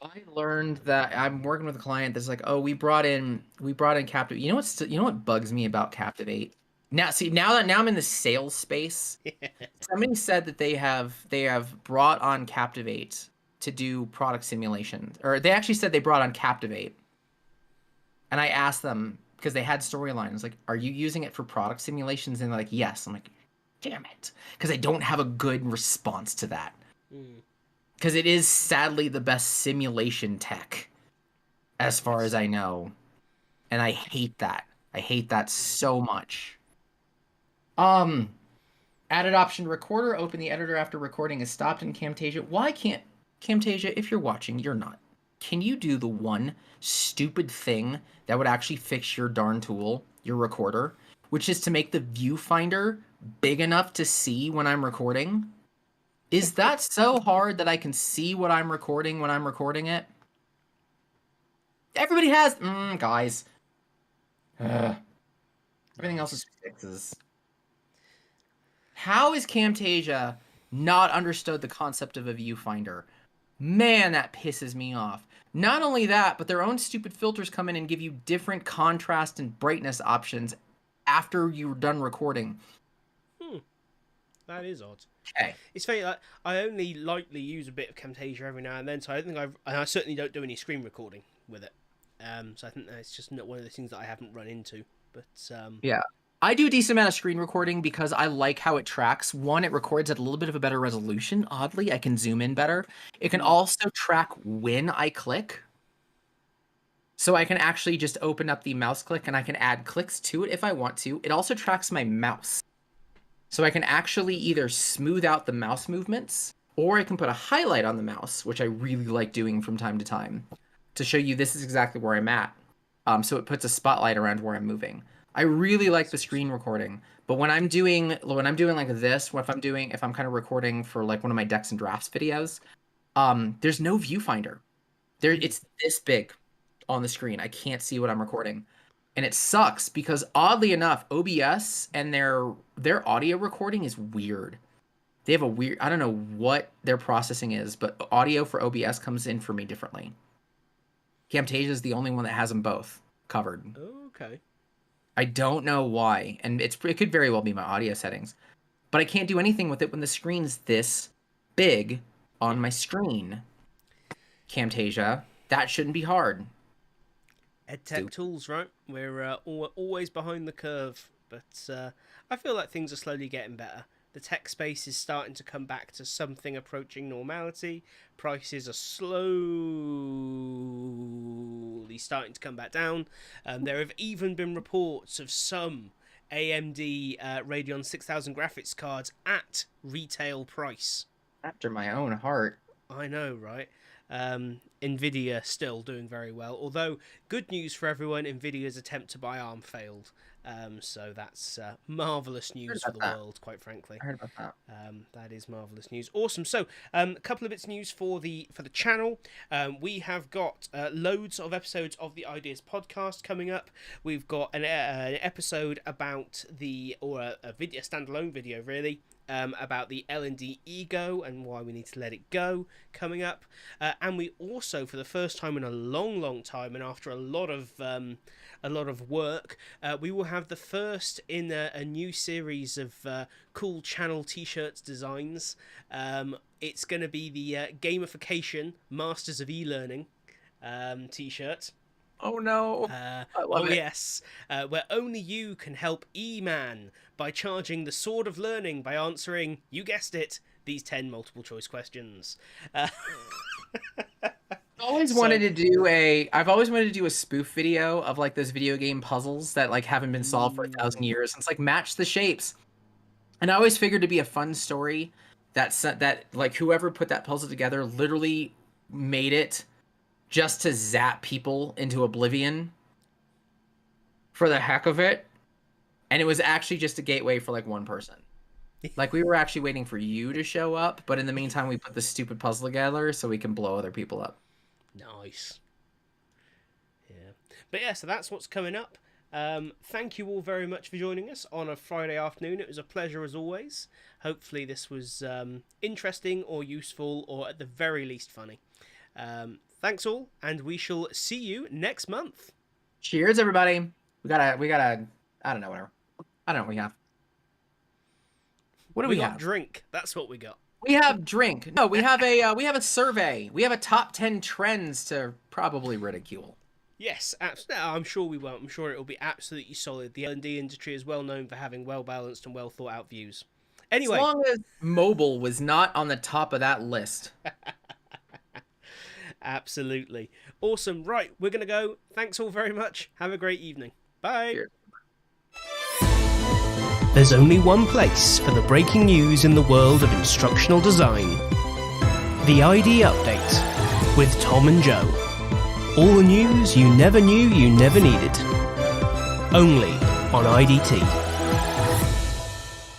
I learned that I'm working with a client that's like, oh, we brought in Captivate. You know what bugs me about Captivate? Now, see, now I'm in the sales space. Somebody said that they have brought on Captivate to do product simulation, or they actually said they brought on Captivate, and I asked them because they had storylines like, "Are you using it for product simulations?" And they're like, "Yes." I'm like, "Damn it," because I don't have a good response to that Mm, because it is sadly the best simulation tech as far as yes. I know, and I hate that. I hate that Mm. so much. Um, Added option recorder. Open the editor after recording is stopped in Camtasia. Why can't Camtasia, if you're watching, you're not. Can you do the one stupid thing that would actually fix your darn tool, your recorder, which is to make the viewfinder big enough to see when I'm recording? Is that so hard that I can see what I'm recording when I'm recording it? Everybody has, guys. Ugh. Everything else is Nice. fixes. How is Camtasia not understood the concept of a viewfinder? Man, that pisses me off. Not only that, but their own stupid filters come in and give you different contrast and brightness options after you're done recording. That is odd. Okay. It's funny, like, I only lightly use a bit of Camtasia every now and then, so I don't think I certainly don't do any screen recording with it. So I think that's just not one of the things that I haven't run into. But yeah, I do a decent amount of screen recording because I like how it tracks. One, it records at a little bit of a better resolution. Oddly, I can zoom in better. It can also track when I click. So I can actually just open up the mouse click and I can add clicks to it if I want to. It also tracks my mouse. So I can actually either smooth out the mouse movements or I can put a highlight on the mouse, which I really like doing from time to time, to show you this is exactly where I'm at. So it puts a spotlight around where I'm moving. I really like the screen recording, but when I'm doing like this, if I'm kind of recording for like one of my decks and drafts videos, there's no viewfinder. It's this big on the screen. I can't see what I'm recording. And it sucks because oddly enough, OBS and their audio recording is weird. They have a weird, I don't know what their processing is, but audio for OBS comes in for me differently. Camtasia is the only one that has them both covered. Oh, okay. I don't know why, and it could very well be my audio settings, but I can't do anything with it when the screen's this big on my screen. Camtasia, that shouldn't be hard. EdTech tools, right? We're always behind the curve, but I feel like things are slowly getting better. The tech space is starting to come back to something approaching normality. Prices are slowly starting to come back down. There have even been reports of some AMD Radeon 6000 graphics cards at retail price. After my own heart. I know, right? Nvidia still doing very well, although good news for everyone, Nvidia's attempt to buy ARM failed, so that's marvellous news for the world, quite frankly. I heard about that. That is marvellous news. Awesome. So a couple of bits of news for the channel. We have got loads of episodes of the Ideas podcast coming up. We've got an episode about a standalone video really, about the L&D ego and why we need to let it go coming up, and we also, for the first time in a long time and after a lot of work, we will have the first in a new series of cool channel t-shirts designs. It's going to be the gamification Masters of E-Learning t-shirt. Oh no! I love it. Yes, where only you can help E-Man by charging the Sword of Learning by answering, you guessed it, these 10 multiple choice questions. I've always wanted to do a spoof video of like those video game puzzles that like haven't been solved for 1,000 years. It's like match the shapes, and I always figured it'd be a fun story that like whoever put that puzzle together literally made it just to zap people into oblivion for the heck of it. And it was actually just a gateway for like one person. Like we were actually waiting for you to show up, but in the meantime we put this stupid puzzle together so we can blow other people up. Nice. Yeah. But yeah, so that's what's coming up. Thank you all very much for joining us on a Friday afternoon. It was a pleasure as always. Hopefully this was interesting or useful or at the very least funny. Thanks all, and we shall see you next month. Cheers, everybody. We gotta, I don't know, whatever. I don't know what we have. What do we have? Drink. That's what we got. We have drink. No, we have a survey. We have a top 10 trends to probably ridicule. Yes, absolutely. I'm sure we won't. I'm sure it will be absolutely solid. The L&D industry is well known for having well-balanced and well-thought-out views. Anyway. As long as mobile was not on the top of that list. Absolutely. Awesome. Right, we're going to go. Thanks all very much. Have a great evening. Bye. Cheers. There's only one place for the breaking news in the world of instructional design. The ID Update with Tom and Joe. All the news you never knew you never needed. Only on IDT.